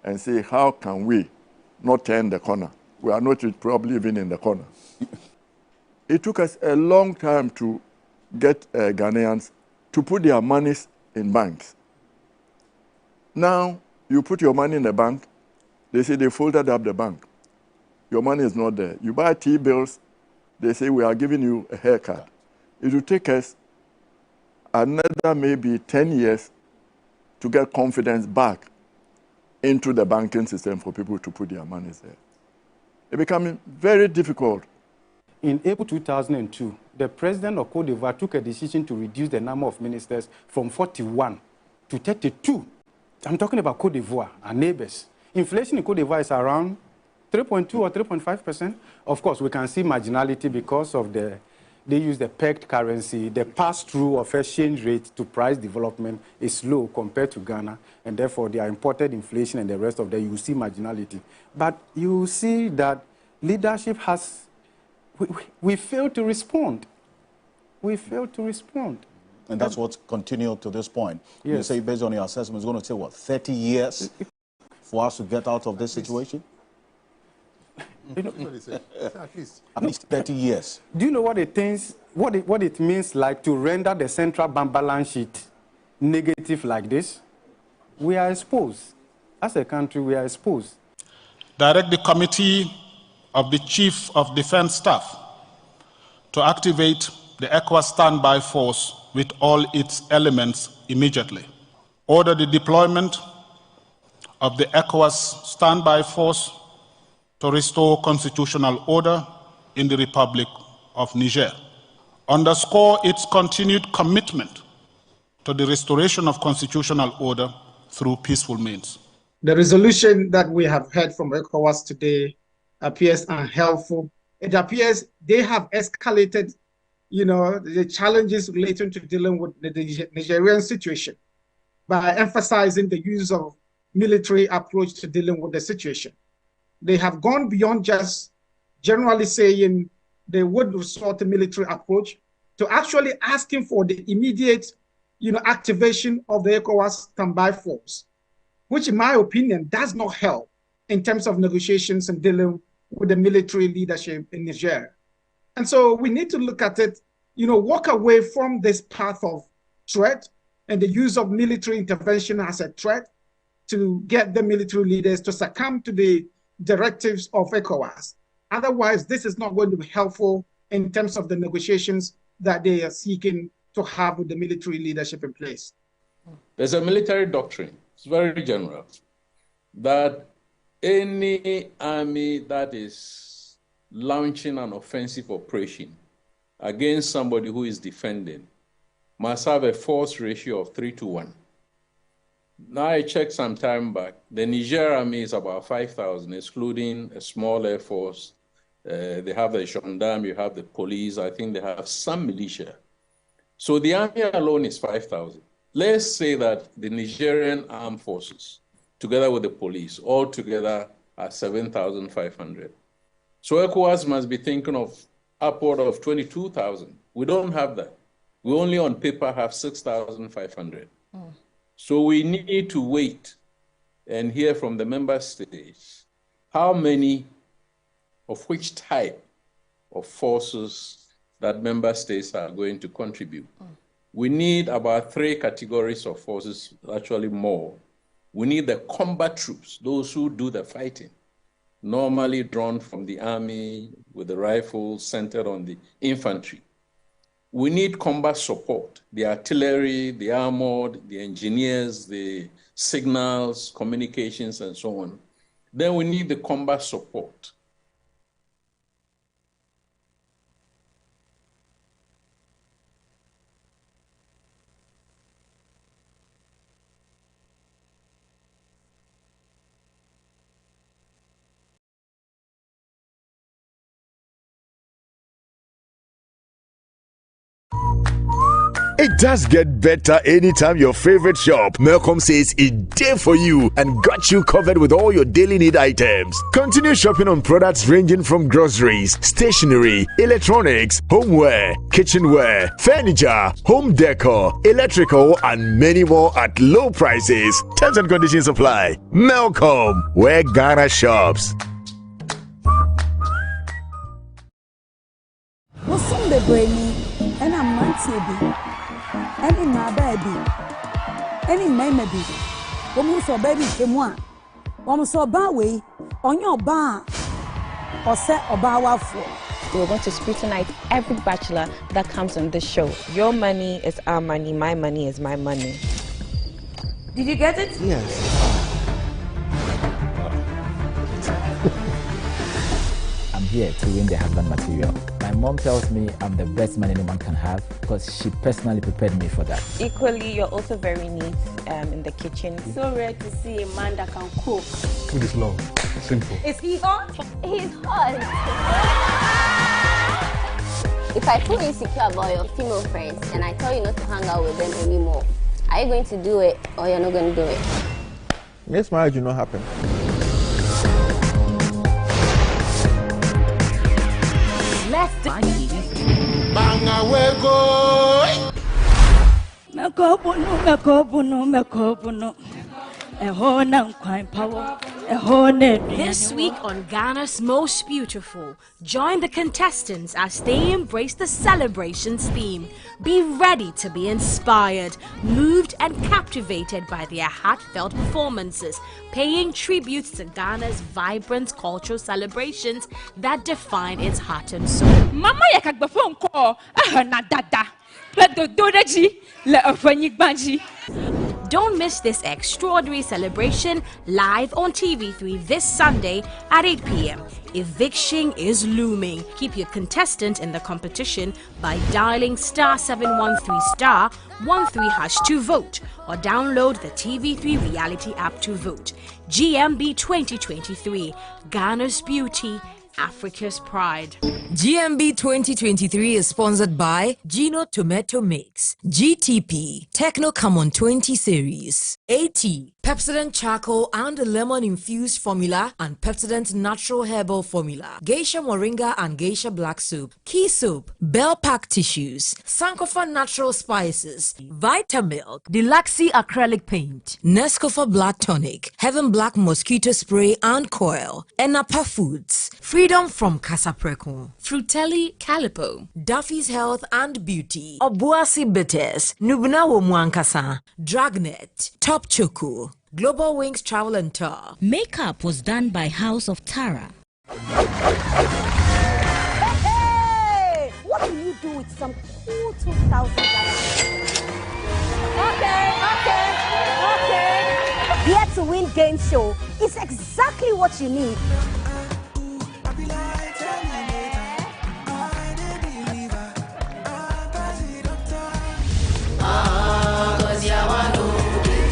and say, how can we not turn the corner? We are not probably even in the corner. It took us a long time to get Ghanaians to put their monies in banks. Now, you put your money in the bank, they say they folded up the bank. Your money is not there. You buy T-bills, they say we are giving you a haircut. It will take us another maybe 10 years to get confidence back into the banking system for people to put their money there. It's becoming very difficult. In April 2002, the president of Cote d'Ivoire took a decision to reduce the number of ministers from 41 to 32. I'm talking about Cote d'Ivoire, our neighbors. Inflation in Cote d'Ivoire is around 3.2 or 3.5%. Of course, we can see marginality because of they use the pegged currency. The pass-through of exchange rate to price development is low compared to Ghana, and therefore their imported inflation and the rest of that, you see marginality. But you see that leadership has, we failed to respond. We failed to respond. And that's what's continued to this point. Yes. You say, based on your assessment, it's going to take, what, 30 years for us to get out of this situation? You know, at least 30 years. Do you know what it means like to render the central bank balance sheet negative like this? We are exposed. As a country, we are exposed. Direct the Committee of the Chief of Defense Staff to activate the ECOWAS standby force with all its elements immediately. Order the deployment of the ECOWAS standby force to restore constitutional order in the Republic of Niger. Underscore its continued commitment to the restoration of constitutional order through peaceful means. The resolution that we have heard from ECOWAS today appears unhelpful. It appears they have escalated, the challenges relating to dealing with the Nigerian situation by emphasizing the use of military approach to dealing with the situation. They have gone beyond just generally saying they would resort to military approach to actually asking for the immediate, activation of the ECOWAS standby force, which in my opinion does not help in terms of negotiations and dealing with the military leadership in Niger. And so we need to look at it, walk away from this path of threat and the use of military intervention as a threat to get the military leaders to succumb to the directives of ECOWAS. Otherwise, this is not going to be helpful in terms of the negotiations that they are seeking to have with the military leadership in place. There's a military doctrine, it's very general, that any army that is launching an offensive operation against somebody who is defending must have a force ratio of 3-to-1. Now, I checked some time back. The Niger army is about 5,000, excluding a small air force. They have the gendarme, you have the police. I think they have some militia. So the army alone is 5,000. Let's say that the Nigerian armed forces, together with the police, all together are 7,500. So ECOWAS must be thinking of upward of 22,000. We don't have that. We only on paper have 6,500. So we need to wait and hear from the member states how many of which type of forces that member states are going to contribute. We need about 3 categories of forces, actually more. We need the combat troops, those who do the fighting, normally drawn from the army with the rifles centered on the infantry. We need combat support, the artillery, the armored, the engineers, the signals, communications, and so on. Then we need the combat support. It does get better anytime your favorite shop, Melcom, says it's there for you and got you covered with all your daily need items. Continue shopping on products ranging from groceries, stationery, electronics, homeware, kitchenware, furniture, home decor, electrical, and many more at low prices. Terms and conditions apply. Melcom, where Ghana shops. The brainy and a manty and in my baby and in my baby. Woman saw baby came one. Woman saw bar way on your bar or set or bar for. We're going to scrutinize every bachelor that comes on this show. Your money is our money, my money is my money. Did you get it? Yes. I'm here to win the husband material. My mom tells me I'm the best man anyone can have because she personally prepared me for that. Equally, you're also very neat in the kitchen. So rare to see a man that can cook. Food is love. Simple. Is he hot? He's hot. If I feel insecure about your female friends and I tell you not to hang out with them anymore, are you going to do it or you're not going to do it? This marriage will not happen. Let's do it. This week on Ghana's Most Beautiful, join the contestants as they embrace the celebrations theme. Be ready to be inspired, moved and captivated by their heartfelt performances, paying tributes to Ghana's vibrant cultural celebrations that define its heart and soul. Mama phone call, na dada. Let the dodaji, let a Don't miss this extraordinary celebration live on TV3 this Sunday at 8 p.m. Eviction is looming. Keep your contestant in the competition by dialing *713*13# to vote or download the TV3 reality app to vote. GMB 2023, Ghana's beauty, Africa's pride. GMB 2023 is sponsored by Gino Tomato Mix, GTP, Techno Camon 20 Series, AT, Pepsodent Charcoal and Lemon Infused Formula and Pepsodent Natural Herbal Formula, Geisha Moringa and Geisha Black Soup, Key Soap, Bell Pack Tissues, Sankofa Natural Spices, Vitamilk, Deluxe Acrylic Paint, Nescofa Blood Tonic, Heaven Black Mosquito Spray and Coil, Enapa Foods, Freedom from Casapreco, Frutelli Calipo, Duffy's Health and Beauty, Obuasi Bitters, Nubuna Womwankasa, Dragnet, Top Choco, Global Wings Travel and Tour. Makeup was done by House of Tara. Hey! What do you do with some cool 2,000 Okay. Here to Win game show is exactly what you need.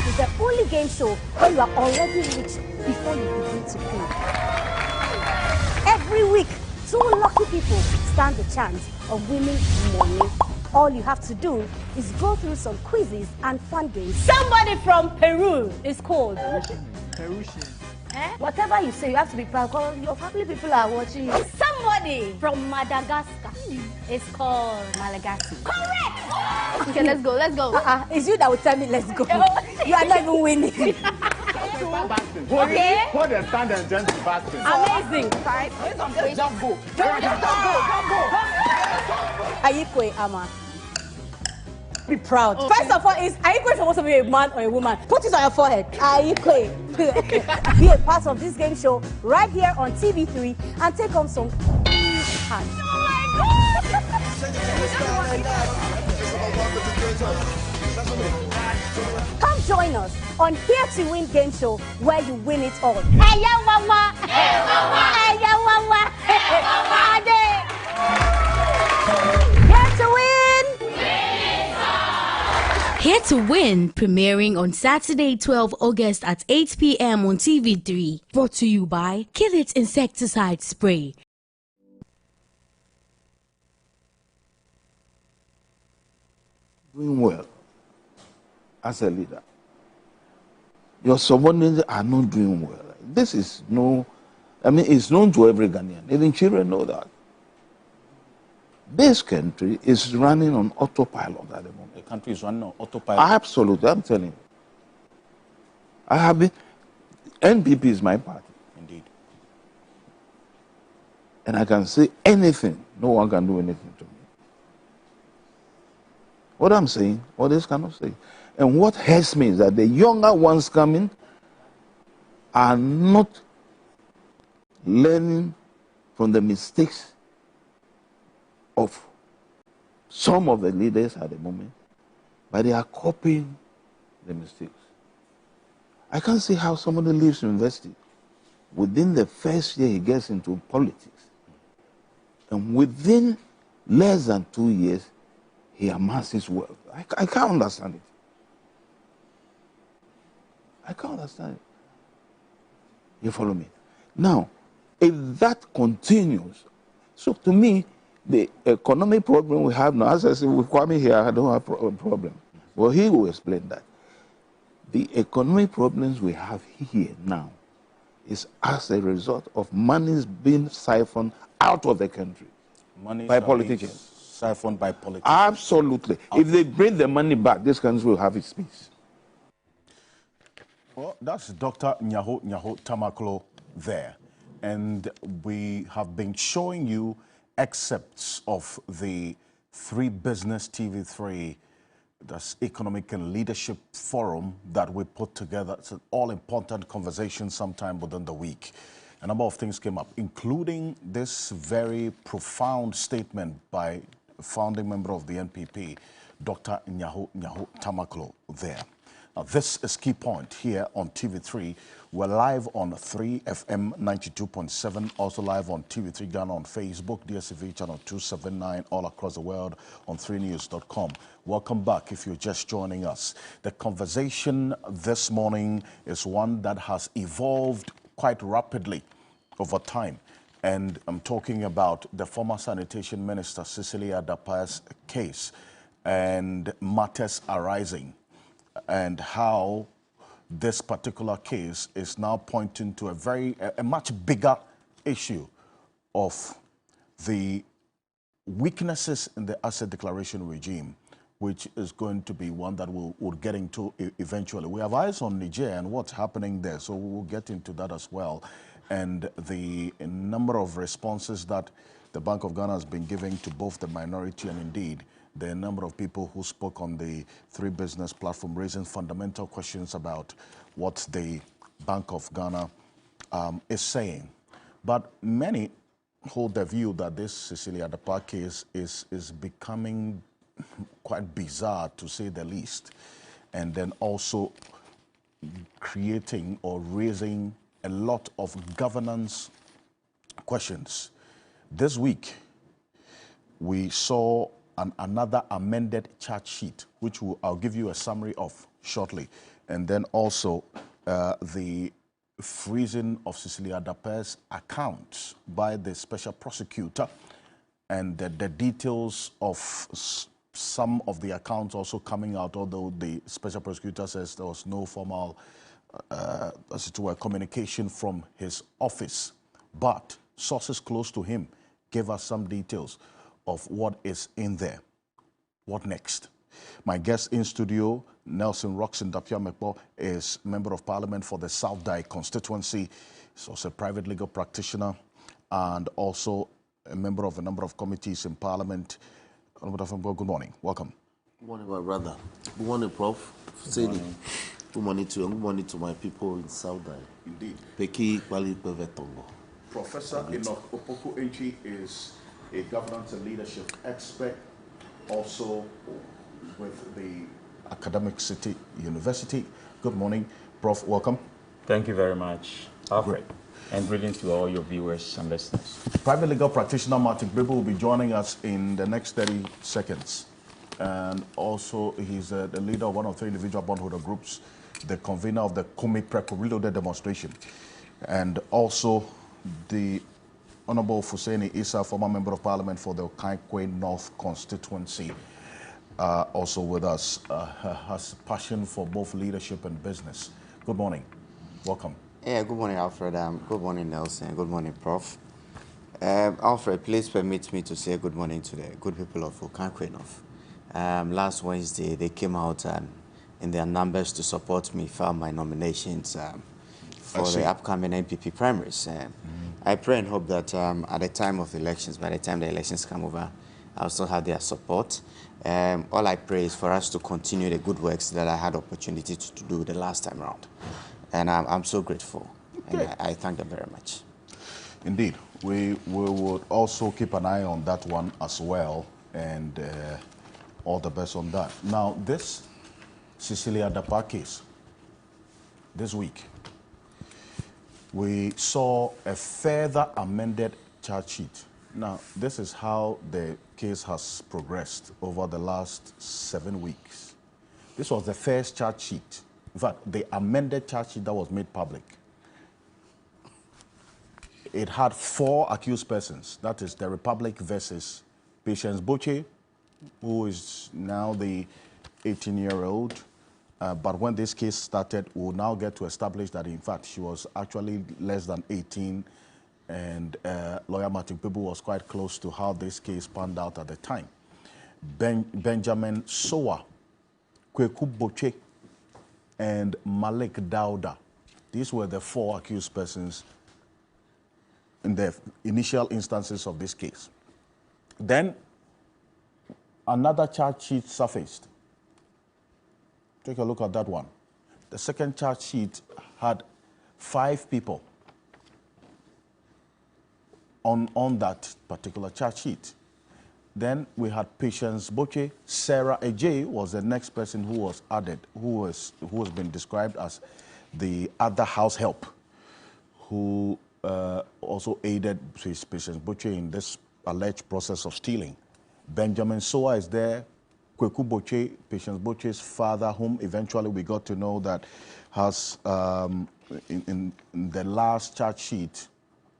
It's the only game show where you are already rich before you begin to pay. Every week, 2 lucky people stand the chance of winning money. All you have to do is go through some quizzes and fun games. Somebody from Peru is called Perusian. Whatever you say, you have to be proud because your family people are watching you. Somebody from Madagascar is called Malagasy. Correct! Okay, let's go. It's you that will tell me let's go. You are not even winning. Okay. Hold the stand and jump to basket. Amazing. Jump, go. Ayikwe Ama. Be proud. Okay. First of all, is Ayikwe supposed to be a man or a woman? Put it on your forehead. Ayikwe. Be a part of this game show right here on TV3 and take on some hands. Come join us on Here to Win game show where you win it all. Hey, yo, mama. Hey, mama. Hey, yo, mama. Hey, mama. Here to Win. Here to Win, premiering on Saturday, 12 August at 8 p.m. on TV3. Brought to you by Kill It Insecticide Spray. doing well as a leader, your subordinates are not doing well. This is it's known to every Ghanaian. Even children know that. This country is running on autopilot at the moment. The country is running on autopilot? Absolutely, I'm telling you. I have been, NPP is my party. Indeed. And I can say anything. No one can do anything to me. What I'm saying, others cannot say. And what hurts me is that the younger ones coming are not learning from the mistakes of some of the leaders at the moment, but they are copying the mistakes. I can't see how somebody leaves university. Within the first year, he gets into politics. And within less than 2 years, he amasses wealth. I can't understand it. I can't understand it. You follow me? Now, if that continues, so to me, the economic problem we have now, as I said, with Kwame here, I don't have a problem. Well, he will explain that. The economic problems we have here now is as a result of monies being siphoned out of the country by politicians. Siphoned by politicians. Absolutely. If they bring the money back, this country will have its peace. Well, that's Dr. Nyaho Tamaklo there. And we have been showing you excerpts of the Three Business TV3, that's Economic and Leadership Forum that we put together. It's an all-important conversation sometime within the week. A number of things came up, including this very profound statement by a founding member of the NPP, Dr. Nyaho Tamaklo there. Now, this is Key Point here on TV3. We're live on 3FM 92.7, also live on TV3 Ghana on Facebook, DSTV channel 279, all across the world on 3news.com. Welcome back if you're just joining us. The conversation this morning is one that has evolved quite rapidly over time. And I'm talking about the former Sanitation Minister, Cecily Adapa's case and matters arising, and how this particular case is now pointing to a much bigger issue of the weaknesses in the asset declaration regime, which is going to be one that we'll get into eventually. We have eyes on Niger and what's happening there, so we'll get into that as well. And the number of responses that the Bank of Ghana has been giving to both the minority and indeed the number of people who spoke on the Three Business platform raising fundamental questions about what the Bank of Ghana is saying. But many hold the view that this Cecily Adapa case is becoming quite bizarre, to say the least, and then also creating or raising a lot of governance questions. This week, we saw another amended charge sheet, which I'll give you a summary of shortly, and then also the freezing of Cecily Adapa's accounts by the special prosecutor, and the details of some of the accounts also coming out, although the special prosecutor says there was no formal as it were, communication from his office. But sources close to him gave us some details of what is in there. What next? My guest in studio, Nelson Roxon Dapia Mekpo, is Member of Parliament for the South Dai constituency. He's also a private legal practitioner and also a member of a number of committees in Parliament. Good morning. Welcome. Good morning, my brother. Good morning, Prof. Good morning to you. Good morning to my people in South Dai. Indeed. Peki Kwali Pevetongo. Professor Enoch Opoku Enchi is a governance and leadership expert, also with the Academic City University. Good morning, Prof. Welcome. Thank you very much, Alfred. And greetings to all your viewers and listeners. Private legal practitioner Martin Bibu will be joining us in the next 30 seconds. And also, he's the leader of one of 3 individual bondholder groups, the convener of the Kumi Preco Reloaded demonstration, and also the Honorable Fuseni Issa, former Member of Parliament for the Kaikwe North constituency. also with us, has passion for both leadership and business. Good morning. Welcome. Yeah, good morning, Alfred. Good morning, Nelson. Good morning, Prof. Alfred, please permit me to say good morning to the good people of Okankwenof. Last Wednesday, they came out in their numbers to support me, file my nominations for the upcoming NPP primaries. I pray and hope that at the time of elections, by the time the elections come over, I'll still have their support. All I pray is for us to continue the good works that I had opportunity to do the last time around. And I'm so grateful. Okay. And I thank them very much. Indeed. We would also keep an eye on that one as well, and all the best on that. Now, this Cecilia Dapaah case, this week, we saw a further amended charge sheet. Now, this is how the case has progressed over the last 7 weeks. This was the first charge sheet. In fact, the amended charge sheet that was made public. It had 4 accused persons. That is the Republic versus Patience Botchwey, who is now the 18-year-old. But when this case started, we'll now get to establish that, in fact, she was actually less than 18, and lawyer Martin Kpebu was quite close to how this case panned out at the time. Benjamin Sowa, Kweku Botchwey, and Malik Dauda. These were the 4 accused persons in the initial instances of this case. Then another charge sheet surfaced. Take a look at that one. The second charge sheet had 5 people on that particular charge sheet. Then we had Patience Botchwey. Sarah Ejay was the next person who was added, who has been described as the other house help, who also aided Patience Botchwey in this alleged process of stealing. Benjamin Sowa is there. Kweku Botchwey, Patience Botchwey's father, whom eventually we got to know that has, in the last charge sheet,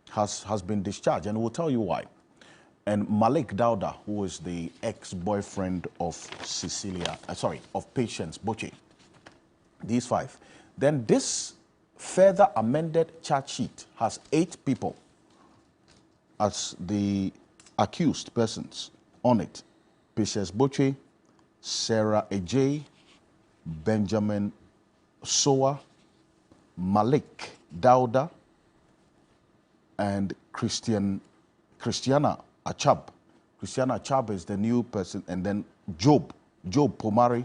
has been discharged, and we'll tell you why. And Malik Dauda, who is the ex-boyfriend of of Patience Botchwey. These 5. Then this further amended charge sheet has 8 people as the accused persons on it. Patience Botchwey, Sarah Ejay, Benjamin Sowa, Malik Dauda, and Christiana Achab. Christiana Achab is the new person, and then Job Pomari,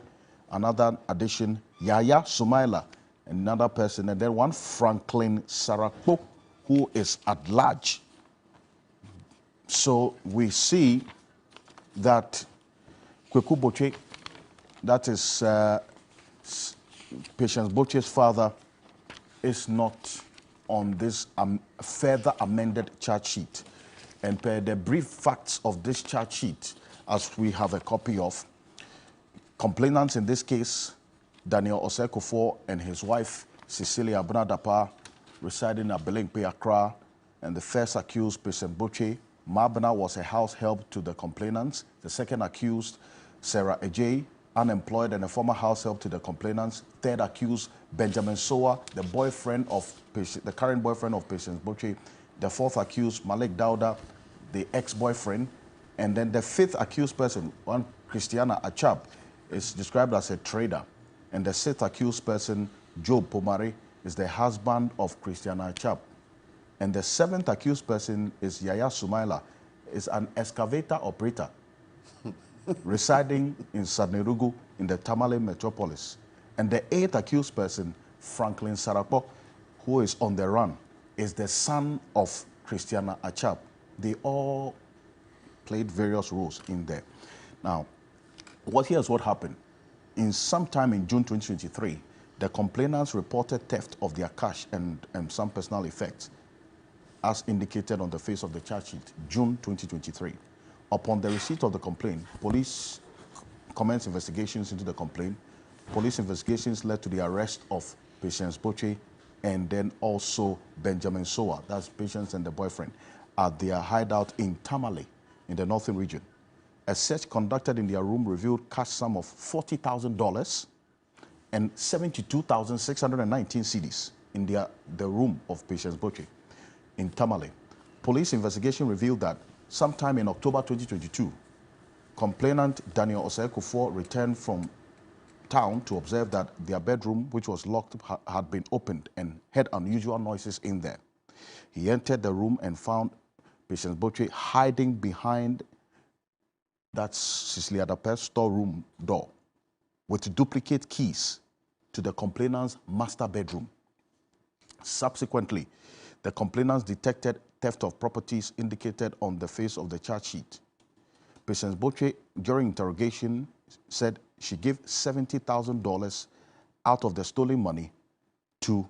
another addition, Yaya Sumaila, another person, and then one Franklin Sarakpo, who is at large. So we see that Kweku Botchwey, that is Patience Botchwey's father, is not on this further amended charge sheet. And per the brief facts of this charge sheet, as we have a copy of, complainants in this case, Daniel Osei-Kuffour and his wife, Cecilia Dapaah, residing at Belengpe, Accra, and the first accused, Patience Botchwey. Mabena was a house help to the complainants. The second accused, Sarah Ejay, unemployed and a former house help to the complainants. Third accused, Benjamin Sowa, the current boyfriend of Patience Botchwey. The fourth accused, Malik Dauda, the ex-boyfriend. And then the fifth accused person, one Christiana Achab, is described as a trader. And the sixth accused person, Job Pomari, is the husband of Christiana Achab. And the seventh accused person is Yaya Sumaila, is an excavator operator residing in Sadnerugu in the Tamale metropolis. And the eighth accused person, Franklin Sarakpo, who is on the run, is the son of Christiana Achab. They all played various roles in there. Now, here's what happened. Sometime in June 2023, the complainants reported theft of their cash and some personal effects, as indicated on the face of the charge sheet, June 2023. Upon the receipt of the complaint, police commenced investigations into the complaint. Police investigations led to the arrest of Patience Botchwey and then also Benjamin Sowa, that's Patience and the boyfriend, at their hideout in Tamale in the northern region. A search conducted in their room revealed cash sum of $40,000 and 72,619 cedis in the room of Patience Botchwey in Tamale. Police investigation revealed that sometime in October 2022, complainant Daniel Osei-Kufuor returned from town to observe that their bedroom, which was locked, had been opened and heard unusual noises in there. He entered the room and found Patience Botchwey hiding behind that Cicely Adape's storeroom door with duplicate keys to the complainant's master bedroom. Subsequently, the complainants detected theft of properties indicated on the face of the charge sheet. Patience Botchwey, during interrogation, said she gave $70,000 out of the stolen money to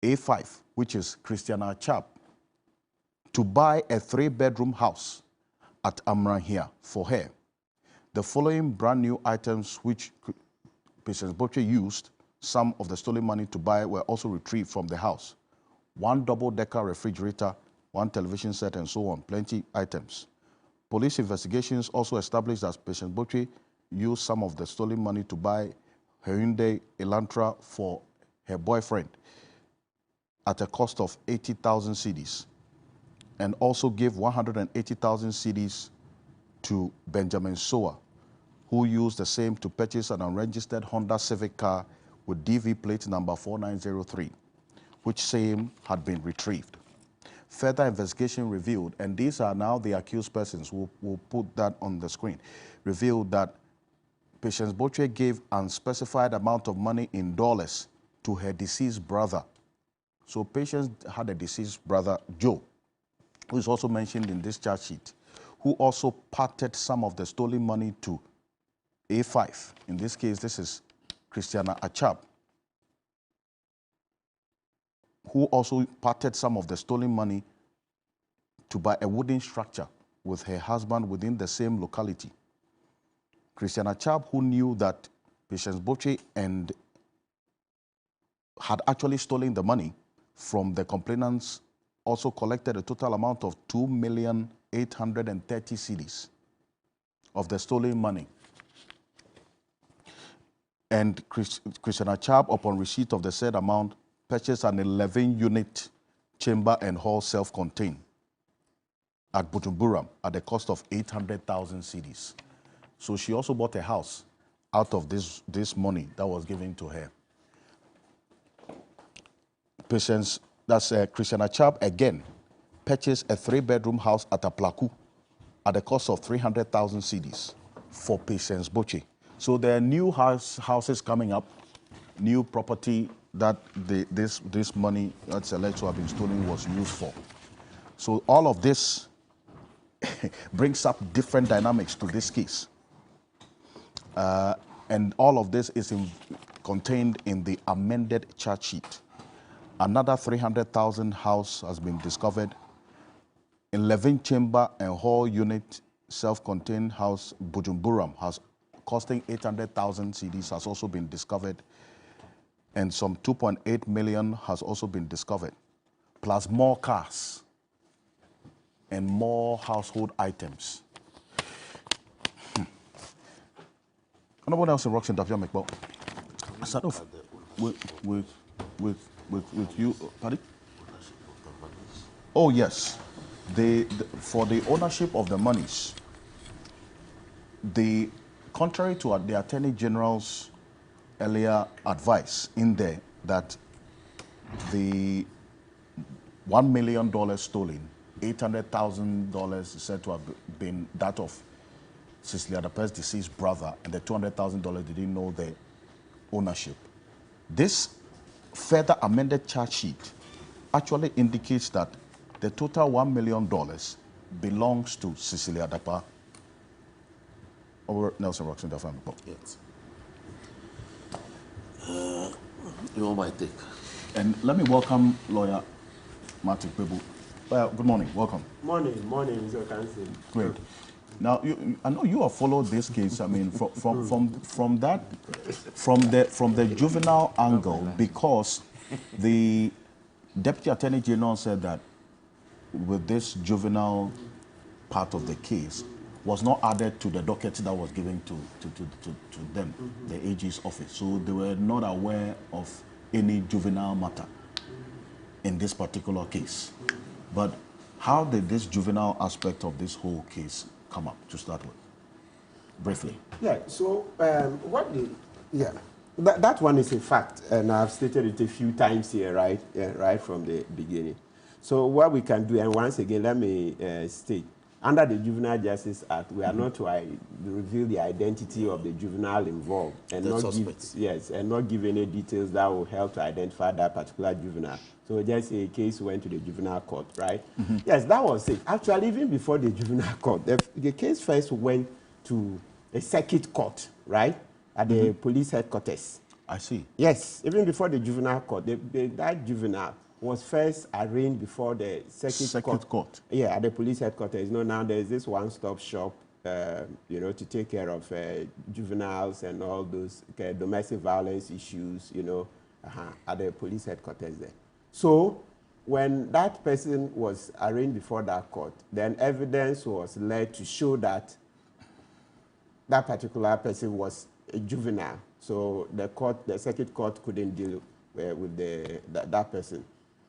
A5, which is Christiana Achab, to buy a 3-bedroom house at Amranhia for her. The following brand new items which Patience Botchwey used some of the stolen money to buy were also retrieved from the house. 1 double-decker refrigerator, 1 television set, and so on, plenty items. Police investigations also established that Patience Botchwey used some of the stolen money to buy Hyundai Elantra for her boyfriend at a cost of 80,000 cedis, and also gave 180,000 cedis to Benjamin Soa, who used the same to purchase an unregistered Honda Civic car with DV plate number 4903, which same had been retrieved. Further investigation revealed, and these are now the accused persons, we'll put that on the screen, revealed that Patience Botchwey gave unspecified amount of money in dollars to her deceased brother. So Patience had a deceased brother, Joe, who is also mentioned in this charge sheet, who also parted some of the stolen money to A5. In this case, this is Christiana Achab, who also parted some of the stolen money to buy a wooden structure with her husband within the same locality. Christiana Achab, who knew that Patience Botchwey and had actually stolen the money from the complainants, also collected a total amount of 2,830 cedis of the stolen money. And Christiana Achab, upon receipt of the said amount, purchased an 11-unit chamber and hall self-contained at Bujumbura at the cost of 800,000 cedis. So she also bought a house out of this money that was given to her. Patience, that's Christiana Achab again, purchased a 3-bedroom house at Aplaku at the cost of 300,000 cedis for Patience Botchwey. So there are new houses coming up, new property that this money that's alleged to have been stolen was used for. So all of this brings up different dynamics to this case. And all of this is contained in the amended charge sheet. Another 300,000 house has been discovered. 11 chamber and hall unit self-contained house, Bujumbura, has costing 800,000 cedis has also been discovered. And some 2.8 million has also been discovered, plus more cars and more household items. Anyone else in Roxton Dapia McBall? I start off with you, pardon? Oh yes, for the ownership of the monies, contrary to the Attorney General's earlier advice in there that the $1 million stolen, $800,000 is said to have been that of Cicely Adape's deceased brother, and the $200,000 they didn't know the ownership. This further amended charge sheet actually indicates that the total $1 million belongs to Cicely Adape. Over Nelson Roxton, the family. Yes. You want my take? And let me welcome lawyer Martin Kpebu. Good morning, welcome. Morning, Mr. Counsel. Great. Now, I know you have followed this case. I mean, from the juvenile angle, because the Deputy Attorney General said that with this juvenile part of the case, was not added to the docket that was given to them, the AG's office. So they were not aware of any juvenile matter in this particular case. But how did this juvenile aspect of this whole case come up to start with? Briefly. Yeah, so that one is a fact, and I've stated it a few times here, right? Right from the beginning. So what we can do, and once again, let me state, under the Juvenile Justice Act, we are not to reveal the identity of the juvenile involved and not give any details that will help to identify that particular juvenile. So just a case went to the juvenile court, right? Yes, that was it. Actually, even before the juvenile court, the case first went to a circuit court, right, at the police headquarters. I see. Yes, even before the juvenile court, that juvenile was first arraigned before the circuit court. Yeah, at the police headquarters. You know, now there's this one-stop shop, you know, to take care of juveniles and all those domestic violence issues, you know, at the police headquarters there. So when that person was arraigned before that court, then evidence was led to show that that particular person was a juvenile. So the circuit court couldn't deal with that person.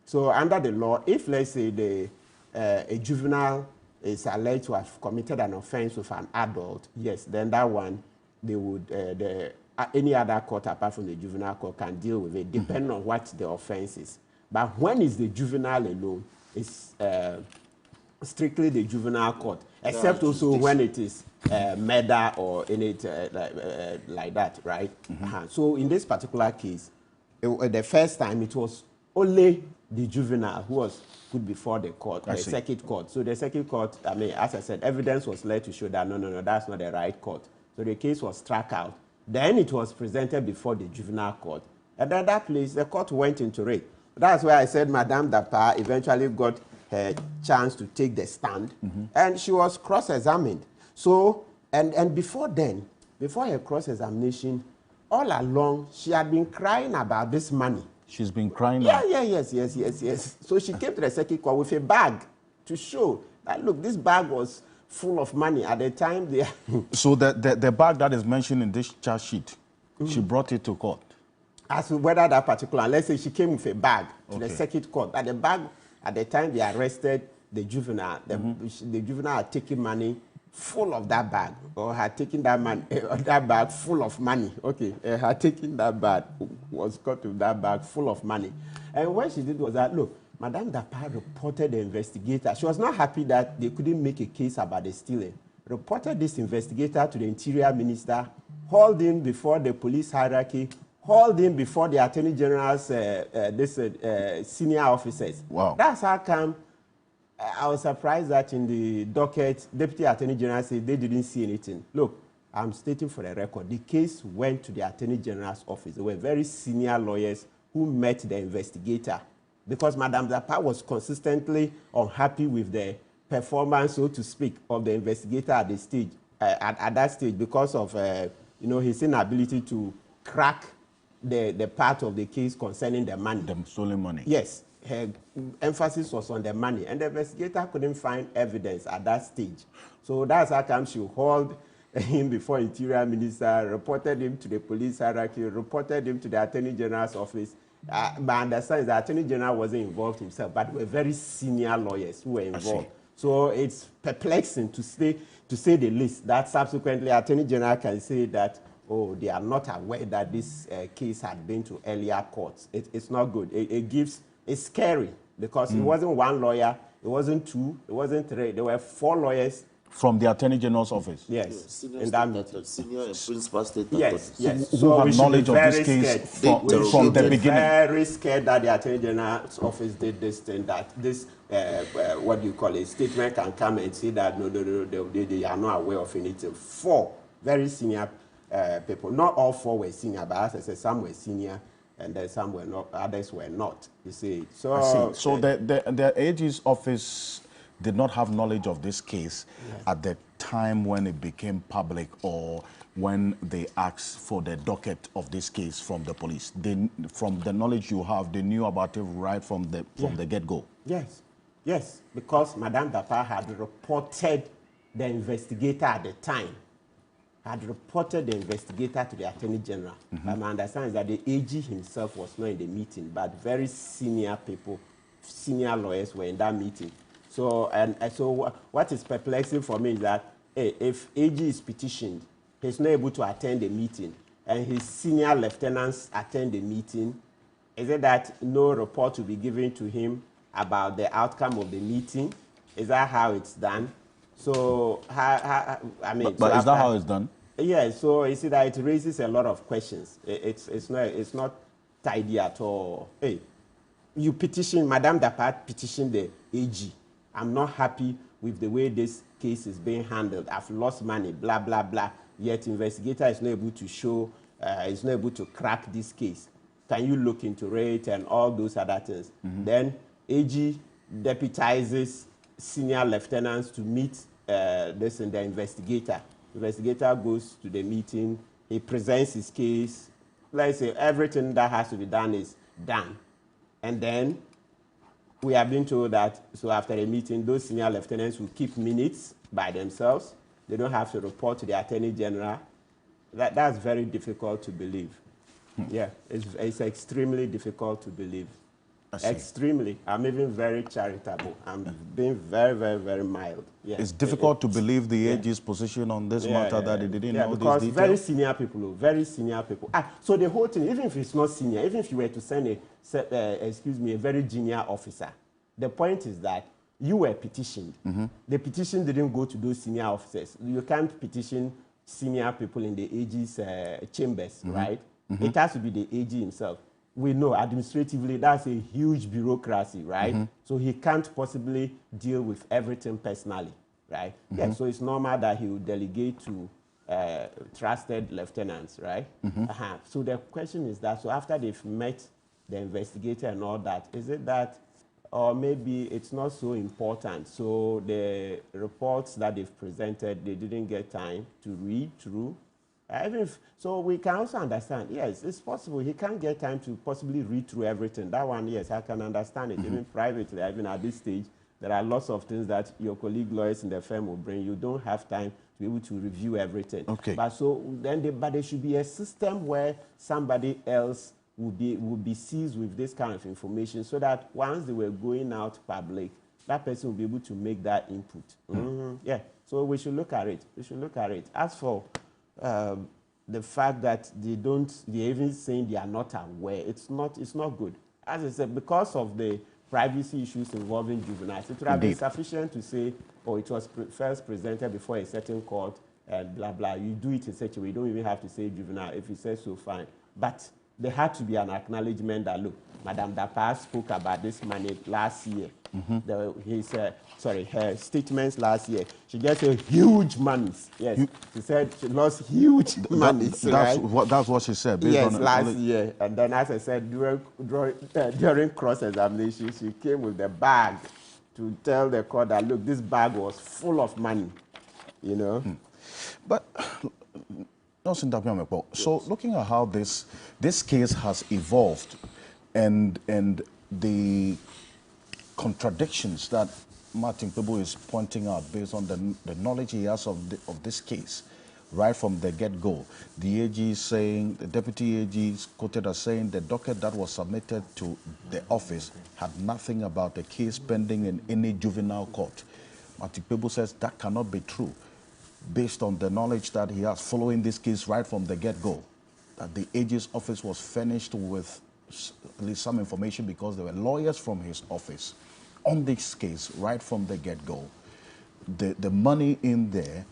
So under the law, if let's say a juvenile is alleged to have committed an offense with an adult, yes, then that one, they would, any other court apart from the juvenile court can deal with it, depending on what the offense is. But when is the juvenile alone, it's strictly the juvenile court, except also when it is murder or anything like that, right? So in this particular case, the first time it was only the juvenile who was put before the court, the circuit court. So the circuit court, I mean, as I said, evidence was led to show that no, that's not the right court. So the case was struck out. Then it was presented before the juvenile court. And at that place, the court went into it. That's why I said Madame Dapaah eventually got her chance to take the stand, and she was cross-examined. So, and before then, before her cross-examination, all along, she had been crying about this money. She's been crying? Yes. So she came to the circuit court with a bag to show that, look, this bag was full of money at the time. So the bag that is mentioned in this charge sheet, she brought it to court? As to whether that particular, let's say she came with a bag to the circuit court. At the bag, at the time they arrested the juvenile, the juvenile had taken money full of that bag, or had taken that bag full of money. Okay, had taken that bag, was caught with that bag full of money. And what she did was that, look, Madame Dapaah reported the investigator. She was not happy that they couldn't make a case about the stealing. Reported this investigator to the Interior Minister, hauled him before the police hierarchy, hauled him before the Attorney General's senior officers. Wow. That's how come I was surprised that in the docket, Deputy Attorney General said they didn't see anything. Look, I'm stating for the record, the case went to the Attorney General's office. There were very senior lawyers who met the investigator because Madame Dapaah was consistently unhappy with the performance, so to speak, of the investigator at the stage, at that stage, because of his inability to crack the part of the case concerning the money. The stolen money. Yes. Her emphasis was on the money, and the investigator couldn't find evidence at that stage. So that's how come she hauled him before Interior Minister, reported him to the police hierarchy, reported him to the Attorney General's office. My understanding is the Attorney General wasn't involved himself, but were very senior lawyers who were involved. So it's perplexing to say the least that subsequently Attorney General can say that, oh, they are not aware that this case had been to earlier courts. It's not good. It's scary because it wasn't one lawyer, it wasn't two, it wasn't three. There were 4 lawyers. From the Attorney General's office? Yes. Senior and principal state yes. Who have knowledge of this case from the beginning? Very scared that the Attorney General's office did this thing, that this, what do you call it, statement can come and say that no, they are not aware of anything. 4 very senior people. Not all 4 were senior, but as I said, some were senior, and then some were not, others were not, you see. So, I see. So the AG's office did not have knowledge of this case at the time when it became public or when they asked for the docket of this case from the police. From the knowledge you have, they knew about it right from the get-go. Yes, because Madame Dapaah had reported the investigator at the time had reported the investigator to the Attorney General. But my understanding is that the AG himself was not in the meeting, but very senior people, senior lawyers were in that meeting. So, so what is perplexing for me is that if AG is petitioned, he's not able to attend the meeting, and his senior lieutenants attend the meeting, is it that no report will be given to him about the outcome of the meeting? Is that how it's done? So, I mean... But is that how it's done? Yeah, so you see that it raises a lot of questions. It's not tidy at all. Hey, you petition, Madame Dapat petitioned the AG. I'm not happy with the way this case is being handled. I've lost money, blah, blah, blah. Yet investigator is not able to show, is not able to crack this case. Can you look into it and all those other things? Then AG deputizes senior lieutenants to meet this and the investigator. The investigator goes to the meeting, he presents his case. Let's say everything that has to be done is done. And then we have been told that, so after the meeting, those senior lieutenants will keep minutes by themselves. They don't have to report to the Attorney General. That's very difficult to believe. Yeah, it's extremely difficult to believe. Extremely. I'm even very charitable. I'm being very, very, very mild. Yeah. It's difficult to believe the AG's position on this matter that they didn't know because these details. very senior people, very senior people. So the whole thing, even if it's not senior, even if you were to send a very junior officer, the point is that you were petitioned. The petition didn't go to those senior officers. You can't petition senior people in the AG's chambers, right? It has to be the AG himself. We know administratively that's a huge bureaucracy, right? So he can't possibly deal with everything personally, right? Yeah, so it's normal that he will delegate to trusted lieutenants, right? So the question is that, so after they've met the investigator and all that, is it that, or maybe it's not so important, so the reports that they've presented, they didn't get time to read through? So we can also understand, yes, it's possible. He can't get time to possibly read through everything. That one, yes, I can understand it. Even privately, even at this stage, there are lots of things that your colleague lawyers in the firm will bring. You don't have time to be able to review everything. Okay. But so then, but there should be a system where somebody else will be seized with this kind of information, so that once they were going out public, that person will be able to make that input. Yeah. So we should look at it. We should look at it. As for the fact that they're even saying they are not aware, it's not good. As I said, because of the privacy issues involving juveniles, it would have been sufficient to say, oh, it was first presented before a certain court and blah, blah. You do it in such a way, you don't even have to say juvenile. If you say so, fine. But there had to be an acknowledgement that, look, Madame Dapat spoke about this money last year. Her statements last year. She gets a huge money. Yes, she said she lost huge money. That's what she said. Yes, last year. And then, as I said, during cross-examination, she came with the bag to tell the court that, look, this bag was full of money, you know. But, so looking at how this case has evolved and the contradictions that Martin Kpebu is pointing out based on the knowledge he has of this case, right from the get-go. The AG is saying, the deputy AG is quoted as saying the docket that was submitted to the office had nothing about the case pending in any juvenile court. Martin Kpebu says that cannot be true based on the knowledge that he has following this case right from the get-go, that the AG's office was furnished with at least some information because there were lawyers from his office on this case right from the get-go. The money in there,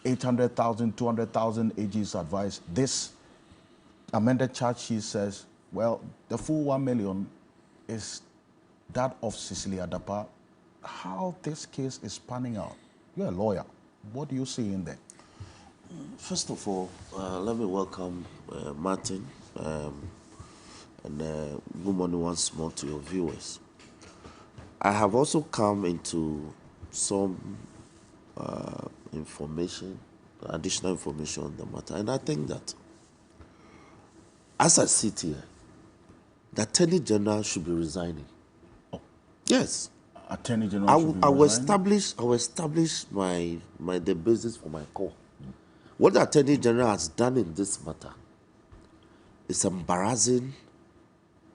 800,000, 200,000 AG's advice. This amended charge sheet says, well, the full 1 million is that of Cecilia Dapat. How this case is panning out? You're a lawyer. What do you see in there? First of all, let me welcome Martin, and good morning once more to your viewers. I have also come into some information, additional information on the matter, and I think that as I sit here, the Attorney General should be resigning. Oh. Yes. Attorney General I will establish the basis for my call. What the Attorney General has done in this matter is embarrassing,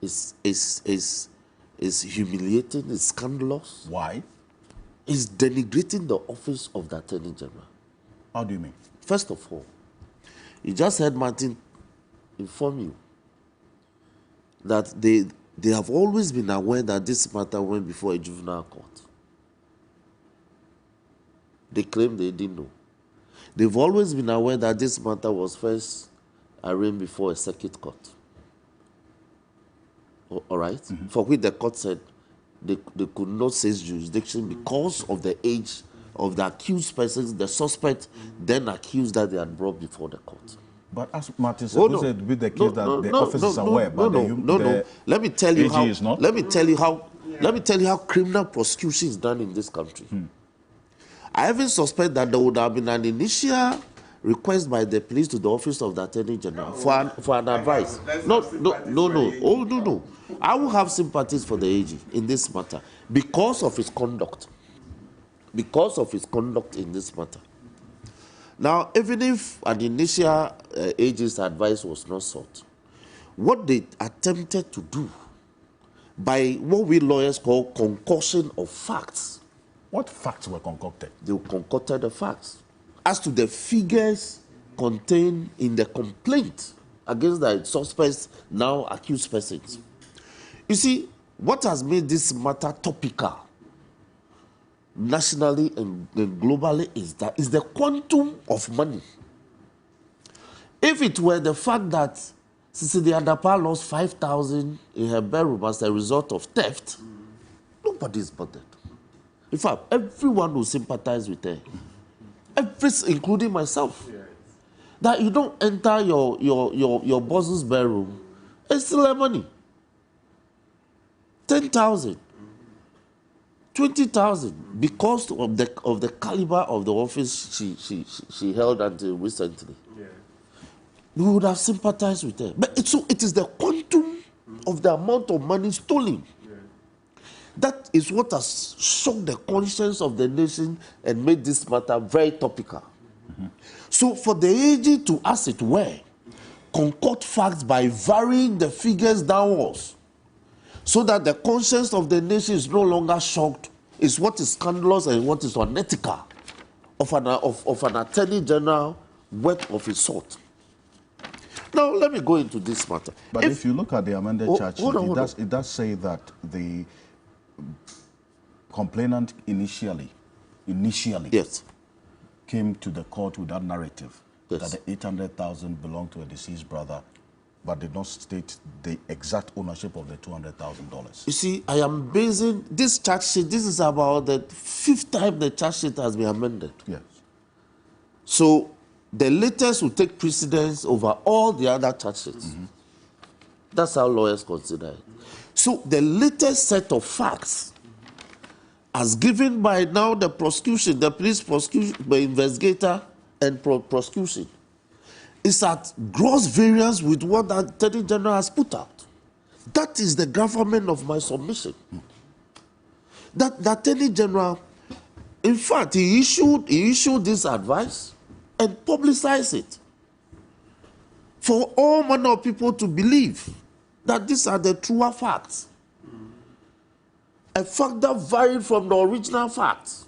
is humiliating, is scandalous. Why? It's denigrating the office of the Attorney General. How do you mean? First of all, you just heard Martin inform you that they have always been aware that this matter went before a juvenile court. They claim they didn't know. They've always been aware that this matter was first arraigned before a circuit court. All right? Mm-hmm. For which the court said they could not seize jurisdiction because of the age of the accused persons, the suspect then accused that they had brought before the court. But as Martin said, with the case that the officer is aware, but no. Let me tell you how. Let me tell you how criminal prosecution is done in this country. I even suspect that there would have been an initial request by the police to the office of the Attorney General for an advice. No. I will have sympathies for the AG in this matter because of his conduct. Because of his conduct in this matter. Now, even if an initial AG's advice was not sought, what they attempted to do by what we lawyers call concoction of facts. What facts were concocted? They concocted the facts. As to the figures contained in the complaint against the suspects, now accused persons. You see, what has made this matter topical nationally and globally is the quantum of money. If it were the fact that Sisidi Adapa lost 5,000 in her bedroom as a result of theft, nobody's bothered. In fact, everyone will sympathize with her, including myself. Yes. That you don't enter your boss's bedroom, it's still money. 10,000. 20,000 because of the caliber of the office she held until recently. Yeah. We would have sympathized with her. But it is the quantum of the amount of money stolen. Yeah. That is what has shocked the conscience of the nation and made this matter very topical. Mm-hmm. So for the AG to, as it were, concoct facts by varying the figures downwards, so that the conscience of the nation is no longer shocked, is what is scandalous and what is unethical of an Attorney General worth of his sort. Now, let me go into this matter. But if you look at the amended charge sheet, it does say that the complainant initially yes, came to the court with that narrative, yes, that the 800,000 belonged to a deceased brother, but did not state the exact ownership of the $200,000. You see, I am basing this charge sheet, this is about the 5th time the charge sheet has been amended. Yes. So the latest will take precedence over all the other charge sheets. Mm-hmm. That's how lawyers consider it. So the latest set of facts, as given by now the prosecution, the police prosecution, the investigator and prosecution, is at gross variance with what the Attorney General has put out. That is the gravamen of my submission. That the Attorney General, in fact, he issued this advice and publicized it for all manner of people to believe that these are the truer facts. A fact that varied from the original facts.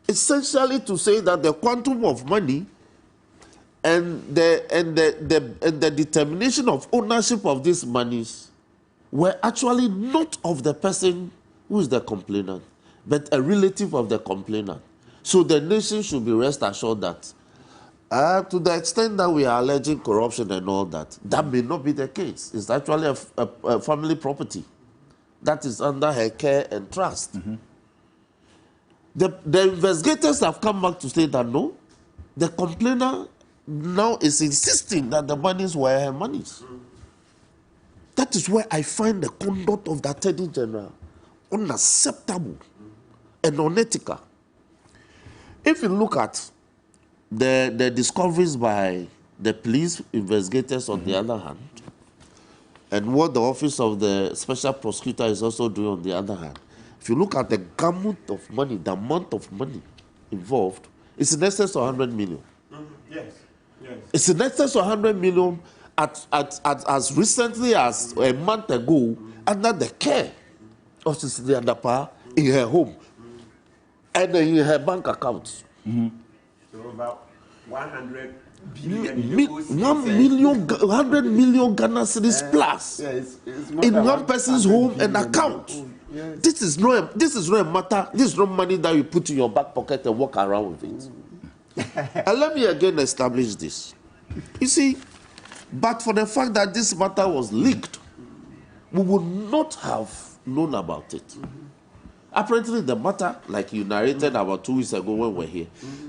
Essentially to say that the quantum of money and the determination of ownership of these monies were actually not of the person who is the complainant, but a relative of the complainant. So the nation should be rest assured that to the extent that we are alleging corruption and all that, that may not be the case. It's actually a family property that is under her care and trust. Mm-hmm. The investigators have come back to say that no, the complainer now is insisting that the monies were her monies. That is where I find the conduct of the Attorney General unacceptable and unethical. If you look at the discoveries by the police investigators on the other hand, and what the Office of the Special Prosecutor is also doing on the other hand, if you look at the gamut of money, the amount of money involved, it's in excess of 100 million. Yes. It's in excess of 100 million at as recently as a month ago under the care of Cecilia Dapa in her home and in her bank accounts. So about 100 billion. 100 million Ghana cedis plus in one person's home and account. Yes. This is not a matter. This is not money that you put in your back pocket and walk around with it. And let me again establish this. You see, but for the fact that this matter was leaked, we would not have known about it. Apparently, the matter, like you narrated about 2 weeks ago when we were here,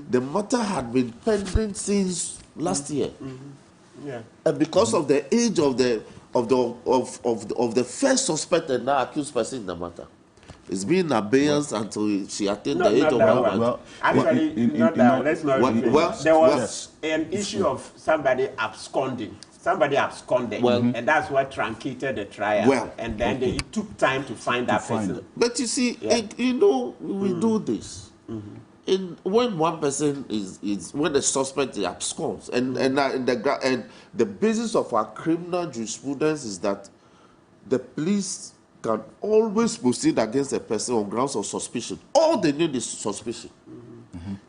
the matter had been pending since last year. Yeah. And because of the age of the first suspected now accused person in the matter, it's been in abeyance until she attained the age of well, actually, let's not. There was an issue of somebody absconding. Somebody absconded, and that's what truncated the trial. And then it took time to find that person. But you see, we do this. When one person is when the suspect absconds, and the basis of our criminal jurisprudence is that the police can always proceed against a person on grounds of suspicion. All they need is suspicion.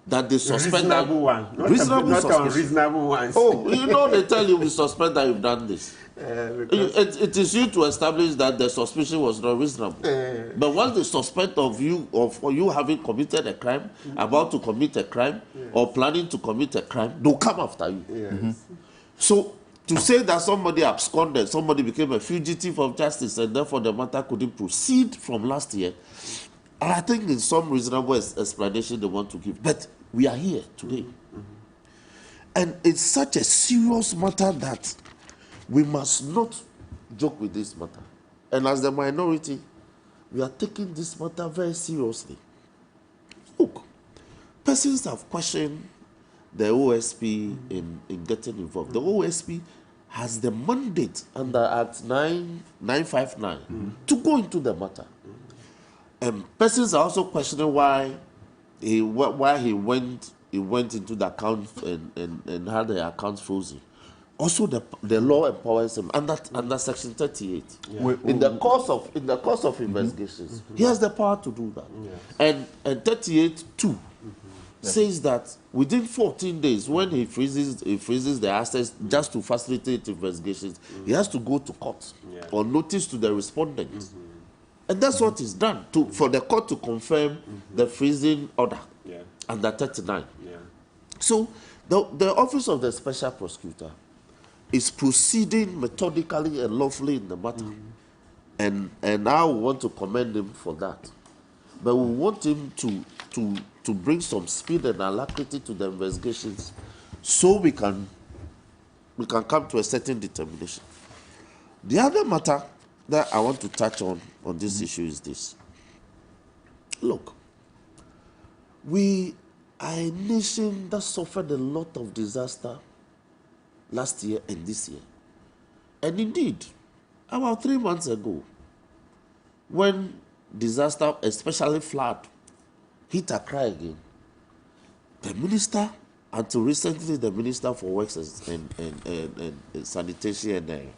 That they suspect reasonable one, not unreasonable ones. Oh, they tell you we suspect that you've done this. It is you to establish that the suspicion was not reasonable. But once they suspect of you having committed a crime, about to commit a crime, or planning to commit a crime, they'll come after you. So to say that somebody absconded, somebody became a fugitive of justice, and therefore the matter couldn't proceed from last year, I think in some reasonable explanation they want to give. But we are here today. And it's such a serious matter that we must not joke with this matter. And as the minority, we are taking this matter very seriously. Look, persons have questioned the OSP in getting involved. The OSP has the mandate under Act 959 to go into the matter. And persons are also questioning why he went into the account and had the account frozen. Also, the law empowers him under Section 38. In the course of investigations, he has the power to do that. And 38(2) says that within 14 days, when he freezes the assets just to facilitate investigations, he has to go to court or notice to the respondent. And that's what is done for the court to confirm the freezing order under 39. So the Office of the Special Prosecutor is proceeding methodically and lawfully in the matter. And I want to commend him for that. But we want him to bring some speed and alacrity to the investigations so we can come to a certain determination. The other matter that I want to touch on this issue is this. Look, we are a nation that suffered a lot of disaster last year and this year. And indeed, about 3 months ago, when disaster, especially flood, hit Accra again, the minister, until recently the Minister for Works and Sanitation and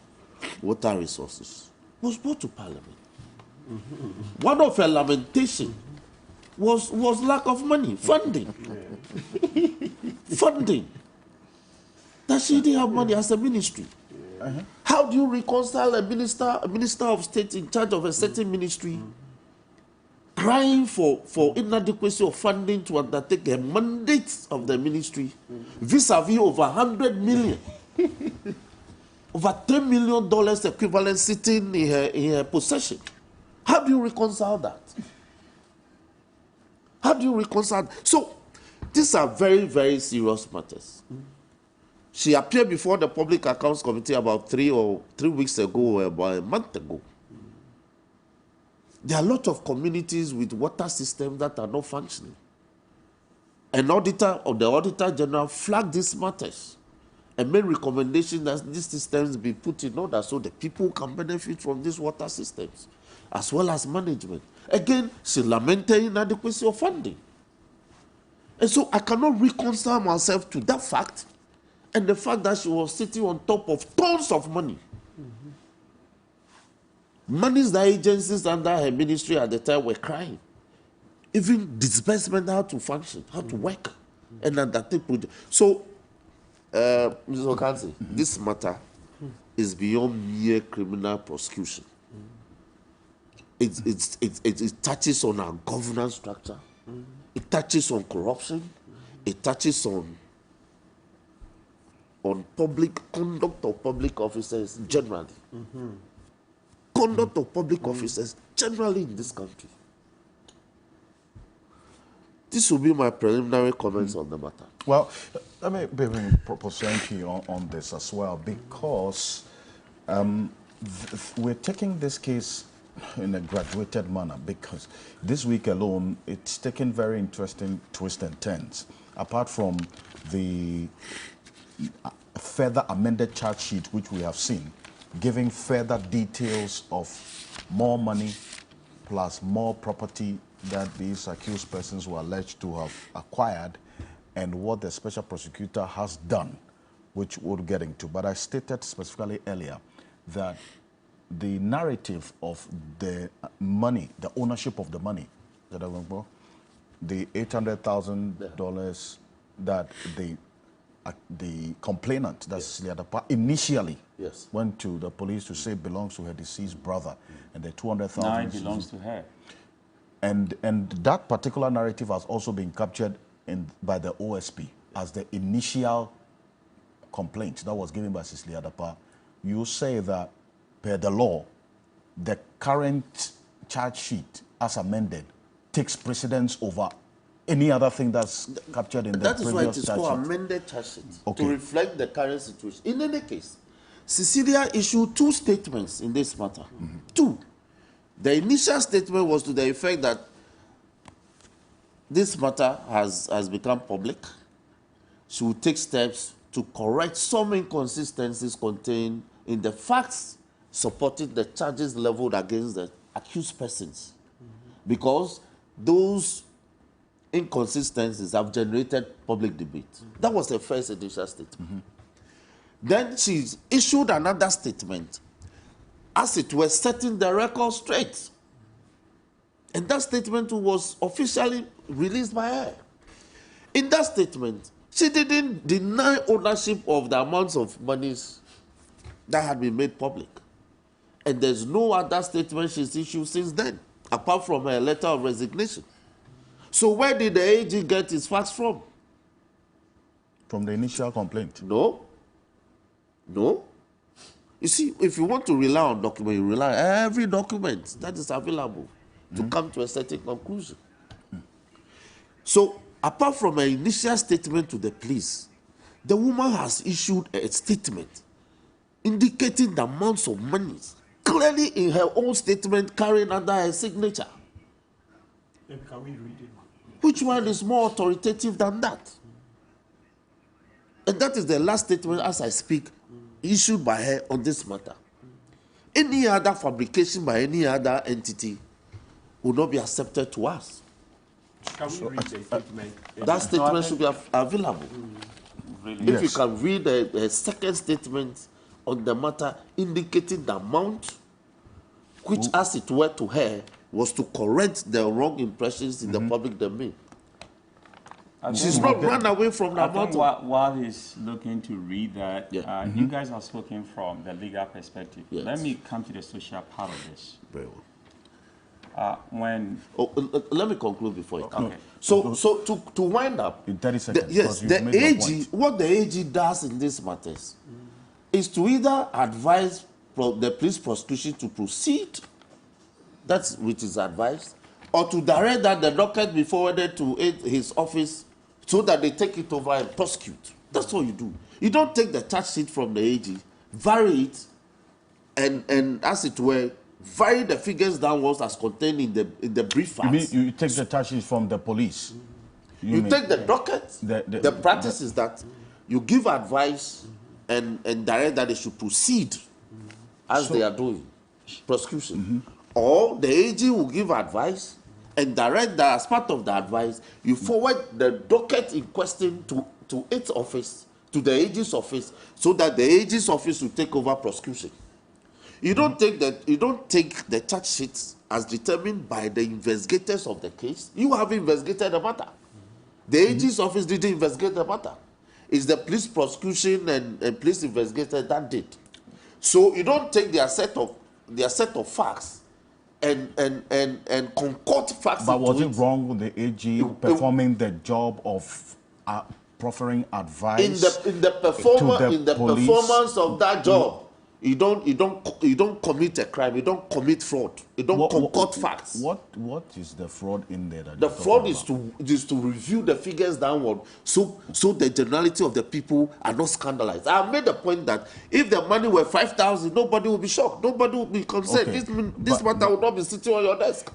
Water Resources, was brought to Parliament. One of her lamentations was lack of money, funding. Funding. That she didn't have money as a ministry. How do you reconcile a minister of state in charge of a certain ministry crying for inadequacy of funding to undertake a mandate of the ministry vis-a-vis over 100 million? Over $10 million equivalent sitting in her possession. How do you reconcile that? How do you reconcile that? So, these are very, very serious matters. She appeared before the Public Accounts Committee about 3 weeks ago, or about a month ago. There are a lot of communities with water systems that are not functioning. An auditor or the Auditor General flagged these matters and made recommendations that these systems be put in order so the people can benefit from these water systems. as well as management. Again, she lamented inadequacy of funding. And so I cannot reconcile myself to that fact and the fact that she was sitting on top of tons of money. Monies that agencies under her ministry at the time were crying. Even disbursement, how to function, how to work, and undertake projects. So, Mr. Okansi, this matter is beyond mere criminal prosecution. It touches on our governance structure. It touches on corruption. It touches on public conduct of public officers generally. Conduct of public officers generally in this country. This will be my preliminary comments on the matter. Well, let me be proposing on this as well, because we're taking this case in a graduated manner, because this week alone, it's taken very interesting twists and turns. Apart from the further amended charge sheet, which we have seen, giving further details of more money plus more property that these accused persons were alleged to have acquired, and what the special prosecutor has done, which we'll get into. But I stated specifically earlier that the narrative of the money, the ownership of the money, the $800,000 that the complainant, that's Cecilia Dapa, initially went to the police to say belongs to her deceased brother, and the $200,000 now it belongs to her. And that particular narrative has also been captured by the OSP as the initial complaint that was given by Cecilia Dapa. You say that, per the law, the current charge sheet, as amended, takes precedence over any other thing that's captured in the previous charge sheet. That is why it is called amended charge sheet, to reflect the current situation. In any case, Cecilia issued two statements in this matter. Two. The initial statement was to the effect that this matter has become public. She will take steps to correct some inconsistencies contained in the facts supporting the charges leveled against the accused persons, because those inconsistencies have generated public debate. That was the first initial statement. Then she issued another statement, as it was setting the record straight. And that statement was officially released by her. In that statement, she didn't deny ownership of the amounts of monies that had been made public. And there's no other statement she's issued since then, apart from her letter of resignation. So where did the AG get his facts from? From the initial complaint? No. No. You see, if you want to rely on document, you rely on every document that is available to come to a certain conclusion. So, apart from an initial statement to the police, the woman has issued a statement indicating the amounts of money clearly in her own statement carrying under her signature. Can we read it? Which one is more authoritative than that? And that is the last statement, as I speak, issued by her on this matter. Any other fabrication by any other entity will not be accepted to us. Can we read the statement? That statement should be available. Really? If you can read a second statement on the matter indicating the amount, which, as it were to her, was to correct the wrong impressions in the public domain. She's not run away from the amount. While he's looking to read that, you guys have spoken from the legal perspective. Yes. Let me come to the social part of this. Very well. Let me conclude before you come. Okay. So to wind up, in 30 seconds, yes, the AG, what the AG does in these matters is to either advise the police prosecution to proceed, that's which is advised, or to direct that the docket be forwarded to his office so that they take it over and prosecute. That's all you do. You don't take the charge sheet from the AG, vary it, and as it were, vary the figures downwards as contained in the brief facts. You take the charge sheet from the police? You take the docket. The practice is that you give advice and direct that they should proceed as they are doing, prosecution. or the AG will give advice and direct that as part of the advice, you forward the docket in question to its office, to the AG's office, so that the AG's office will take over prosecution. You don't take the charge sheets as determined by the investigators of the case. You have investigated the matter. The AG's office didn't investigate the matter. It's the police prosecution and police investigator that did. So you don't take their set of facts and concord facts. But was it wrong with the AG performing the job of proffering advice in the performance of that job? You don't commit a crime. You don't commit fraud. You don't concoct facts. What is the fraud in there? The fraud is to review the figures downward, so the generality of the people are not scandalized. I made the point that if the money were 5,000, nobody would be shocked. Nobody would be concerned. Okay. This matter would not be sitting on your desk.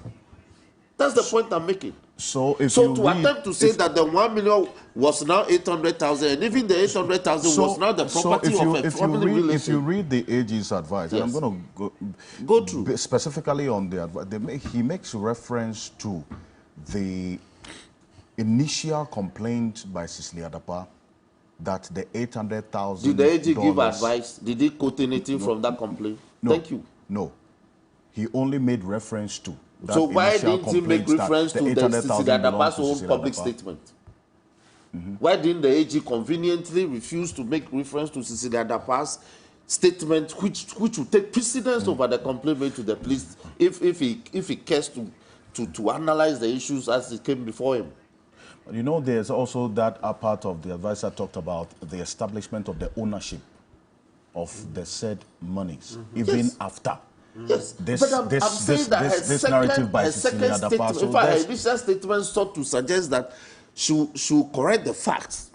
That's the point I'm making. So attempt to say that the 1 million was now 800,000, and even the 800,000 was now the property of a family relative. If you read the AG's advice, yes. And I'm going to go through specifically on the advice, he makes reference to the initial complaint by Cicely Adapa that the 800,000. Did the AG give advice? Did he quote anything from that complaint? No, thank you. No, he only made reference to. So why didn't he make reference to the Cicely Adapa's own public statement? Why didn't the AG conveniently refuse to make reference to Cicely Adapa's statement, which would take precedence over the complaint made to the police, if he cares to analyze the issues as it came before him? You know, there's also that part of the advice that talked about the establishment of the ownership of the said monies, even after. Yes, but I'm saying that her second statement, in fact, her initial statement sought to suggest that she'll correct the facts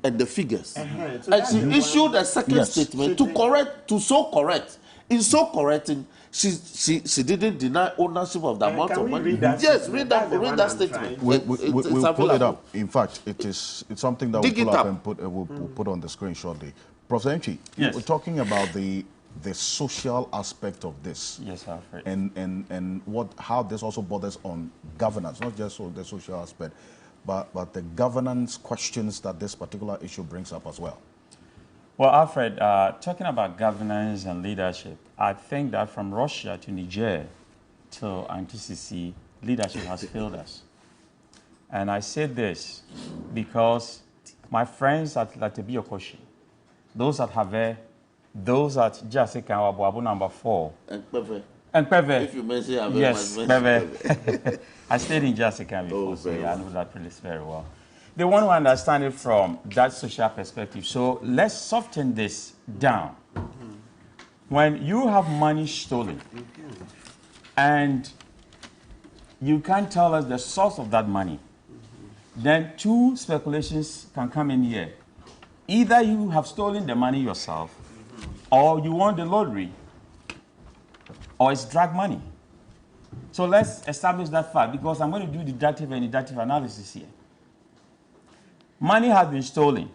and the figures. So and she issued a second statement to correct. In so correcting, she didn't deny ownership of the amount of money. Yes, read that statement. We'll pull it up. In fact, it's something that we'll pull up and we'll put on the screen shortly. Professor Nchi, we're talking about the social aspect of this, yes, Alfred, and how this also borders on governance, not just the social aspect, but the governance questions that this particular issue brings up as well. Well, Alfred, talking about governance and leadership, I think that from Russia to Niger to NTCC, leadership has failed us. And I say this because my friends at Latebi Okoshi, those at Have, those at Jessica Wabu number 4. And Peve. If you mention Have, yes, Peve. I stayed in Jessica before, so yeah, I know that place very well. They want to understand it from that social perspective. So let's soften this down. When you have money stolen and you can't tell us the source of that money, then two speculations can come in here. Either you have stolen the money yourself, or you won the lottery, or it's drug money. So let's establish that fact, because I'm going to do deductive and deductive analysis here. Money has been stolen.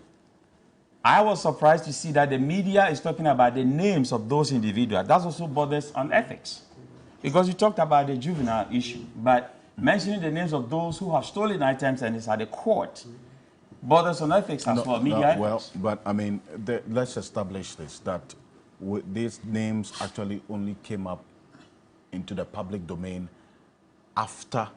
I was surprised to see that the media is talking about the names of those individuals. That also borders on ethics, because you talked about the juvenile issue, but mentioning the names of those who have stolen items and it's at the court borders on ethics as well. Media well, but I mean, let's establish this, that these names actually only came up into the public domain after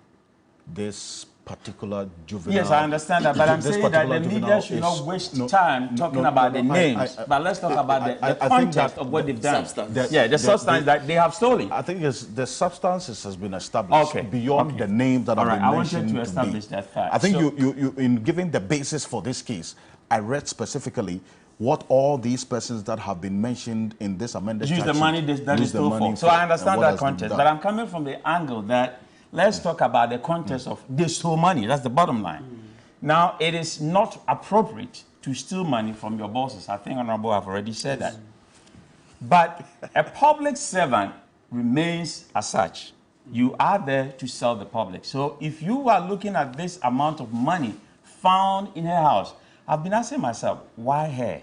this particular juvenile. Yes, I understand that, but I'm saying that the media should not waste time talking about the names, but let's talk about the context of what they've done. The substance that they have stolen. I think the substances has been established beyond the name that I've been mentioned. I want you to establish that fact. I think you in giving the basis for this case, I read specifically what all these persons that have been mentioned in this amended use the money that is stole for. So I understand that context, but I'm coming from the angle that let's talk about the context of they stole money. That's the bottom line. Now, it is not appropriate to steal money from your bosses. I think Honorable have already said that. But a public servant remains as such. You are there to serve the public. So if you are looking at this amount of money found in her house, I've been asking myself, why her?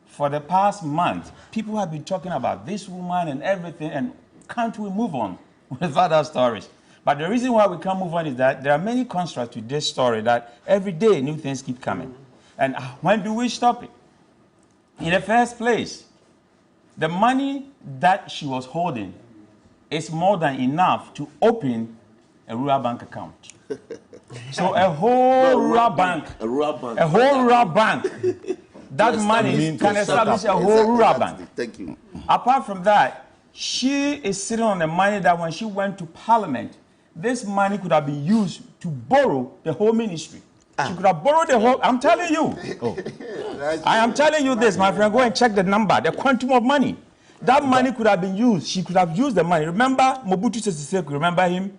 For the past month, people have been talking about this woman and everything, and can't we move on? with other stories. But the reason why we can't move on is that there are many constructs to this story that every day new things keep coming. And when do we stop it? In the first place, the money that she was holding is more than enough to open a rural bank account. So a whole rural bank, a whole rural bank, that money can establish a whole rural bank. Thank you. Apart from that, she is sitting on the money that when she went to Parliament, this money could have been used to borrow the whole ministry. She could have borrowed the whole, I'm telling you. I am telling you this, my friend, go and check the number, the quantum of money. That money could have been used. She could have used the money. Remember Mobutu Sese Seko, remember him?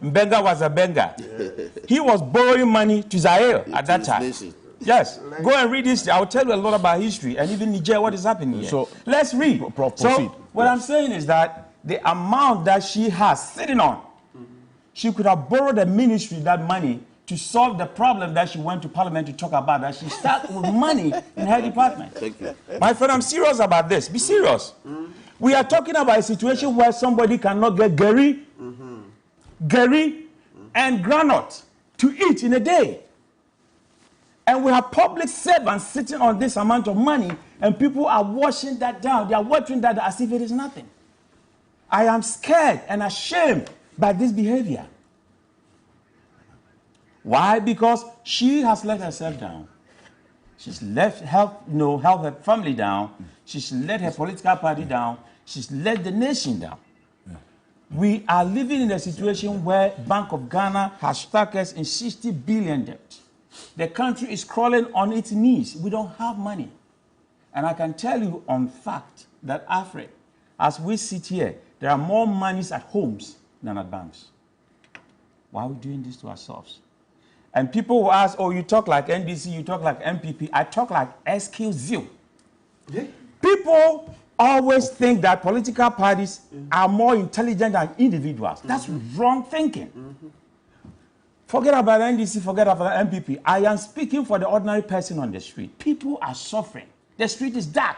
Mbenga was a Benga. He was borrowing money to Zaire at that time. Yes. Go and read history. I will tell you a lot about history and even Niger, what is happening here. So let's read. So what I'm saying is that the amount that she has sitting on, she could have borrowed the ministry that money to solve the problem that she went to Parliament to talk about, that she started with money in her department. Thank you. My friend, I'm serious about this. Be serious. We are talking about a situation where somebody cannot get Gary and granite to eat in a day. And we have public servants sitting on this amount of money, and people are washing that down. They are watering that as if it is nothing. I am scared and ashamed by this behavior. Why? Because she has let herself down. She's helped her family down. She's let her political party down. She's let the nation down. We are living in a situation where Bank of Ghana has stuck us in 60 billion debt. The country is crawling on its knees. We don't have money. And I can tell you on fact that Alfred, as we sit here, there are more monies at homes than at banks. Why are we doing this to ourselves? And people will ask, oh, you talk like NDC, you talk like MPP. I talk like SQ0. Yeah. People always think that political parties are more intelligent than individuals. That's wrong thinking. Forget about NDC, forget about MPP. I am speaking for the ordinary person on the street. People are suffering. The street is dark.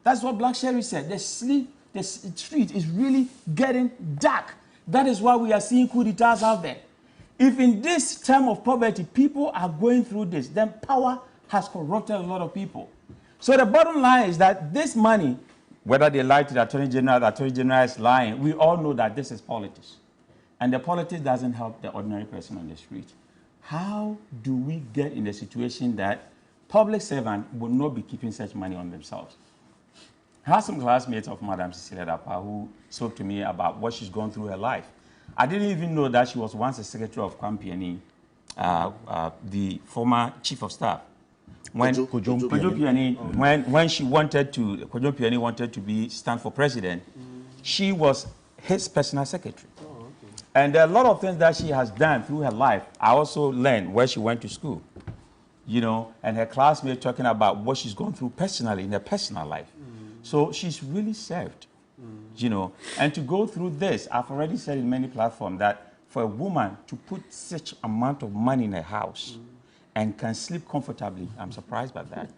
That's what Black Sherry said. The street is really getting dark. That is why we are seeing coup d'etats out there. If in this time of poverty, people are going through this, then power has corrupted a lot of people. So the bottom line is that this money, whether they lie to the Attorney General is lying, we all know that this is politics. And the politics doesn't help the ordinary person on the street. How do we get in the situation that public servants will not be keeping such money on themselves? I have some classmates of Madam Cecilia Dapa who spoke to me about what she's gone through her life. I didn't even know that she was once a secretary of Kwame Piani, the former chief of staff. When Kojo Piani, when she wanted to, Kojo Piani wanted to stand for president, she was his personal secretary. And there are a lot of things that she has done through her life. I also learned where she went to school, and her classmates talking about what she's gone through personally in her personal life. So she's really served, And to go through this, I've already said in many platforms that for a woman to put such amount of money in her house and can sleep comfortably, I'm surprised by that.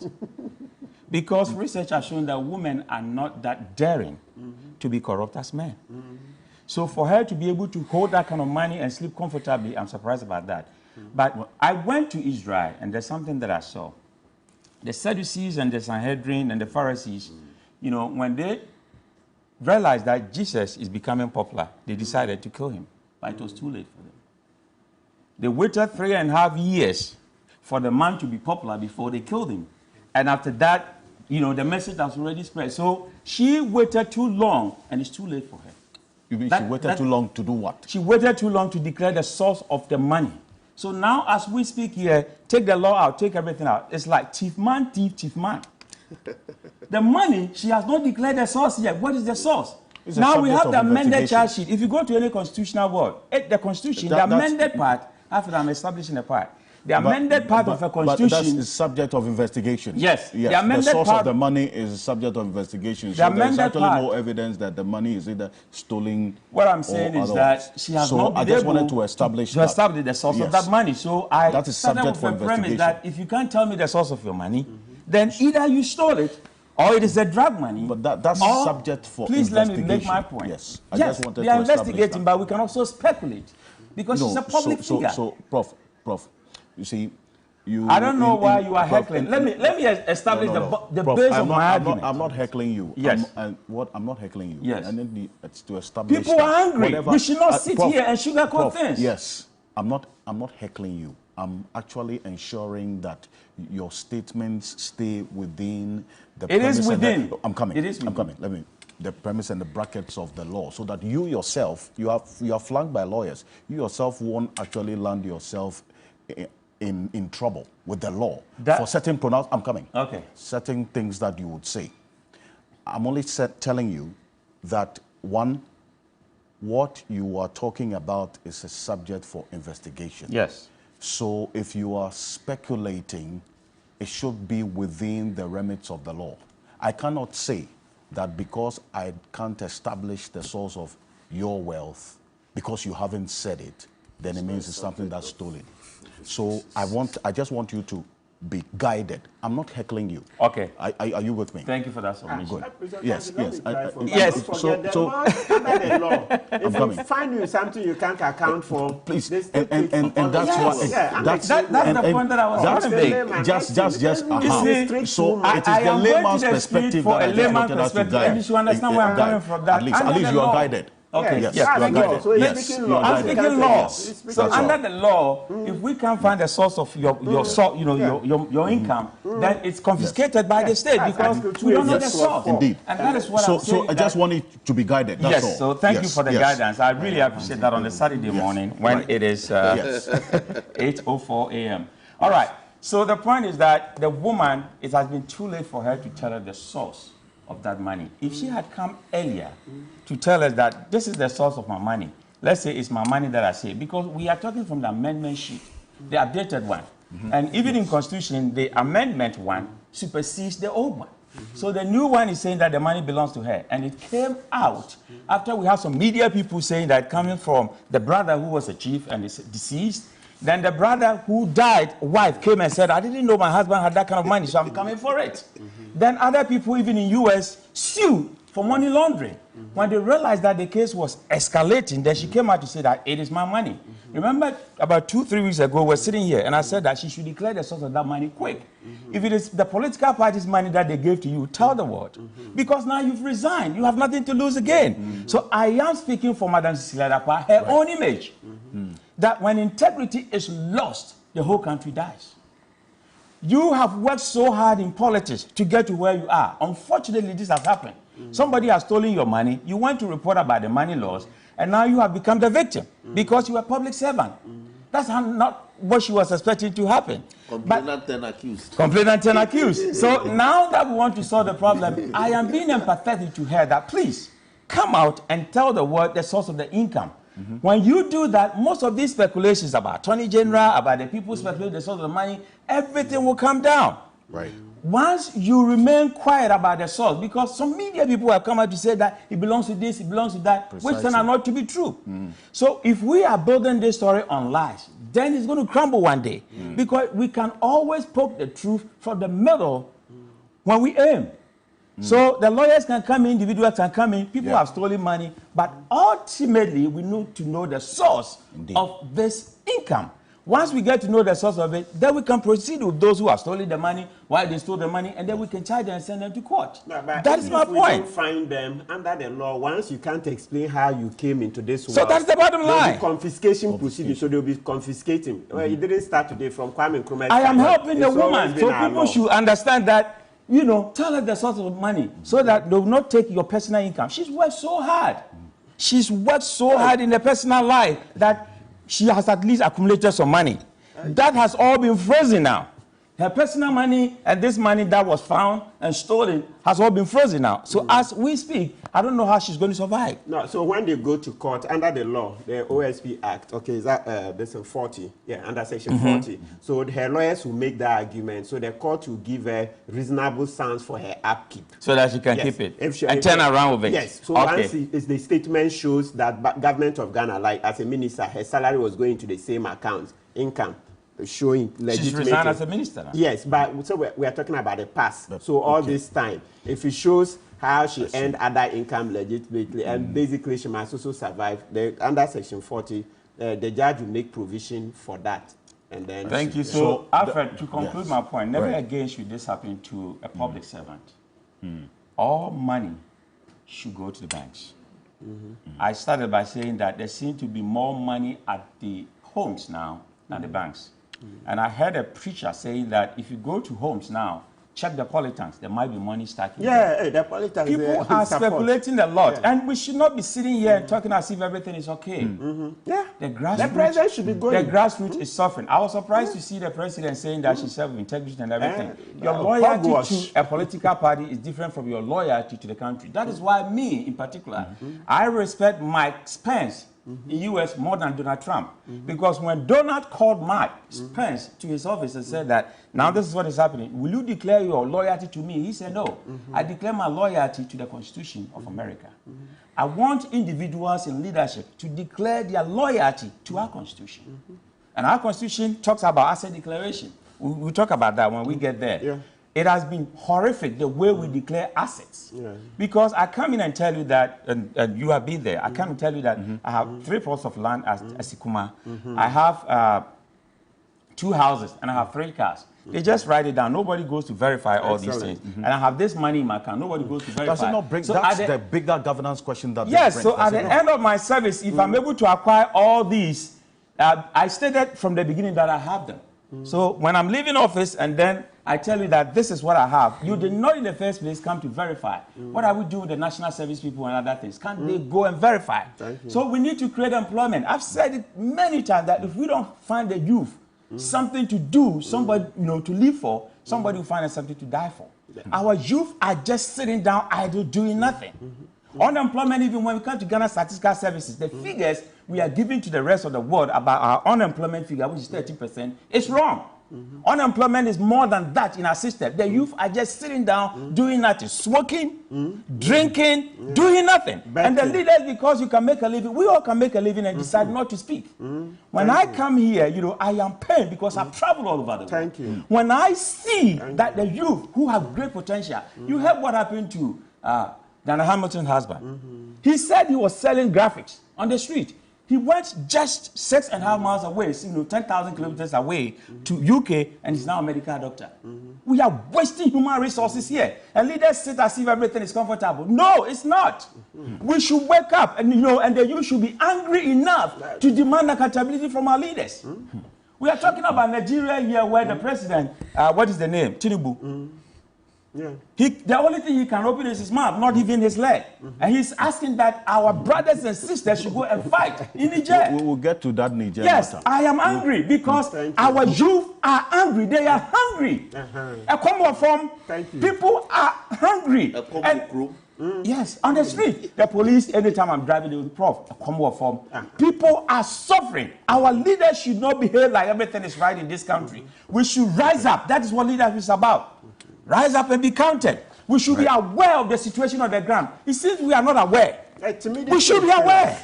Because research has shown that women are not that daring to be corrupt as men. So for her to be able to hold that kind of money and sleep comfortably, I'm surprised about that. But I went to Israel, and there's something that I saw. The Sadducees and the Sanhedrin and the Pharisees, when they realized that Jesus is becoming popular, they decided to kill him. But it was too late for them. They waited 3.5 years for the man to be popular before they killed him. And after that, the message has already spread. So she waited too long, and it's too late for her. You mean she waited too long to do what? She waited too long to declare the source of the money. So now as we speak here, take the law out, take everything out. It's like thief man, thief man. The money, she has not declared the source yet. What is the source? Now we have the amended charge sheet. If you go to any constitutional word, the constitution, the amended part, after I'm establishing the part, the amended part of a constitution... But that's subject of investigation. Yes. The amended the source of the money is subject of investigation. So there's actually no evidence that the money is either stolen. What I'm saying is that she has not been able wanted to establish the source of that money. So I that is subject for investigation. That if you can't tell me the source of your money, then either you stole it or it is a drug money. But that's subject for please investigation. let me make my point. Yes, I just wanted they are investigating, but we can also speculate because she's a public figure. So, Prof, you see, I don't know why you are heckling. Let me establish the base of my argument. I'm not heckling you. Yes. I'm not heckling you. Yes. I need to establish. People are angry. We should not sit here and sugarcoat things. Yes. I'm not heckling you. I'm actually ensuring that your statements stay within the premise. It is within. I'm coming. It is within. I'm coming. The premise and the brackets of the law, so that you yourself, you are flanked by lawyers. You yourself won't actually land yourself in trouble with the law for certain pronouns. I'm coming. Okay. Certain things that you would say. I'm only telling you that one, what you are talking about is a subject for investigation. Yes. So if you are speculating, it should be within the remits of the law. I cannot say that because I can't establish the source of your wealth, because you haven't said it, then it means it's something that's stolen. So I just want you to be guided. I'm not heckling you. Okay. Are you with me? Thank you for that submission. Good. Yes. Yes. So if you find you something you can't account for, please. And that's why. That's the point that I was trying to make. Just. So it is the layman's perspective for a layman's perspective, and you should understand where I'm coming from. That at least you are guided. Okay, yes, you are guided. So yes, speaking you are law. I'm speaking law. So under right. the law, if we can't find the source of your income, then it's confiscated by the state because we don't know the source. Indeed. And that is what I'm saying. So I just want it to be guided. That's all. Yes. So thank you for the guidance. I really appreciate that on the Saturday morning when it is 8:04 a.m. All right. So the point is that the woman, it has been too late for her to tell her the source of that money. If she had come earlier to tell us that this is the source of my money, let's say it's my money that I say, because we are talking from the amendment sheet, the updated one. And even in Constitution, the amendment one supersedes the old one. So the new one is saying that the money belongs to her. And it came out after we had some media people saying that coming from the brother who was a chief and is deceased. Then the brother who died, wife, came and said, I didn't know my husband had that kind of money, so I'm coming for it. Then other people, even in US, sued for money laundering. When they realized that the case was escalating, then she came out to say that it is my money. Remember, about 2-3 weeks ago, we were sitting here, and I said that she should declare the source of that money quick. If it is the political party's money that they gave to you, tell the world. Because now you've resigned. You have nothing to lose again. So I am speaking for Madam Cecilia Dapaah, her own image. That when integrity is lost, the whole country dies. You have worked so hard in politics to get to where you are. Unfortunately, this has happened. Somebody has stolen your money. You went to report about the money loss, and now you have become the victim because you are a public servant. That's not what she was expecting to happen. Complainant and accused. Complainant and accused. So now that we want to solve the problem, I am being empathetic to her that please come out and tell the world the source of the income. When you do that, most of these speculations about Attorney General, about the people speculating the source of the money, everything will come down. Right. Once you remain quiet about the source, because some media people have come out to say that it belongs to this, it belongs to that, which turn out not to be true. So if we are building this story on lies, then it's going to crumble one day. Because we can always poke the truth from the middle when we aim. So the lawyers can come in, individuals can come in, people have stolen money, but ultimately we need to know the source of this income. Once we get to know the source of it, then we can proceed with those who have stolen the money, why they stole the money, and then we can charge them and send them to court. No, that is my point. We don't find them under the law. Once you can't explain how you came into this world, so that's the bottom line. There will be confiscation proceedings, so they'll be confiscating. Well, it didn't start today from Kwame Nkrumah. I am helping the woman, so people should understand that. You know, tell her the source of money so that they will not take your personal income. She's worked so hard. She's worked so hard in her personal life that she has at least accumulated some money. That has all been frozen now. Her personal money and this money that was found and stolen has all been frozen now. So as we speak, I don't know how she's going to survive. No, so when they go to court under the law, the OSP Act, okay, is that there's a 40, under section 40. So her lawyers will make that argument. So the court will give her reasonable sums for her upkeep. So that she can keep it and turn around with it. Yes. So once the statement shows that government of Ghana, like as a minister, her salary was going to the same account, income. showing legitimate. She's resigned as a minister now. Yes, but so we are talking about the past. So all this time, if it shows how she earned other income legitimately, and basically she must also survive, under Section 40, the judge will make provision for that. And then thank you. So, Alfred, to conclude my point, never again should this happen to a public servant. All money should go to the banks. I started by saying that there seems to be more money at the homes now than the banks. And I heard a preacher saying that if you go to homes now, check the polytanks, there might be money stacking. Yeah, the polytanks. People are speculating a lot, and we should not be sitting here and talking as if everything is okay. Yeah, the grassroots, the president should be going. The grassroots is suffering. I was surprised to see the president saying that she served with integrity and everything. Your loyalty to a political party is different from your loyalty to the country. That is why me, in particular, I respect Mike Spence in U.S. more than Donald Trump. Because when Donald called Mike Spence to his office and said that, now this is what is happening, will you declare your loyalty to me? He said, no, I declare my loyalty to the Constitution of America. I want individuals in leadership to declare their loyalty to our Constitution. And our Constitution talks about asset declaration. We'll talk about that when we get there. It has been horrific the way we declare assets. Because I come in and tell you that, and you have been there, I come and tell you that I have 3 plots of land at Asikuma. I have 2 houses and I have 3 cars. They just write it down. Nobody goes to verify all these things. And I have this money in my account. Nobody goes to verify. Does it not bring, so that's the bigger governance question that yes, so at the end of my service, if I'm able to acquire all these, I stated from the beginning that I have them. So when I'm leaving office and then I tell you that this is what I have, you did not in the first place come to verify. What are we doing with the national service people and other things? Can't they go and verify? So we need to create employment. I've said it many times that if we don't find the youth something to do, somebody to live for, somebody will find us something to die for. Our youth are just sitting down idle doing nothing. Unemployment, even when we come to Ghana Statistical Services, the figures we are giving to the rest of the world about our unemployment figure, which is 30%, is wrong. Unemployment is more than that in our system. The youth are just sitting down, doing nothing, smoking, drinking, doing nothing. And the leaders, because you can make a living, we all can make a living and decide not to speak. When I come here, I am pained because I've traveled all over the world. When I see that the youth who have great potential, you heard what happened to Dana Hamilton's husband. He said he was selling graphics on the street. He went just 6.5 miles away, 10,000 kilometers away to UK, and he's now a medical doctor. We are wasting human resources here. And leaders sit as if everything is comfortable. No, it's not. We should wake up, and and the youth should be angry enough to demand accountability from our leaders. We are talking about Nigeria here, where the president, what is the name? Tinubu. The only thing he can open is his mouth, not even his leg. And he's asking that our brothers and sisters should go and fight in Niger. We will get to that Niger. Yes, matter. I am angry because our youth are angry. They are hungry. A common form, people are hungry. A common group. Yes, on the street. The police, anytime I'm driving, they will prof, a common form. People are suffering. Our leaders should not behave like everything is right in this country. We should rise up. That is what leadership is about. Rise up and be counted. We should be aware of the situation on the ground. It seems we are not aware. We should be aware.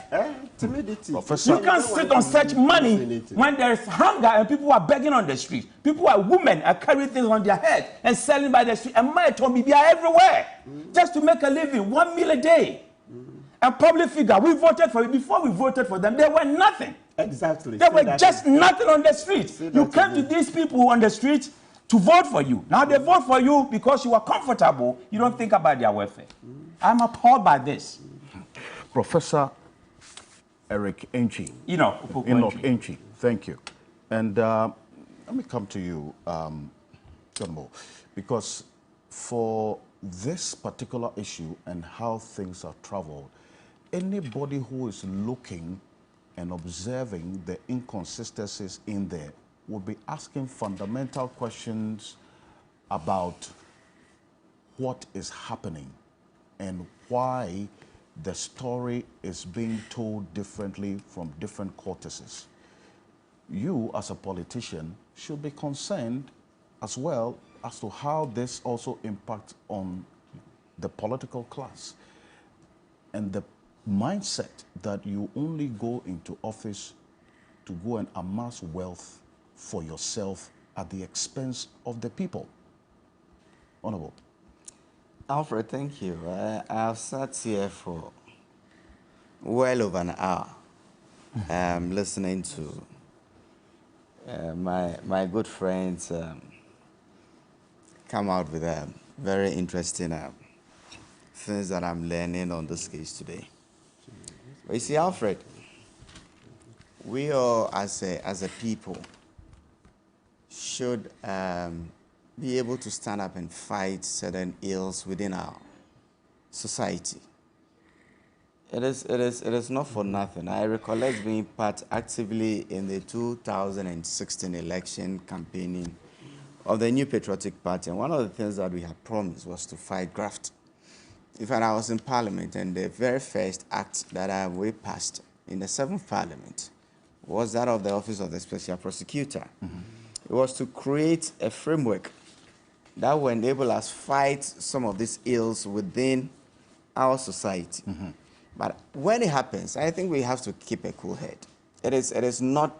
You can't sit on such money when there is hunger and people are begging on the street. People are women are carrying things on their head and selling by the street. And my Tommy be everywhere just to make a living, 1 meal a day. A public figure. We voted for it. Before we voted for them, they were nothing. Exactly. They were just nothing on the street. You came to these people on the street to vote for you. Now they vote for you because you are comfortable. You don't think about their welfare. I'm appalled by this. Professor Eric Enchi. Enoch Enchi. Thank you. And let me come to you, John Moe, because for this particular issue and how things are traveled, anybody who is looking and observing the inconsistencies in there will be asking fundamental questions about what is happening and why the story is being told differently from different cortices. You, as a politician, should be concerned as well as to how this also impacts on the political class and the mindset that you only go into office to go and amass wealth for yourself at the expense of the people? Honorable. Alfred, thank you. I've sat here for well over an hour listening to my good friends come out with very interesting things that I'm learning on this case today. But you see, Alfred, we all as a people should be able to stand up and fight certain ills within our society. It is not for nothing. I recollect being part actively in the 2016 election campaigning of the New Patriotic Party, and one of the things that we had promised was to fight graft. In fact, I was in Parliament, and the very first act that we passed in the 7th Parliament was that of the Office of the Special Prosecutor. It was to create a framework that will enable us fight some of these ills within our society. But when it happens, I think we have to keep a cool head. It is not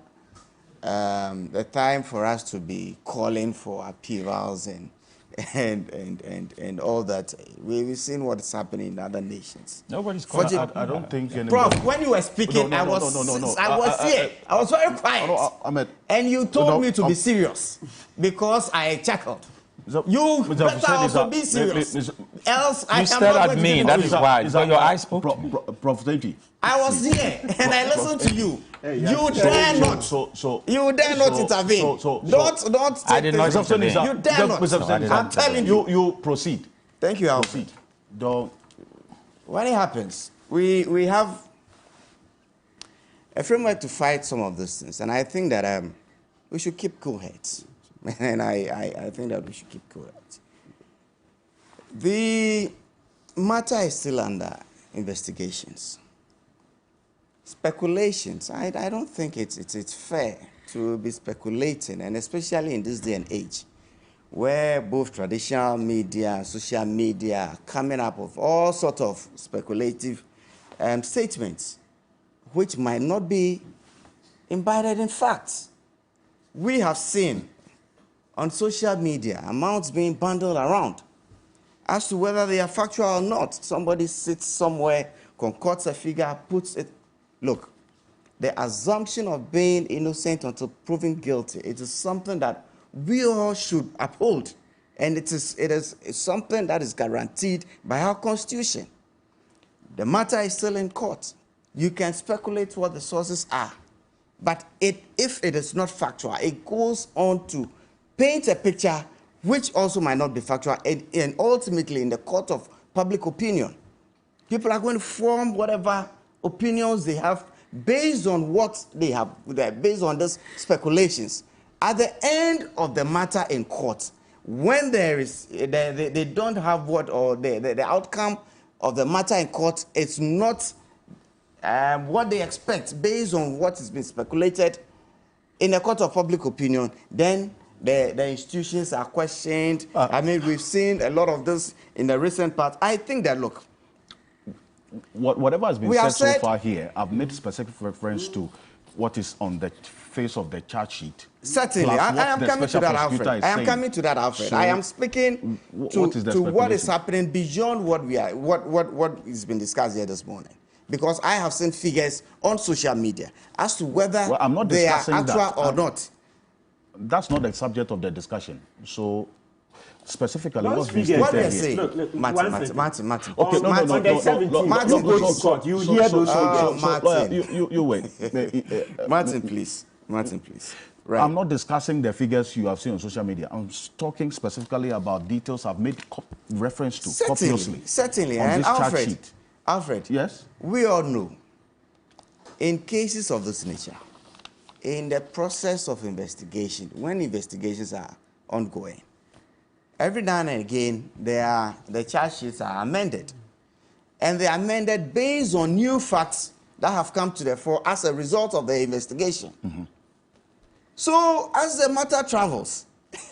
the time for us to be calling for upheavals and all that. We've seen what's happening in other nations. Nobody's calling. I don't think anybody. Prof, when you were speaking, I was here. I was very quiet. And you told me to be serious because I chuckled. You better also be serious. Else I am not going to be serious. You stared at me, that is why. So your eyes spoke. Prof. David. I was here and I listened to you. You dare not. You dare not intervene. Don't. I did not intervene. You dare not. I'm telling you. You proceed. Thank you, Alfred. Don't. When it happens, we have a framework to fight some of those things, and I think that we should keep cool heads. And I think that we should keep cool heads. The matter is still under investigations. Speculations, I don't think it's fair to be speculating, and especially in this day and age, where both traditional media and social media are coming up with all sorts of speculative statements, which might not be embedded in facts. We have seen on social media amounts being bundled around as to whether they are factual or not. Somebody sits somewhere, concocts a figure, puts it. Look, the assumption of being innocent until proven guilty, it is something that we all should uphold. And it is something that is guaranteed by our Constitution. The matter is still in court. You can speculate what the sources are. But if it is not factual, it goes on to paint a picture which also might not be factual. And ultimately, in the court of public opinion, people are going to form whatever opinions they have based on what they have, based on these speculations. At the end of the matter in court, when there is, they don't have what, or the outcome of the matter in court, it's not what they expect based on what has been speculated in a court of public opinion, then the institutions are questioned. I mean, we've seen a lot of this in the recent past. I think that, look, whatever has been said so far here, I've made specific reference to what is on the face of the charge sheet. Certainly, I am coming to that, Alfred. I am coming to that, Alfred. I am speaking to what is happening beyond what has been discussed here this morning. Because I have seen figures on social media as to whether they are actual or not. That's not the subject of the discussion. So, specifically, what we are saying, Martin. Okay, Martin, go to court. You hear those Martin. You wait. Martin, please. Right. I'm not discussing the figures you have seen on social media. I'm talking specifically about details I've made reference to copiously. Certainly. And Alfred, yes? We all know, in cases of this nature, in the process of investigation, when investigations are ongoing, every now and again, the charge sheets are amended. And they are amended based on new facts that have come to the fore as a result of the investigation. So, as the matter travels,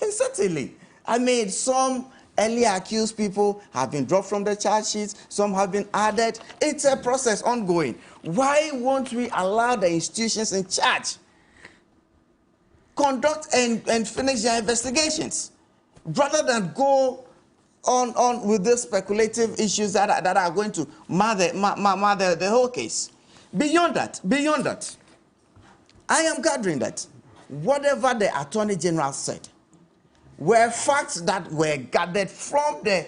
certainly, I mean, some earlier accused people have been dropped from the charge sheets, some have been added. It's a process ongoing. Why won't we allow the institutions in charge conduct and finish their investigations rather than go on with these speculative issues that are going to mar the whole case. Beyond that, I am gathering that whatever the Attorney General said were facts that were gathered from the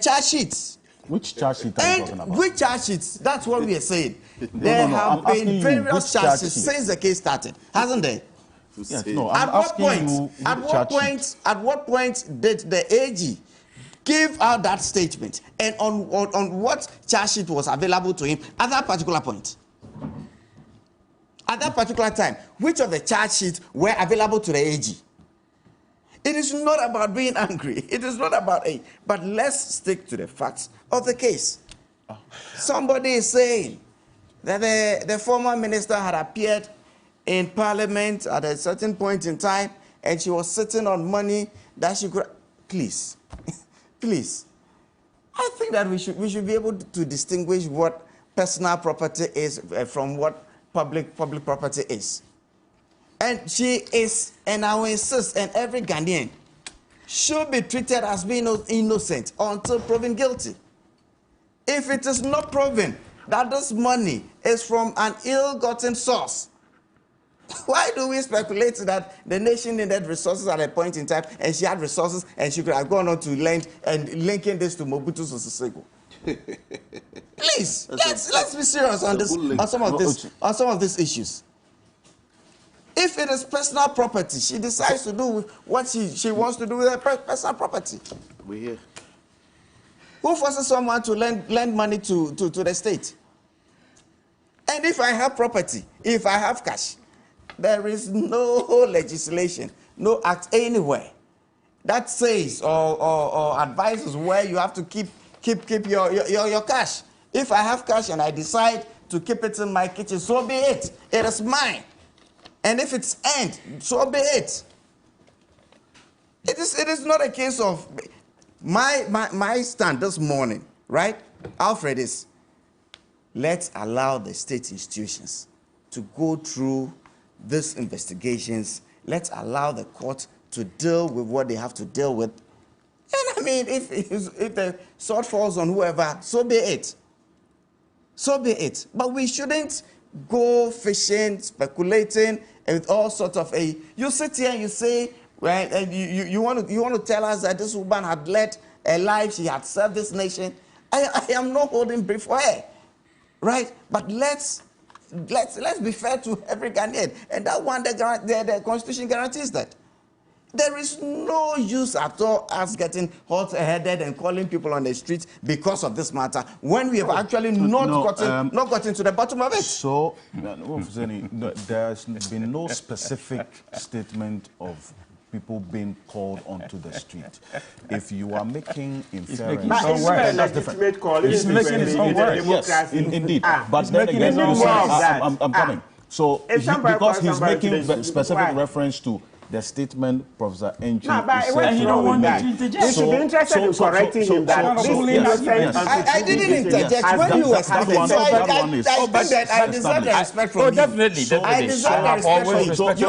charge sheets. Which charge sheet are you talking about? Which charge sheets? That's what we are saying. There have been various charge sheets since the case started, hasn't there? Yes, no, at what point did the AG give out that statement, and on what charge sheet was available to him at that particular point? At that particular time, which of the charge sheets were available to the AG? It is not about being angry. It is not about but let's stick to the facts of the case. Somebody is saying that the former minister had appeared in Parliament at a certain point in time, and she was sitting on money that she could. Please, please. I think that we should be able to distinguish what personal property is from what public property is. And she is, and I will insist, and every Ghanaian should be treated as being innocent until proven guilty. If it is not proven that this money is from an ill-gotten source, why do we speculate that the nation needed resources at a point in time, and she had resources, and she could have gone on to lend, and linking this to Mobutu Sese Seko? Please, let's be serious on this, on some of these issues. If it is personal property, she decides to do what she wants to do with her personal property. We're here. Who forces someone to lend money to the state? And if I have property, if I have cash, there is no legislation, no act anywhere that says or advises where you have to keep your cash. If I have cash and I decide to keep it in my kitchen, so be it. It is mine. And if it's earned, so be it. It is not a case of my stand this morning, right? Alfred, is let's allow the state institutions to go through these investigations. Let's allow the court to deal with what they have to deal with. And I mean, if the sword falls on whoever, so be it. So be it. But we shouldn't go fishing, speculating, with all sorts of You sit here and you say, well, you want to tell us that this woman had led a life, she had served this nation. I am not holding brief for her, right? But let's be fair to every Ghanaian, and that one the Constitution guarantees that. There is no use at all us getting hot-headed and calling people on the street because of this matter when we have actually not gotten to the bottom of it. So, there's been no specific statement of people being called onto the street. If you are making inference, that's different. He's making his own word. Yes, indeed. But then again, you say, I'm coming. So, because he's making specific reference to the statement Professor Enchi you don't want that. You should be interested in correcting him that I didn't interject when you were speaking. So I deserve the respect from you. Definitely. I deserve the respect from you.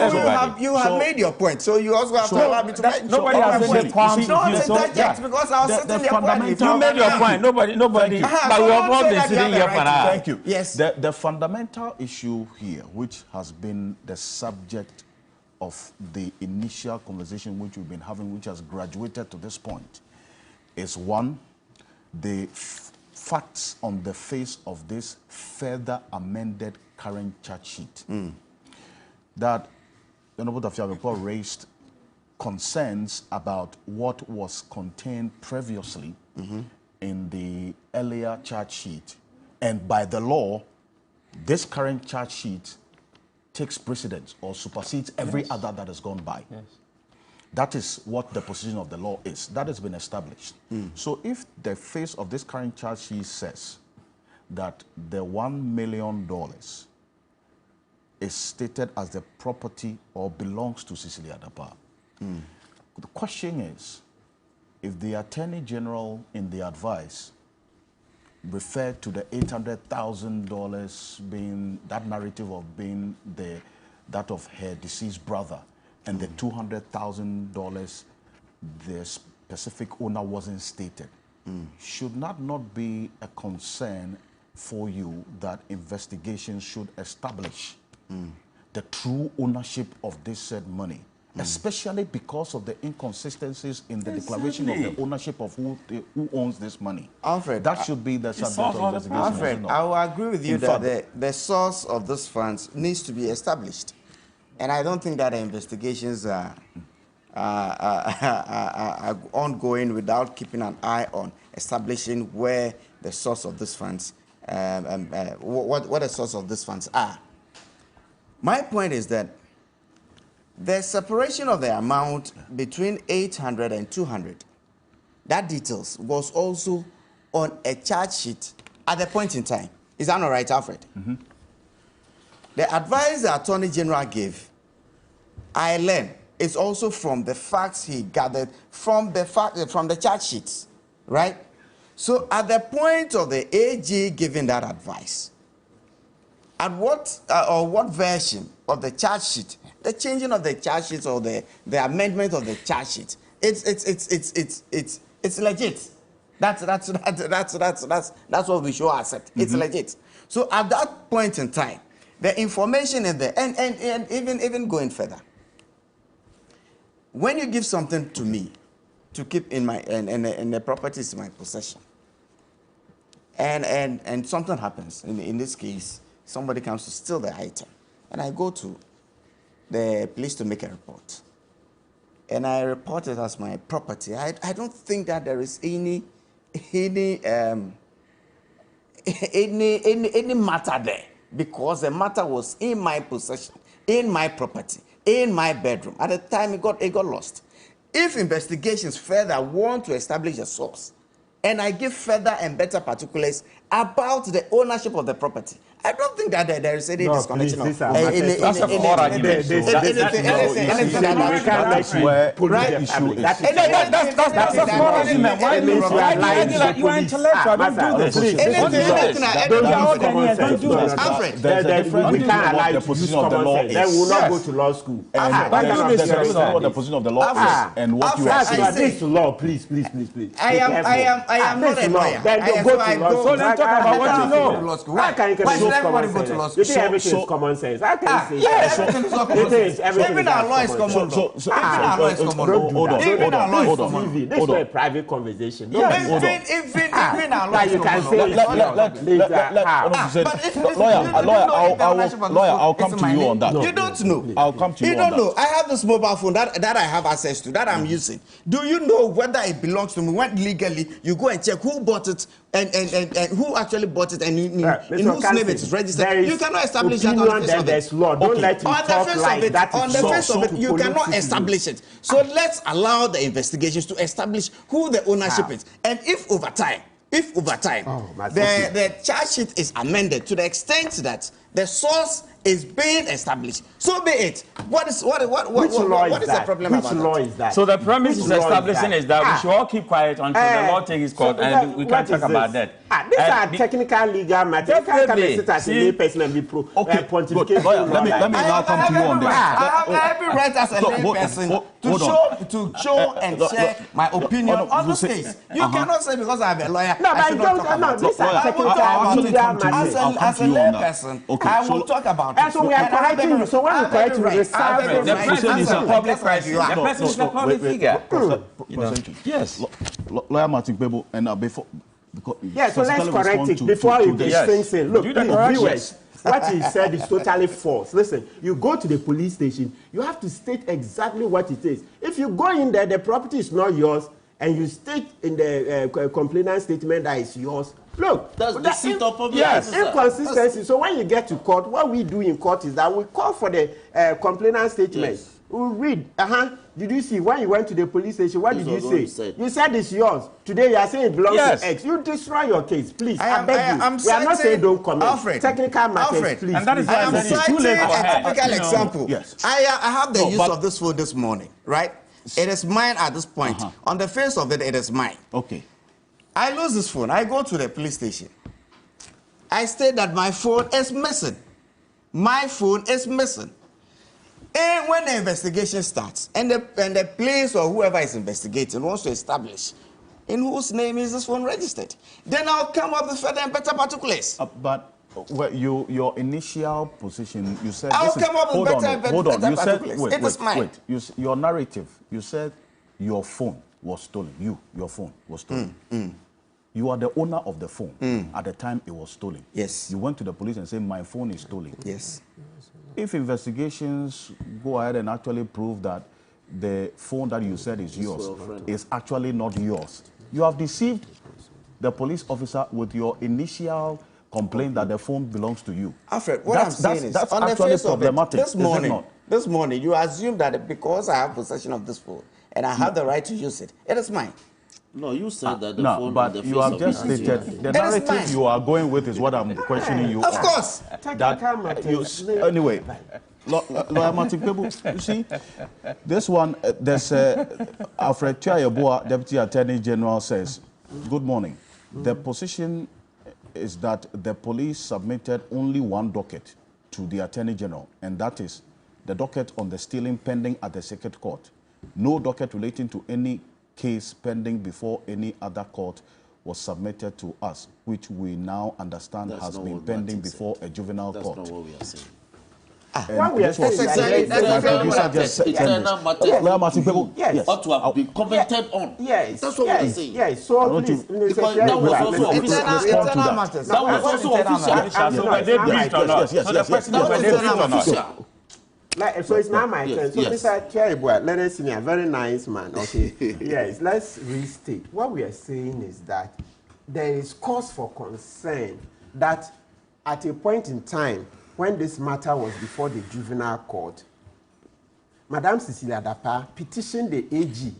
You have made your point, so you also have to allow me to make nobody has any qualms. Don't interject because I was sitting there quietly. You made your point. Nobody. But we have all been sitting here for hours. Thank you. Yes. The fundamental issue here, which has been the subject of the initial conversation which we've been having, which has graduated to this point, is one, the facts on the face of this further amended current charge sheet. That the Honorable Tafiya report raised concerns about what was contained previously in the earlier charge sheet. And by the law, this current charge sheet takes precedence or supersedes every other that has gone by. That is what the position of the law is. That has been established. So if the face of this current charge sheet says that the $1 million is stated as the property or belongs to Cecilia Dapaah, the question is, if the Attorney General in the advice referred to the $800,000 being that narrative of being the that of her deceased brother, and the $200,000, the specific owner wasn't stated. Should not be a concern for you that investigations should establish the true ownership of this said money, especially because of the inconsistencies in the declaration of the ownership of who owns this money? Alfred, that should be the subject of investigation. Alfred, I will agree with you that the source of these funds needs to be established. And I don't think that the investigations are ongoing without keeping an eye on establishing where the source of these funds, what the source of these funds are. My point is that the separation of the amount between 800 and 200, that details was also on a charge sheet at the point in time. Is that not right, Alfred? The advice the Attorney General gave, I learned, is also from the facts he gathered from the charge sheets, right? So at the point of the AG giving that advice, at what version of the charge sheet, the changing of the charge sheet or the amendment of the charge sheet, it's legit. That's what we should accept. It's legit. So at that point in time, the information is there, and even going further. When you give something to me to keep in my and the properties in my possession, and something happens, in this case, somebody comes to steal the item, and I go to the police to make a report, and I report it as my property, I don't think that there is any matter there, because the matter was in my possession, in my property, in my bedroom. At the time it got lost. If investigations further want to establish a source, and I give further and better particulars about the ownership of the property, I don't think that there is any disconnection. That's a core argument. That's a core argument. Why you are intellectual? Don't do this. Don't do this. We can't allow you to use common sense. Then we will not go to law school. What the position of the law is and what you are saying. This to law, please. I am not a lawyer. Then go to law school. So let's talk about what you know. Why can't you everybody go to law school? You think everything is common sense? How can you say everything is common sense? Even our law is common law. Even our law is common law. This is a private conversation. Even our law is common law. Lawyer, I'll come to you on that. You don't know. I'll come to you on that. You don't know. I have this mobile phone that I have access to, that I'm using. Do you know whether it belongs to me? When legally you go and check who bought it and who actually bought it and in whose name it is registered. You cannot establish that on the face of it. Don't let me talk like that. On the face of it, you cannot establish it. So let's allow the investigations to establish who the ownership is. And if over time, the charge sheet is amended to the extent that the source is being established, so be it. What is the problem about law is that? So the premise is establishing is that we should all keep quiet until the law takes its court, and we can't talk about that. These are technical legal matters. You can't come and sit as a lay person and be pontificating. Let me now come to you on this. I have every right as a lay person to show and share my opinion on this case. You cannot say because I'm a lawyer. No, but these are technical legal matters. As a lay person, I will talk about. And so we are correcting you. So when we correct you, the person is a public right. The person is a public figure. Yes. Lawyer Martin Bebo, and before. So let's correct it before you get things in. Look, viewers, what he said is totally false. Listen, you go to the police station, you have to state exactly what it is. If you go in there, the property is not yours, and you state in the complainant statement that it's yours. Look, that's deceit of public. Yes, inconsistency. So when you get to court, what we do in court is that we call for the complainant statement. Yes. We read. Did you see when you went to the police station? What did you say? You said it's yours. Today you are saying it belongs to X. You destroy your case, please. I beg you. We are not saying don't comment. Alfred, technical matters, please. And that is why I am citing a typical example. Yes. I have the use of this phone this morning, right? It is mine at this point. On the face of it, it is mine. Okay. I lose this phone. I go to the police station. I state that my phone is missing. My phone is missing. And when the investigation starts, and the place or whoever is investigating wants to establish in whose name is this phone registered, then I'll come up with further and better particulars. But well, your initial position, you said... I'll come up with better and better particulars. Wait, it is mine. Your narrative, you said your phone was stolen. Your phone was stolen. You are the owner of the phone at the time it was stolen. Yes. You went to the police and said, my phone is stolen. Yes. If investigations go ahead and actually prove that the phone that you said is yours is actually not yours, you have deceived the police officer with your initial complaint that the phone belongs to you. Alfred, what I'm saying is, that's on the actually face of it, problematic. this morning, you assume that because I have possession of this phone and I have the right to use it, it is mine. No, you said that the no, phone... but you have just stated the narrative you are going with is what I'm questioning you Of course. Anyway, Lawyer Martin Kpebu, you see, this one, there's Alfred Tuah-Yeboah, Deputy Attorney General, says, good morning. The position is that the police submitted only one docket to the Attorney General, and that is the docket on the stealing pending at the Circuit Court. No docket relating to any case pending before any other court was submitted to us, which we now understand has been pending before a juvenile court. That's not what we are saying. What we are saying is yes, ought to have been commented on. Yes, that's what we are saying. Yes, so please, because that was also official. That was also official. So were they briefed or not? So the question is, were they briefed or not? Like, so it's now my turn. So Mr. Tuah-Yeboah, let us see, a very nice man. Okay. Yes, let's restate. What we are saying is that there is cause for concern that at a point in time when this matter was before the juvenile court, Madame Cecilia Dapaah petitioned the AG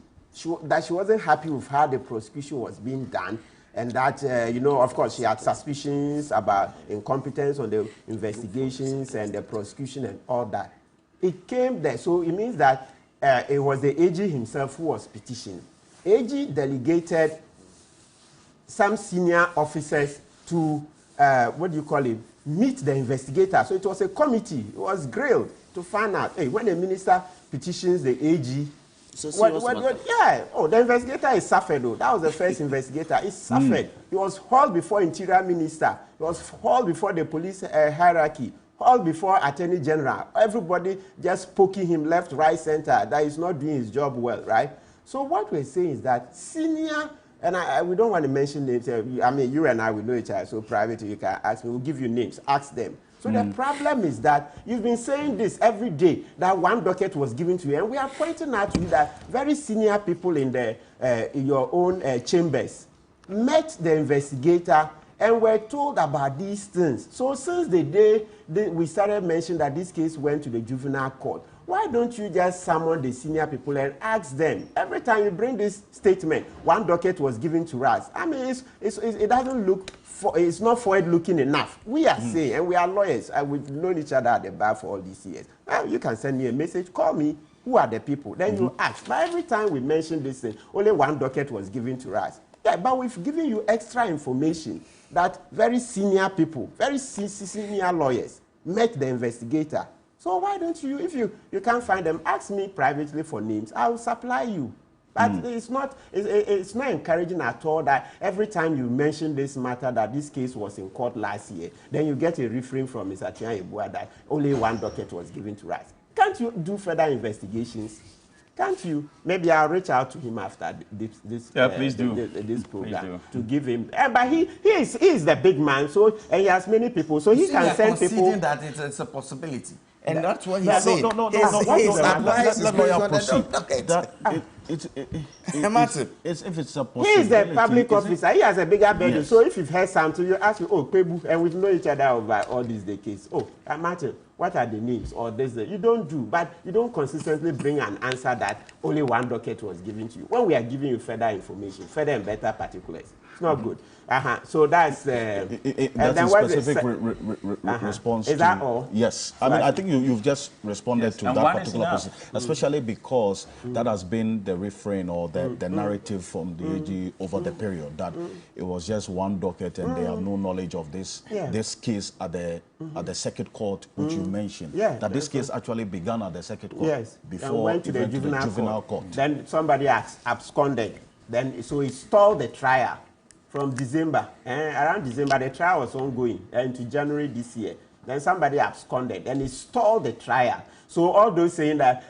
that she wasn't happy with how the prosecution was being done, and that, of course, she had suspicions about incompetence on the investigations and the prosecution and all that. It came there, so it means that it was the AG himself who was petitioning. AG delegated some senior officers to, meet the investigator. So it was a committee. It was grilled to find out, hey, when the minister petitions the AG, the investigator is suffered, though. That was the first investigator. He suffered. He was hauled before Interior Minister. He was hauled before the police hierarchy. All before Attorney General, everybody just poking him left, right, center, that he's not doing his job well, right? So what we're saying is that senior, and we don't want to mention names, I mean, you and I, we know each other, so private, you can ask me, we'll give you names, ask them. So the problem is that you've been saying this every day, that one docket was given to you, and we are pointing out to you that very senior people in your own chambers met the investigator and we're told about these things. So since the day we started mentioning that this case went to the juvenile court, why don't you just summon the senior people and ask them? Every time you bring this statement, one docket was given to us. I mean, it doesn't look, it's not forward-looking enough. We are saying, and we are lawyers, and we've known each other at the bar for all these years. Well, you can send me a message, call me, who are the people? Then you ask. But every time we mention this thing, only one docket was given to us. Yeah, but we've given you extra information that very senior people, very senior lawyers met the investigator. So why don't you, if you can't find them, ask me privately for names. I will supply you. But it's not encouraging at all that every time you mention this matter that this case was in court last year, then you get a refrain from Mr. Tuah-Yeboah that only one docket was given to us. Can't you do further investigations? Can't you? Maybe I'll reach out to him after this program to give him. But he is the big man, so and he has many people, so he can send people. That it's a possibility, and that's what he's saying. No. Let lawyer proceed. If it's a possibility. He is the public officer. He has a bigger burden. Yes. So if you've heard something, you ask me, oh, Kpebu, and we've known each other over all these decades. Oh, Martin, what are the names? Or this, you don't do, but you don't consistently bring an answer that only one docket was given to you. When we are giving you further information, further and better particulars, It's not good. So that's that's a specific response. Is that all? Yes. I mean, I think you've just responded to that particular person, especially because that has been the refrain or the narrative from the AG over the period, that it was just one docket and they have no knowledge of this case at the circuit court, which you mentioned. That this case actually began at the circuit court before went to the even to the juvenile court. Then somebody absconded. Then so it stalled the trial. From December, around December, the trial was ongoing into January this year. Then somebody absconded, and it stalled the trial. So all those saying that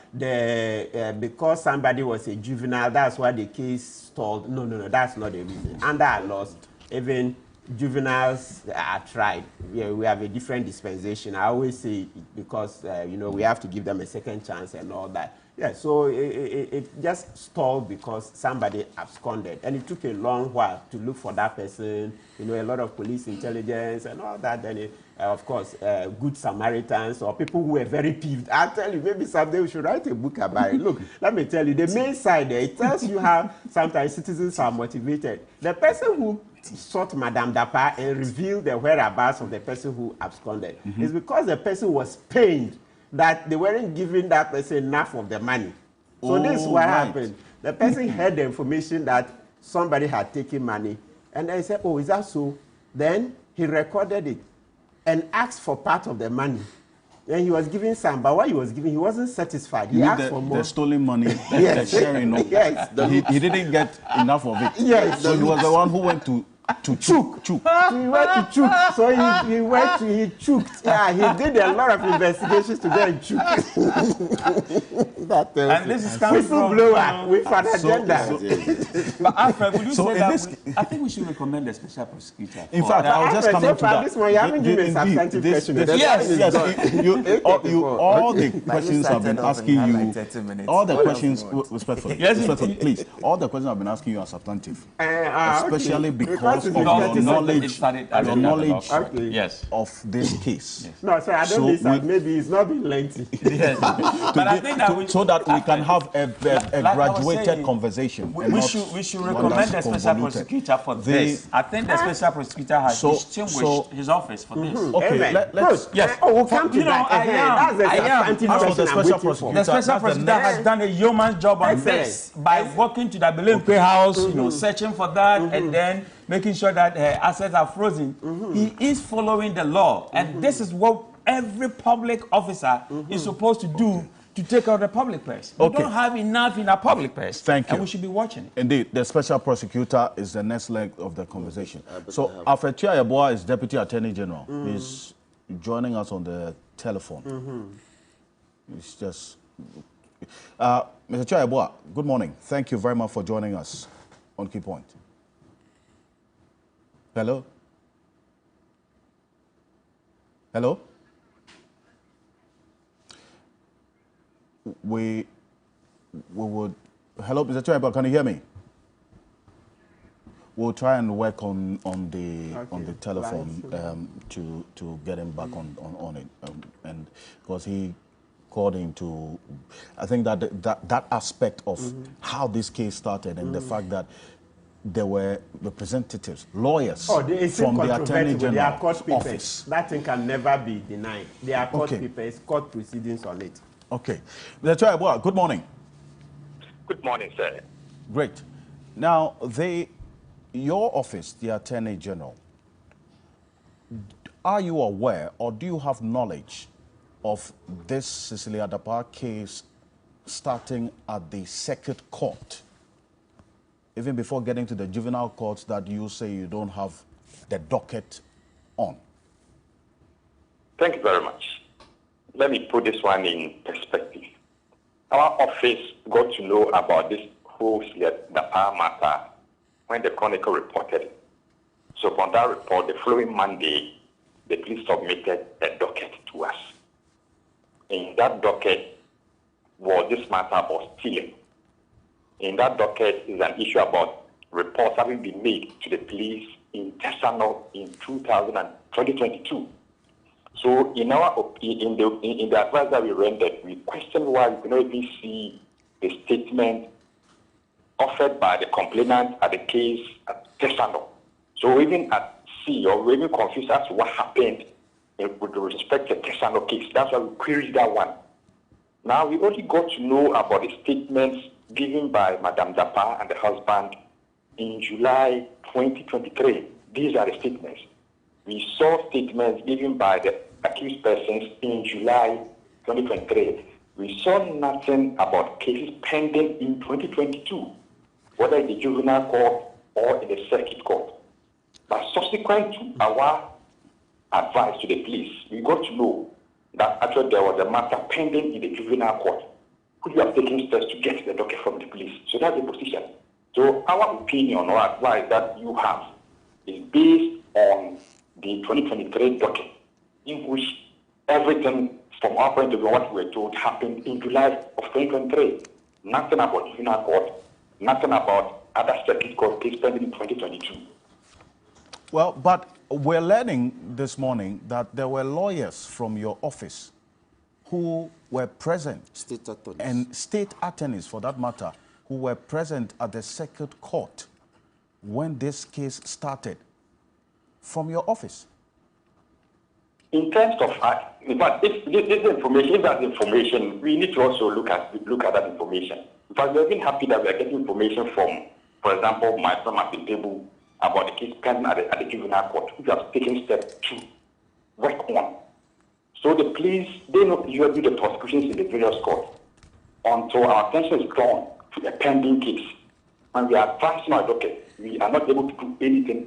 because somebody was a juvenile, that's why the case stalled. No, that's not the reason. Under our laws, even juveniles are tried. We have a different dispensation. I always say because we have to give them a second chance and all that. So it just stalled because somebody absconded, and it took a long while to look for that person. A lot of police intelligence and all that. Then, of course, good Samaritans or people who were very peeved. I'll tell you, maybe someday we should write a book about it. Look, let me tell you, the main side there, it tells you how sometimes citizens are motivated. The person who sought Madame Dapa and revealed the whereabouts of the person who absconded is because the person was pained that they weren't giving that person enough of the money. So this is what happened. The person heard the information that somebody had taken money, and they said, oh, is that so? Then he recorded it and asked for part of the money. Then he was giving some, but what he was giving, he wasn't satisfied. He asked for more. The stolen money, the sharing. He didn't get enough of it. So he was the one who went to chook. He went to chook. So he chooked. He did a lot of investigations to go and chook. And this is coming from whistleblower with an agenda. But Alfred, would you say that I think we should recommend a special prosecutor? In fact, I was just coming to that. This one, you haven't given a substantive question. Yes. All the questions I've been asking you, all the questions, respectfully, please, all the questions I've been asking you are substantive, especially because of your knowledge of this case. No, sir, I don't think maybe it's not been lengthy. But I think that so that we can have a graduated conversation. We should recommend a special prosecutor for this. I think the special prosecutor has distinguished his office for this. Okay, let's. Yes. We'll come to that. The special prosecutor has done a yeoman's job on this by walking to the Belenque house, searching for that, and then making sure that assets are frozen. He is following the law, and this is what every public officer is supposed to do to take out the public purse. We don't have enough in our public purse. Thank you. And we should be watching it. Indeed, the special prosecutor is the next leg of the conversation. So Alfred Chiayeboah is Deputy Attorney General. He's joining us on the telephone. It's just... Mr. Chiayeboah, good morning. Thank you very much for joining us on Key Point. Hello? Hello? We would... Hello, Mr. Chiayeboah, can you hear me? We'll try and work on the telephone to get him back on it, and because he called in to, I think that aspect of how this case started and the fact that there were representatives, lawyers from the Attorney General's office. That thing can never be denied. There are court papers, court proceedings on it. Okay. Mr. Chiayeboah, good morning. Good morning, sir. Great. Now, your office, the Attorney General, are you aware or do you have knowledge of this Cecilia Dapaah case starting at the circuit court, even before getting to the juvenile courts that you say you don't have the docket on? Thank you very much. Let me put this one in perspective. Our office got to know about this whole Cecilia Dapaah matter when the Chronicle reported it. So upon that report, the following Monday, the police submitted a docket to us. In that docket was this matter of stealing. In that docket is an issue about reports having been made to the police in Tesano in 2022. So in the advice that we rendered, we questioned why we could not even see the statement offered by the complainant at the case at Tesano. So we're even at sea, or we're even confused as to what happened with respect to the Tesano case. That's why we queried that one. Now, we only got to know about the statements given by Madame Dapa and the husband in July 2023. These are the statements. We saw statements given by the accused persons in July 2023. We saw nothing about cases pending in 2022, whether in the juvenile court or in the circuit court. But subsequent to our advice to the police, we got to know that actually there was a matter pending in the juvenile court, which we have taken steps to get the docket from the police. So that's the position. So our opinion or advice that you have is based on the 2023 docket, in which everything from our point of view, what we were told happened in July of 2023. Nothing about juvenile court, nothing about other circuit court case pending in 2022. Well, but we're learning this morning that there were lawyers from your office who were present, state attorneys, and state attorneys for that matter, who were present at the circuit court when this case started, from your office. In terms of, in fact, if this information, if that's information, we need to also look at that information. In fact, we're even happy that we are getting information from, for example, my firm at the table about the case pending at the juvenile court, which have taken steps to work on. So the police, they not usually do the prosecutions in the various courts until our attention is drawn to a pending case. And we are advising our docket, we are not able to do anything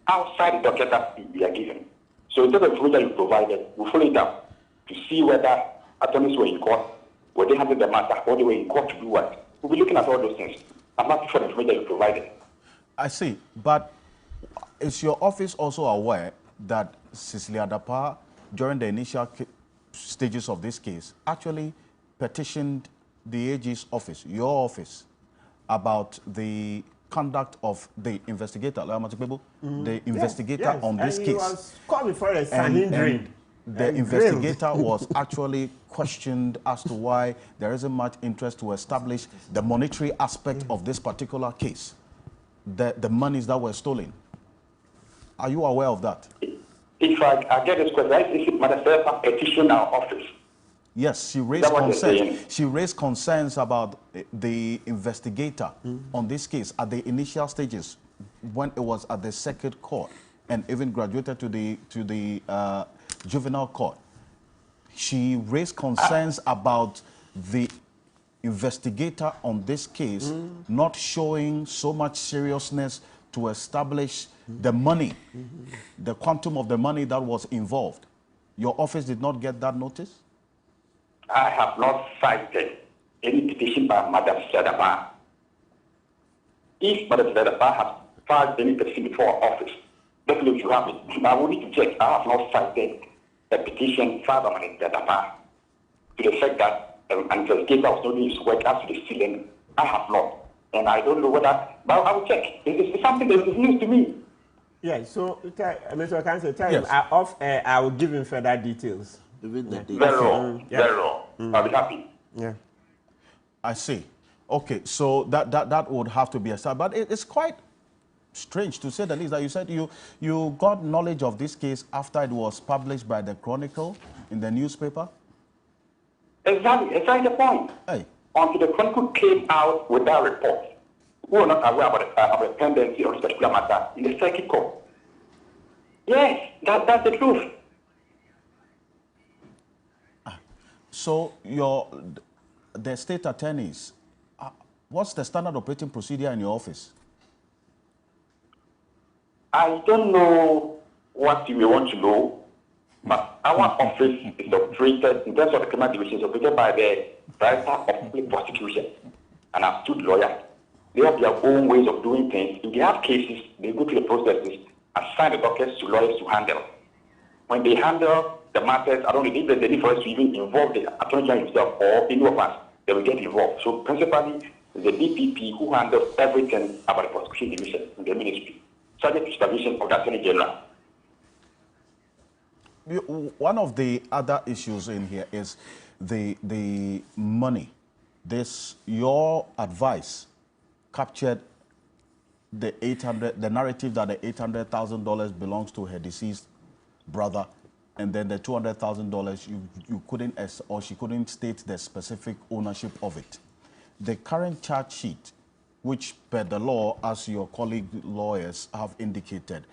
outside the docket that we are given. So instead of the information you provided, we follow it up to see whether attorneys were in court, whether they handled the matter, or they were in court to do what. We'll be looking at all those things. I'm not sure the information you provided. I see, but is your office also aware that Cecilia Dapa, during the initial stages of this case, actually petitioned the AG's office, your office, about the conduct of the investigator, the investigator on this case? He was called before a Sanhedrin. The investigator was actually questioned as to why there isn't much interest to establish the monetary aspect of this particular case, the monies that were stolen. Are you aware of that? If I get this question, is it Madam Selpa petition our office? Yes, she raised concerns. She raised concerns about the investigator on this case at the initial stages when it was at the circuit court and even graduated to the juvenile court. She raised concerns about the investigator on this case not showing so much seriousness to establish the money, the quantum of the money that was involved. Your office did not get that notice? I have not cited any petition by Madam Sedaba. If Madam Sedaba has filed any petition before our office, definitely you have it. I will need to check. I have not cited a petition filed by Madam Sedaba to the fact that an investigator was not doing his work as to the ceiling. I have not. And I don't know whether, but I will check. It's something that is news to me. Yeah, so, Mr. Counsel, tell yes. him, I will give him further details. Very well. I'll be happy. Yeah. I see. Okay, so that would have to be established. But it's quite strange, to say the least, that you said you got knowledge of this case after it was published by the Chronicle in the newspaper? Exactly the point. Hey. Until the Chronicle came out with that report, we were not aware about the pendency of this particular matter in the circuit court. Yes, that's the truth. So the state attorneys, what's the standard operating procedure in your office? I don't know what you may want to know, but our office is operated, in terms of the criminal division, is operated by the Director of Public Prosecution, an astute lawyer. They have their own ways of doing things. If they have cases, they go through the processes, assign the dockets to lawyers to handle. When they handle the matters, I don't know if there's any for us to even involve the Attorney General himself or any of us, they will get involved. So principally, the DPP who handles everything about the prosecution division in the ministry, subject to supervision of the Attorney General. One of the other issues in here is the money. Your advice captured the narrative that the $800,000 belongs to her deceased brother, and then the $200,000 you couldn't, or she couldn't state the specific ownership of it. The current charge sheet, which per the law, as your colleague lawyers have indicated,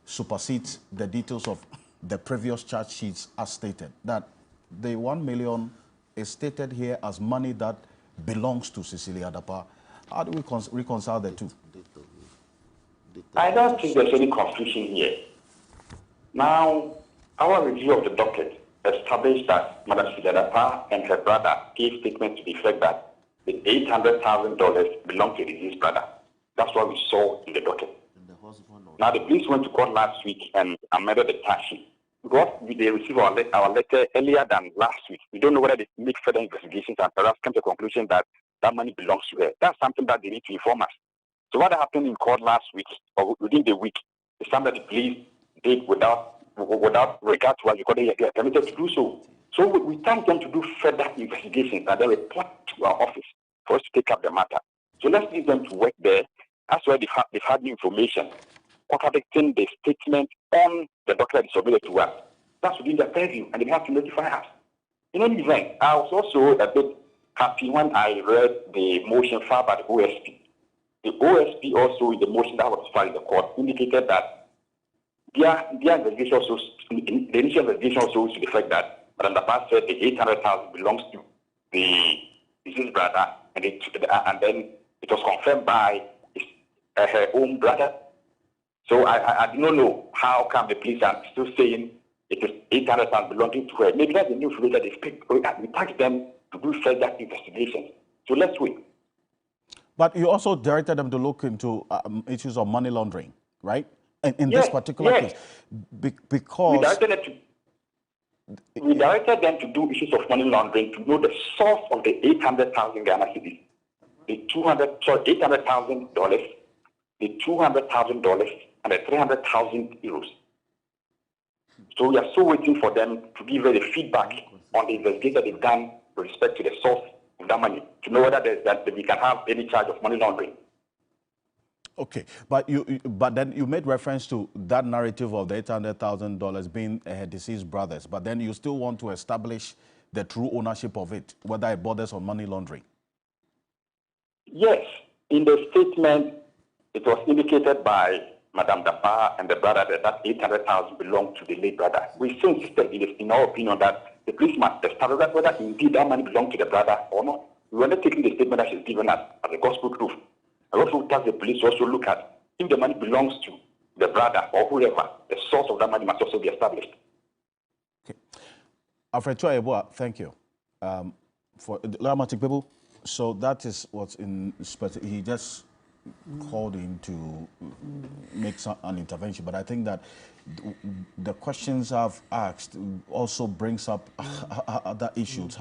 supersedes the details of the previous charge sheets as stated, that the 1 million is stated here as money that belongs to Cecilia Dapaah. How do we reconcile the two? I don't think there's any confusion here. Now, our review of the docket established that Madam Cecilia Dapaah and her brother gave statements to the effect that the $800,000 belonged to the deceased brother. That's what we saw in the docket. Now, the police went to court last week and amended the charge sheet. Because they received our letter earlier than last week. We don't know whether they make further investigations and perhaps come to the conclusion that that money belongs to her. That's something that they need to inform us. So what happened in court last week, or within the week, is something that the police did without regard to us because they are permitted to do so. So we thank them to do further investigations and then report to our office for us to take up the matter. So let's leave them to work there. That's why they've had new information contradicting the statement on the document submitted to us. That's within their purview, and they have to notify us. In any event, I was also a bit happy when I read the motion filed by the OSP. The OSP also, in the motion that was filed in the court, indicated that their investigation also, the initial investigation also to the fact that Madam Dapaah said the $800,000 belongs to the deceased brother, and then it was confirmed by her own brother. So I do not know how come the police are still saying it is $800,000 belonging to her. Maybe that's the new information they speak. We task them to do further investigations. So let's wait. But you also directed them to look into issues of money laundering, right? In this particular case, because we directed them to do issues of money laundering to know the source of the 800,000 Ghana cedis, the $800,000, the $200,000, and the 300,000 euros. So we are still waiting for them to give us the feedback on the investigation they've done with respect to the source of that money, to know whether we can have any charge of money laundering. Okay, but then you made reference to that narrative of the $800,000 being her deceased brothers, but then you still want to establish the true ownership of it, whether it borders on money laundering. Yes, in the statement, it was indicated by Madam Dapaah and the brother that $800,000 belonged to the late brother. We still insisted, in our opinion, that the police must establish whether indeed that money belonged to the brother or not. We were not taking the statement that she's given us as a gospel truth. I also task the police to also look at if the money belongs to the brother or whoever, the source of that money must also be established. Okay. Alfred Chua, thank you. For Lamatic people, so that is what's in, he just called in to make an intervention, but I think that the questions I've asked also brings up other issues.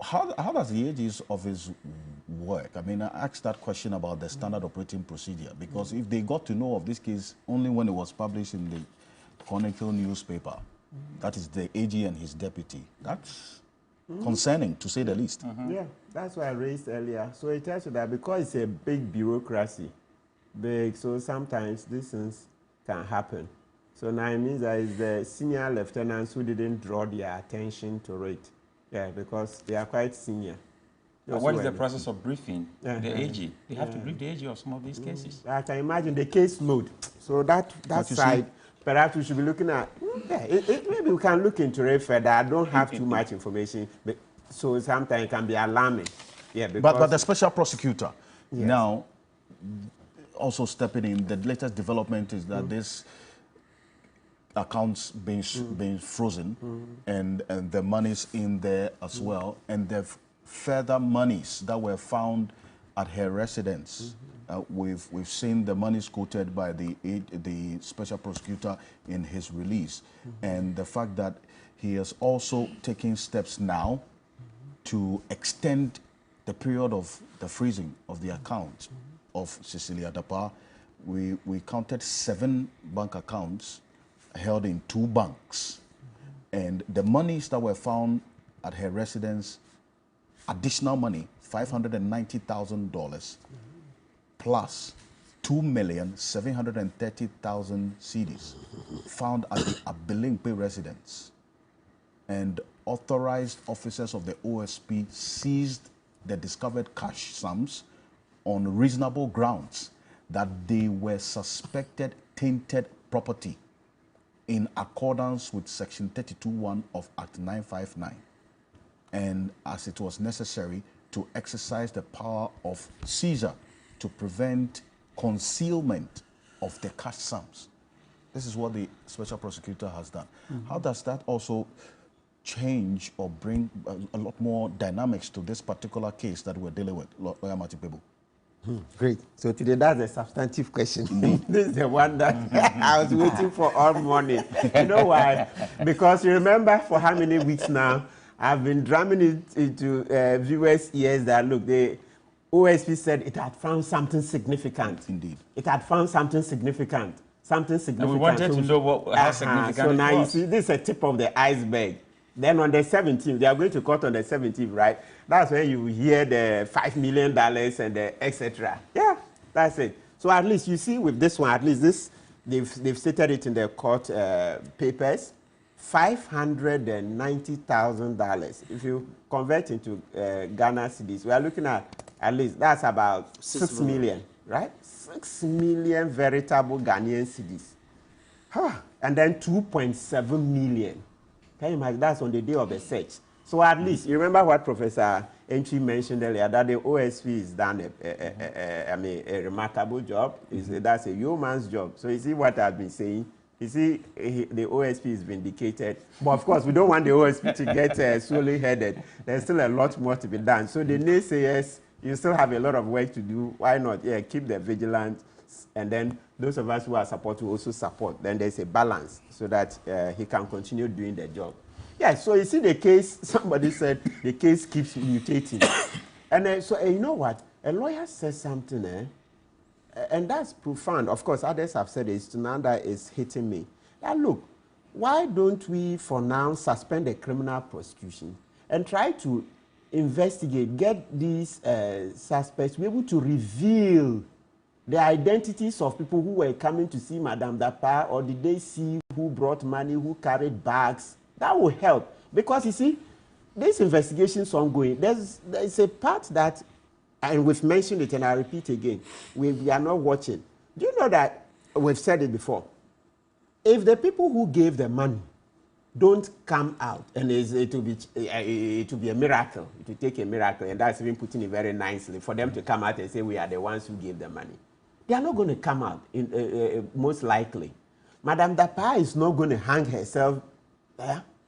How does the AG's office work? I mean, I asked that question about the standard operating procedure, because if they got to know of this case only when it was published in the Chronicle newspaper, that is the AG and his deputy, that's concerning, to say the least. Yeah, that's what I raised earlier. So it tells you that because it's a big bureaucracy, so sometimes these things can happen. So now it means that it's the senior lieutenants who didn't draw their attention to it. Yeah, because they are quite senior. What is the process of briefing the AG? They have to brief the AG of some of these cases. I can imagine the case load. So that side, perhaps we should be looking at, maybe we can look into it further. I don't have too much information, but so sometimes it can be alarming. Yeah, but the special prosecutor now also stepping in, the latest development is that this accounts being frozen and the money's in there as well, and the further monies that were found at her residence. We've seen the monies quoted by the special prosecutor in his release, and the fact that he has also taken steps now to extend the period of the freezing of the account of Cecilia Dapaah. We counted 7 bank accounts held in 2 banks, and the monies that were found at her residence, additional money, $590,000 plus 2,730,000 cedis found at the Abilingpe residence, and authorized officers of the OSP seized the discovered cash sums on reasonable grounds that they were suspected tainted property in accordance with Section 32(1) of Act 959, and as it was necessary to exercise the power of seizure to prevent concealment of the cash sums. This is what the special prosecutor has done. How does that also change or bring a lot more dynamics to this particular case that we're dealing with, Lawyer Martin Pebu? Great. So today, that's a substantive question. This is the one that I was waiting for all morning. You know why? Because you remember for how many weeks now, I've been drumming it into viewers' ears that, look, the OSP said it had found something significant. Indeed. It had found something significant. Something significant. And we wanted to know how significant so it now was. you see, this is a tip of the iceberg. Then on the 17th, they are going to court on the 17th, right? That's when you hear the $5 million and the etc. Yeah, that's it. So at least you see with this one, at least this, they've stated it in the court papers, $590,000. If you convert into Ghana cedis, we are looking at least that's about 6 million, right? 6 million veritable Ghanaian cedis. And then 2.7 million. Can you imagine? That's on the day of the search. So at least, you remember what Professor Entry mentioned earlier, that the OSP has done a remarkable job. That's a yeoman's job. So you see what I've been saying? You see, the OSP is vindicated. But of course, we don't want the OSP to get solely headed. There's still a lot more to be done. So the naysayers, you still have a lot of work to do. Why not? Yeah, keep the vigilance. And then those of us who are support will also support. Then there's a balance so that he can continue doing the job. Yeah, so you see the case, somebody said the case keeps mutating. And so you know what? A lawyer says something, and that's profound. Of course, others have said it. Tunanda is hitting me. Now look, why don't we for now suspend the criminal prosecution and try to investigate, get these suspects, be able to reveal the identities of people who were coming to see Madame Dapaah, or did they see who brought money, who carried bags? That will help. Because you see, this investigation is ongoing. There's a part that, and we've mentioned it and I repeat again, we are not watching. Do you know that, we've said it before, if the people who gave the money don't come out, and it will be a miracle, it will take a miracle, and that's even putting it very nicely, for them to come out and say we are the ones who gave the money. They are not going to come out, most likely. Madame Dapaah is not going to hang herself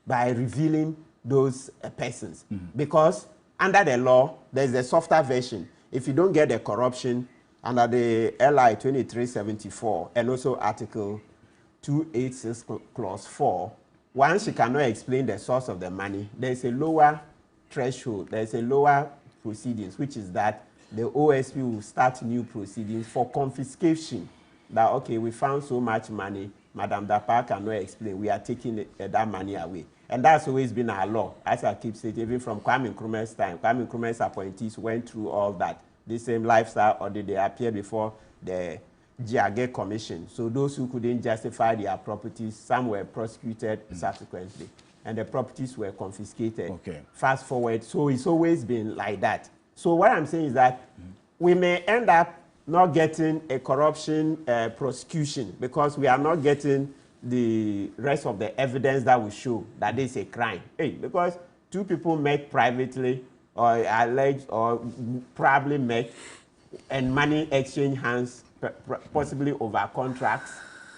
by revealing those persons. Because under the law, there's a softer version. If you don't get the corruption, under the LI 2374, and also Article 286, Clause 4, once you cannot explain the source of the money, there's a lower threshold, there's a lower proceedings, which is that the OSP will start new proceedings for confiscation. That, okay, we found so much money, Madame Dapaah cannot explain, we are taking that money away. And that's always been our law, as I keep saying, even from Kwame Nkrumah's time. Kwame Nkrumah's appointees went through all that. The same lifestyle audit, they appeared before the Giage Commission. So those who couldn't justify their properties, some were prosecuted subsequently, and the properties were confiscated. Okay. Fast forward, so it's always been like that. So what I'm saying is that we may end up not getting a corruption prosecution because we are not getting the rest of the evidence that will show that this is a crime. Hey, because two people met privately or alleged or probably met and money exchange hands possibly over contracts.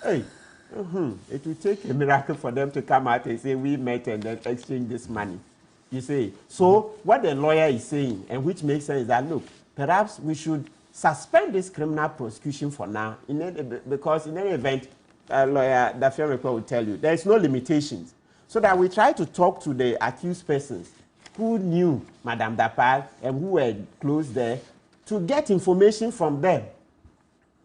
Hey, it will take a miracle for them to come out and say we met and then exchange this money. You see, so what the lawyer is saying, and which makes sense, is that look, perhaps we should suspend this criminal prosecution for now, because in any event, lawyer Dafiamekwa will tell you there is no limitations, so that we try to talk to the accused persons who knew Madame Dapaah and who were close there to get information from them.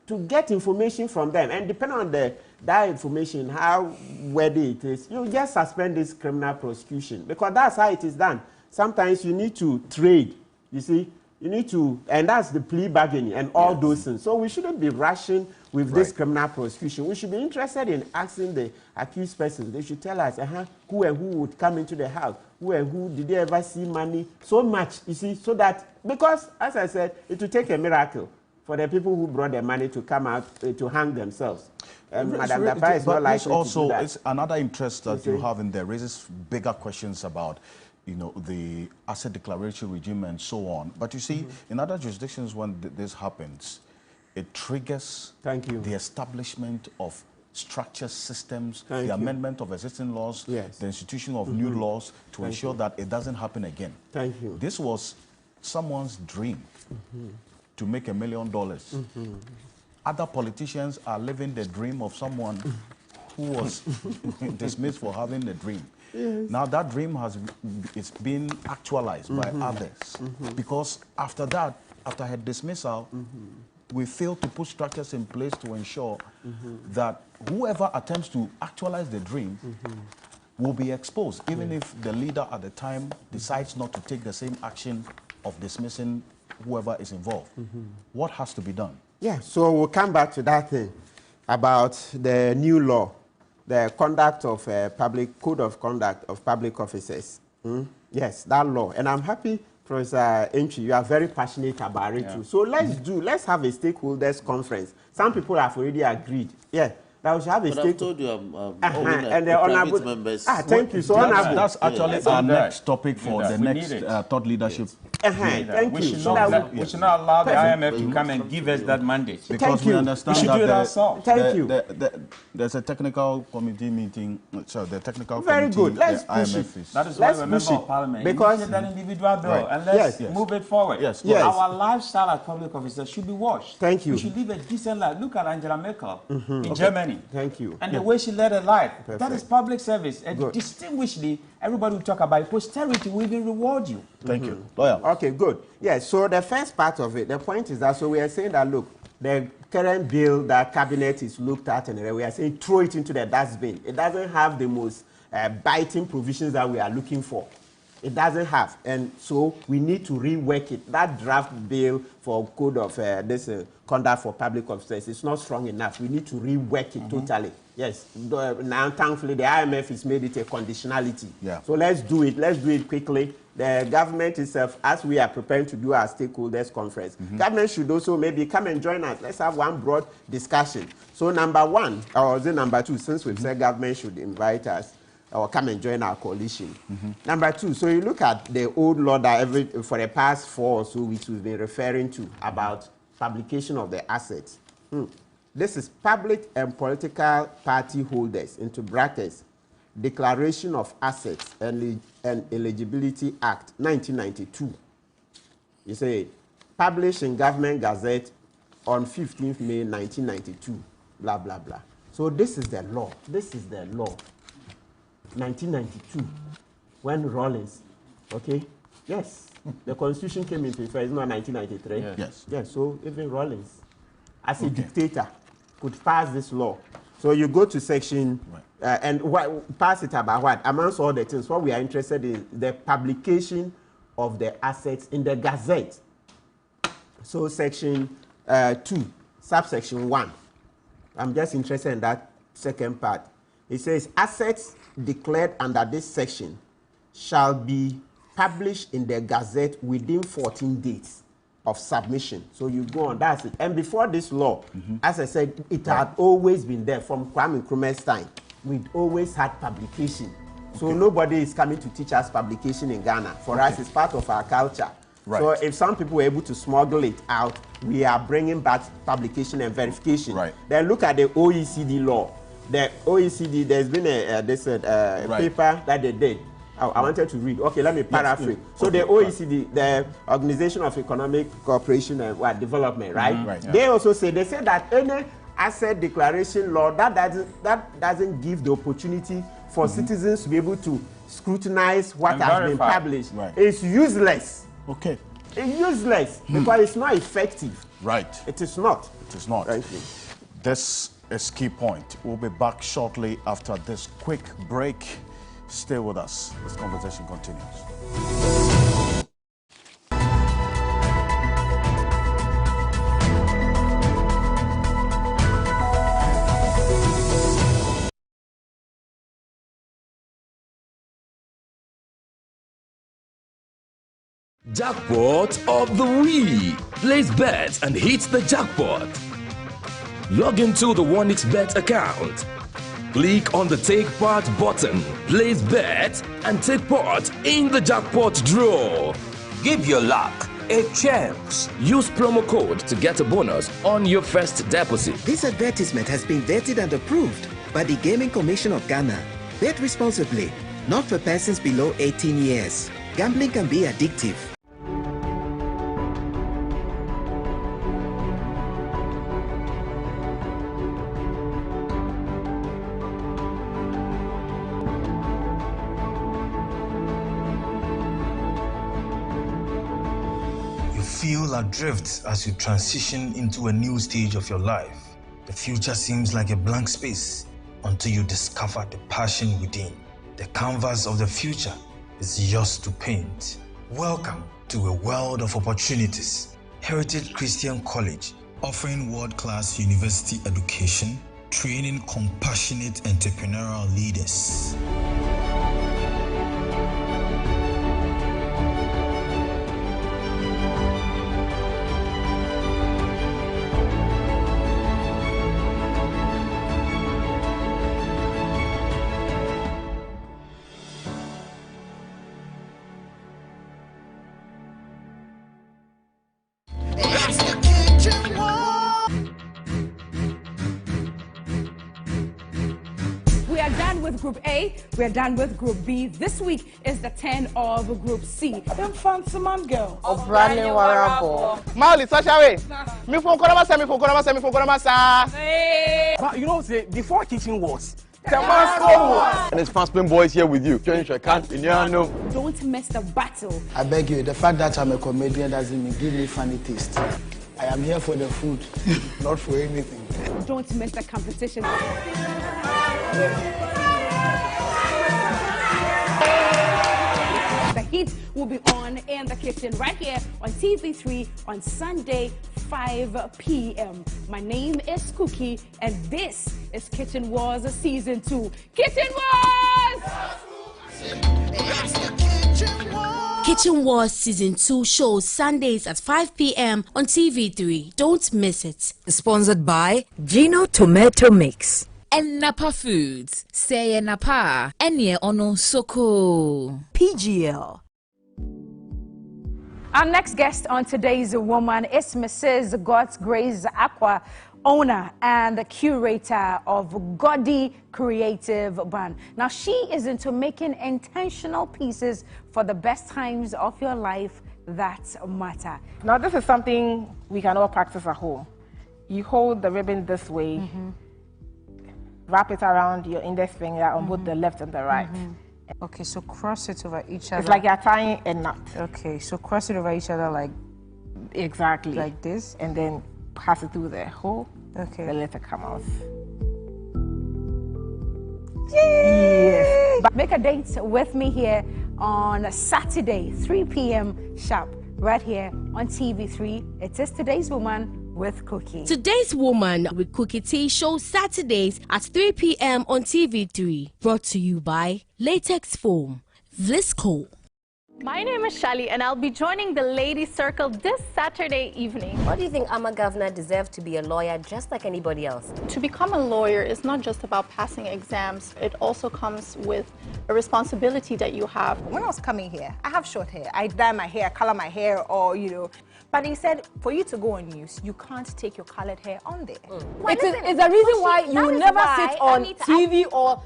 And depending on that information, how worthy it is, you just suspend this criminal prosecution, because that's how it is done. Sometimes you need to trade. You see, You need to, and that's the plea bargaining and all those things. So we shouldn't be rushing with this criminal prosecution. We should be interested in asking the accused persons. They should tell us who and who would come into the house, who and who, did they ever see money, so much, you see, so that, because, as I said, it will take a miracle for the people who brought their money to come out to hang themselves. Madam Dapai is not likely to do that. It's another interest that you have in there raises bigger questions about, you know, the asset declaration regime and so on. But you see, in other jurisdictions, when this happens, it triggers the establishment of structure systems, the amendment of existing laws, the institution of new laws to ensure that it doesn't happen again. Thank you. This was someone's dream to make $1 million. Other politicians are living the dream of someone who was dismissed for having the dream. Yes. Now that dream it's been actualized by others because after that, after her dismissal, we failed to put structures in place to ensure that whoever attempts to actualize the dream will be exposed, even if the leader at the time decides not to take the same action of dismissing whoever is involved. What has to be done? Yeah, so we'll come back to that thing about the new law, the conduct of public code of conduct of public officers. Yes, that law. And I'm happy, Professor Entry, you are very passionate about it too. So let's have a stakeholders conference. Some people have already agreed. Yeah. That we should have a I've told you and the honorable members. Thank you. So that's actually our next topic for the next thought leadership. Thank we you. Should not allow the IMF to come and give us that mandate. Because we understand that there's a technical committee meeting. So the technical very committee. Good. Let's push it. That is why we're a member of parliament. Because you that individual bill and let's move it forward. Our lifestyle as public officers should be washed. Thank you. We should live a decent life. Look at Angela Merkel in Germany. Thank you. And the way she led her life. That is public service. And distinguishedly, everybody will talk about it. Posterity will even reward you. Thank you. Lawyer. Okay, good. Yes, so the first part of it, the point is that, so we are saying that, look, the current bill that cabinet is looked at, and we are saying throw it into the dustbin. It doesn't have the most biting provisions that we are looking for. It doesn't have, and so we need to rework it. That draft bill for code of conduct for public officers is not strong enough. We need to rework it totally. Yes. Now, thankfully, the IMF has made it a conditionality. Yeah. So let's do it. Let's do it quickly. The government itself, as we are preparing to do our stakeholders conference, government should also maybe come and join us. Let's have one broad discussion. So number one, or is it number two, since we've said government should invite us, or come and join our coalition. Number two, so you look at the old law that for the past 4 or so weeks we've been referring to about publication of the assets. This is Public and Political Party Holders, into brackets, Declaration of Assets and Eligibility Act, 1992. You say, published in Government Gazette on 15th May 1992, blah, blah, blah. So this is the law. This is the law. 1992, when Rawlings, yes, the Constitution came into effect, it's not 1993. Yes, so even Rawlings, as a dictator, could pass this law. So you go to section, and pass it about what? Amongst all the things, what we are interested in, the publication of the assets in the Gazette. So section 2, subsection 1. I'm just interested in that second part. It says, assets declared under this section shall be published in the Gazette within 14 days of submission. So you go on, that's it. And before this law, as I said, it had always been there from Kwame Nkrumah's time. We'd always had publication. So nobody is coming to teach us publication in Ghana. For us, it's part of our culture. So if some people were able to smuggle it out, we are bringing back publication and verification. Then look at the OECD law. The OECD, there's been a paper that they did. I wanted to read. Okay, let me paraphrase. So the OECD, the Organization of Economic Cooperation and Development, right? They also say, they say that any asset declaration law that doesn't give the opportunity for citizens to be able to scrutinize what has been published is useless. Okay. It's useless because it's not effective. It is not. It is not. Thank you. This is key point. We'll be back shortly after this quick break. Stay with us. This conversation continues. Jackpot of the week. Place bets and hit the jackpot. Log into the 1xBet account. Click on the Take Part button. Place bet and take part in the jackpot draw. Give your luck a chance. Use promo code to get a bonus on your first deposit. This advertisement has been vetted and approved by the Gaming Commission of Ghana. Bet responsibly, not for persons below 18 years. Gambling can be addictive. Feel adrift as you transition into a new stage of your life. The future seems like a blank space until you discover the passion within. The canvas of the future is yours to paint. Welcome to a world of opportunities. Heritage Christian College, offering world-class university education, training compassionate entrepreneurial leaders. Group A, we're done with Group B. This week is the turn of Group C. Them fancy man girl. Of Bradley Warabo. Mali, such a way. Me from Konamasa. But you know, say, before kitchen wars, and it's Fasting Boys here with you. Don't miss the battle. I beg you, the fact that I'm a comedian doesn't mean give me funny taste. I am here for the food, not for anything. Don't miss the competition. The heat will be on in the kitchen right here on TV3 on Sunday, 5 p.m. My name is Cookie, and this is Kitchen Wars Season 2. Kitchen Wars! Kitchen Wars Season 2 shows Sundays at 5 p.m. on TV3. Don't miss it. Sponsored by Gino Tomato Mix. And Napa Foods. Say Napa. Enye ono soko. PGL. Our next guest on today's Woman is Mrs. God's Grace Aqua, owner and the curator of Godi Creative Band. Now, she is into making intentional pieces for the best times of your life that matter. Now, this is something we can all practice at home. You hold the ribbon this way, wrap it around your index finger on both the left and the right. Okay, so cross it over each other. It's like you're tying a knot. Okay, so cross it over each other like... Exactly. Like this? And then pass it through the hole. Okay. Then let it come out. Yes. But make a date with me here on Saturday, 3 p.m. sharp, right here on TV3. It is Today's Woman with Cookie. Today's Woman with Cookie T shows Saturdays at 3 p.m. on TV3. Brought to you by Latex Foam, Vlisco. My name is Shali, and I'll be joining the Ladies Circle this Saturday evening. Why do you think Ama Governor deserves to be a lawyer just like anybody else? To become a lawyer is not just about passing exams. It also comes with a responsibility that you have. When I was coming here, I have short hair. I dye my hair, color my hair, or, you know. But he said, for you to go on news, you can't take your colored hair on there. It's the reason why you never sit on TV or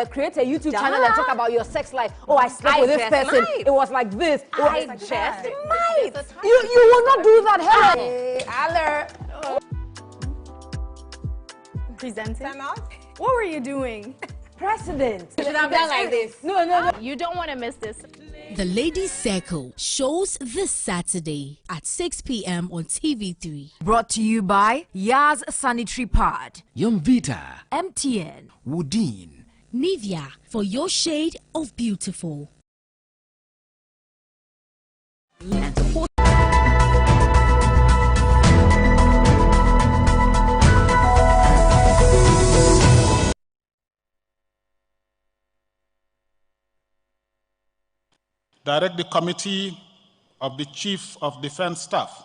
create a YouTube channel and talk about your sex life. Oh, I slept with this person. It was like this. I just might. You will not do that. Hello. Presenting. What were you doing? President. You should have done like this. No. You don't want to miss this. The Ladies Circle shows this Saturday at 6 p.m. on TV3. Brought to you by Yaz Sanitary Pad, Yumvita, MTN, Woodin, Nivea, for your shade of beautiful. Direct the Committee of the Chief of Defense Staff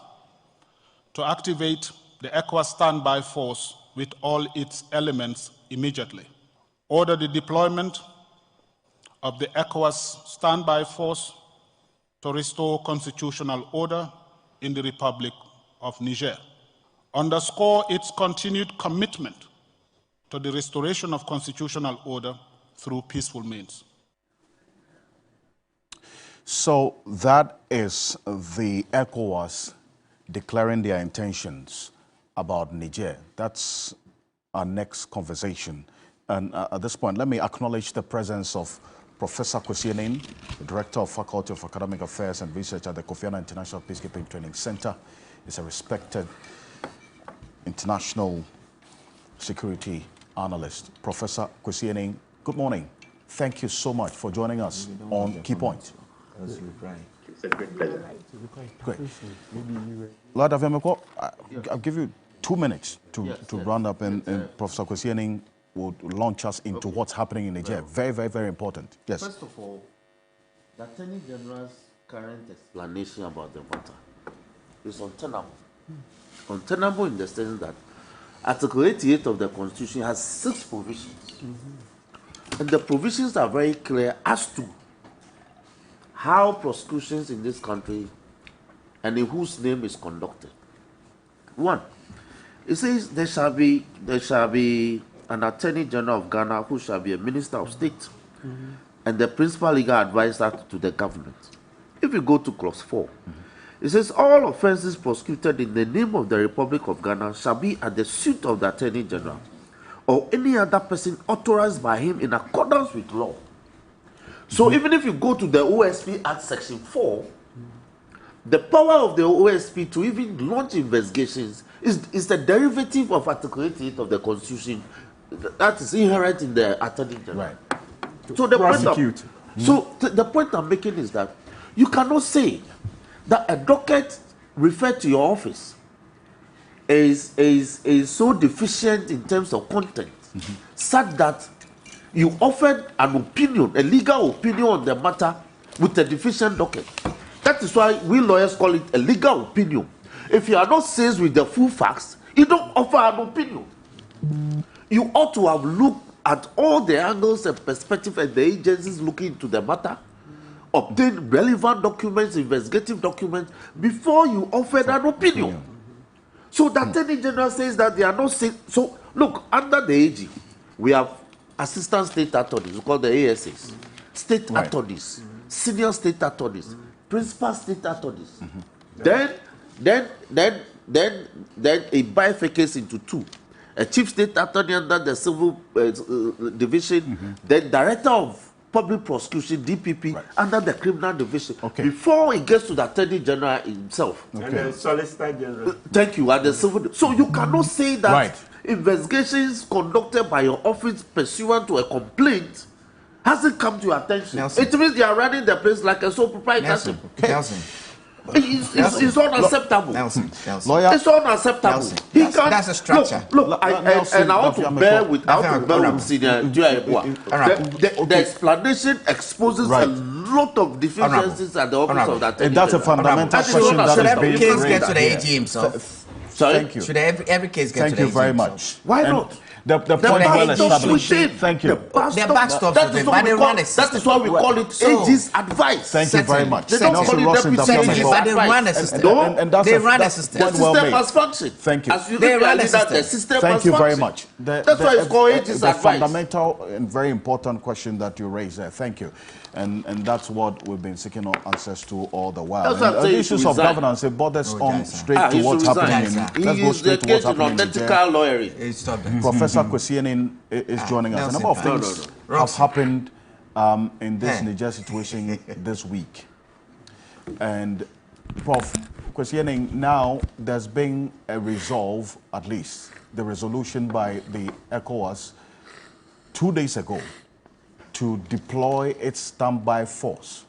to activate the ECOWAS standby force with all its elements immediately. Order the deployment of the ECOWAS standby force to restore constitutional order in the Republic of Niger. Underscore its continued commitment to the restoration of constitutional order through peaceful means. So that is the ECOWAS declaring their intentions about Niger. That's our next conversation. And at this point, let me acknowledge the presence of Professor Kwesi Aning, the Director of Faculty of Academic Affairs and Research at the Kofi Annan International Peacekeeping Training Center. He's a respected international security analyst. Professor Kwesi Aning, good morning. Thank you so much for joining us on Key Point. It's a great pleasure. Great. Lord Avemeko, I'll give you 2 minutes to round up, and Professor Kwesi Aning will launch us into what's happening in Niger. Very, very, very important. Yes. First of all, the Attorney General's current explanation about the matter is untenable. Untenable in the sense that Article 88 of the Constitution has 6 provisions. And the provisions are very clear as to how prosecutions in this country and in whose name is conducted. 1, it says there shall be an Attorney General of Ghana who shall be a Minister of State and the principal legal advisor to the government. If you go to clause 4, it says all offences prosecuted in the name of the Republic of Ghana shall be at the suit of the Attorney General or any other person authorized by him in accordance with law. So even if you go to the OSP Act Section 4, the power of the OSP to even launch investigations is the derivative of Article 88 of the Constitution that is inherent in the Attorney General. Right. So the point I'm making is that you cannot say that a docket referred to your office is so deficient in terms of content, such that you offered an opinion, a legal opinion on the matter with a deficient docket. That is why we lawyers call it a legal opinion. If you are not seized with the full facts, you don't offer an opinion. You ought to have looked at all the angles and perspectives and the agencies looking into the matter, obtain relevant documents, investigative documents, before you offered an opinion. So the Attorney General says that they are not saying. So look, under the AG, we have assistant state attorneys, we call the ASAs, state attorneys, senior state attorneys, principal state attorneys. Then it bifurcates into 2. A chief state attorney under the civil division, then director of public prosecution, DPP, under the criminal division, before it gets to the Attorney General himself. And the Solicitor General. Thank you, and the civil. So you cannot say that investigations conducted by your office pursuant to a complaint hasn't come to your attention. Nelson. It means they are running the place like a sole proprietorship. Nelson. It's unacceptable. Nelson. Lawyer. It's unacceptable. That's a structure. Look, I want to bear with Senior the explanation exposes a lot of deficiencies at the office of that. And that's a fundamental question that is being raised. Should every case get to the AG himself? Sorry? Thank you. Should every case get to the AG himself? Thank you very much. Why not? The point well established. Thank you. That is why we call it AG's advice. Thank you very much. They don't call it deputy AG's advice. They run a system. They run a system. The system has functioned. Thank you. As you run a system. Thank you very much. That's why it's called AG's advice. The fundamental and very important question that you raised there. Thank you. And that's what we've been seeking answers to all the while. The issues of governance, it borders on straight to what's happening. Let's go straight to what's happening in Professor Kwesi Aning is joining us. A number of things have happened in this Niger situation this week. And Prof. Kwesi Aning, now there's been a resolve, at least the resolution by the ECOWAS 2 days ago, to deploy its standby force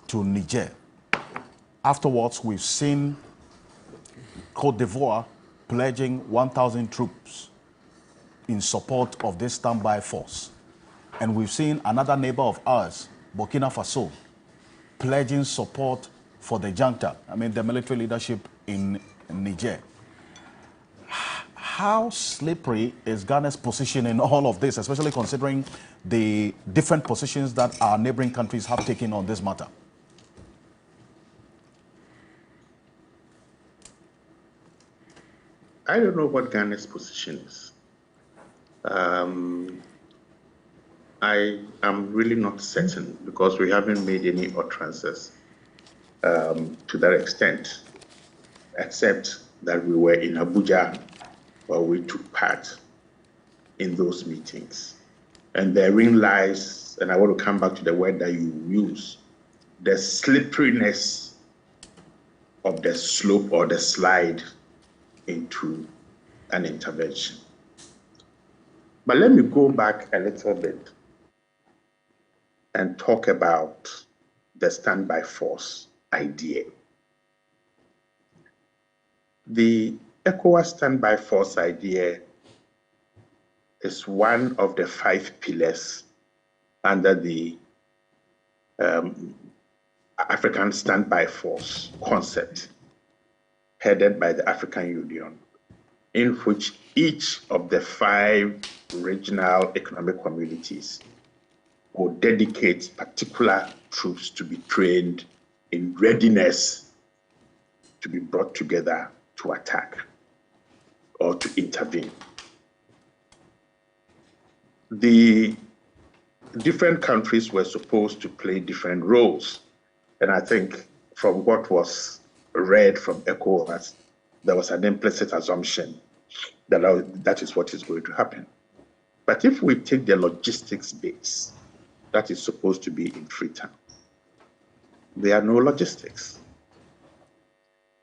to Niger. Afterwards, we've seen Côte d'Ivoire pledging 1,000 troops in support of this standby force. And we've seen another neighbor of ours, Burkina Faso, pledging support for the junta, I mean the military leadership in Niger. How slippery is Ghana's position in all of this, especially considering the different positions that our neighboring countries have taken on this matter? I don't know what Ghana's position is. I am really not certain because we haven't made any utterances to that extent, except that we were in Abuja where we took part in those meetings. And therein lies, and I want to come back to the word that you use, the slipperiness of the slope or the slide into an intervention. But let me go back a little bit and talk about the standby force idea. The ECOWAS standby force idea is one of the 5 pillars under the African standby force concept headed by the African Union, in which each of the 5 regional economic communities will dedicate particular troops to be trained in readiness to be brought together to attack or to intervene. The different countries were supposed to play different roles. And I think from what was read from ECOWAS, there was an implicit assumption that that is what is going to happen. But if we take the logistics base that is supposed to be in Freetown, there are no logistics.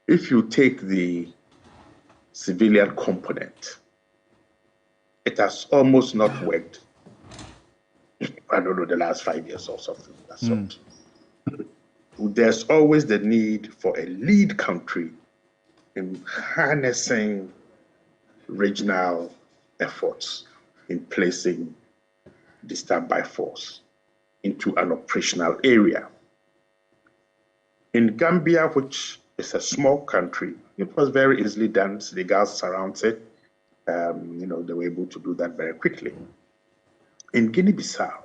If you take the civilian component, it has almost not worked, I don't know, the last 5 years or something of that sort. There's always the need for a lead country in harnessing regional efforts in placing the standby force into an operational area. In Gambia, which is a small country, it was very easily done. Senegal surrounds it. They were able to do that very quickly. In Guinea-Bissau,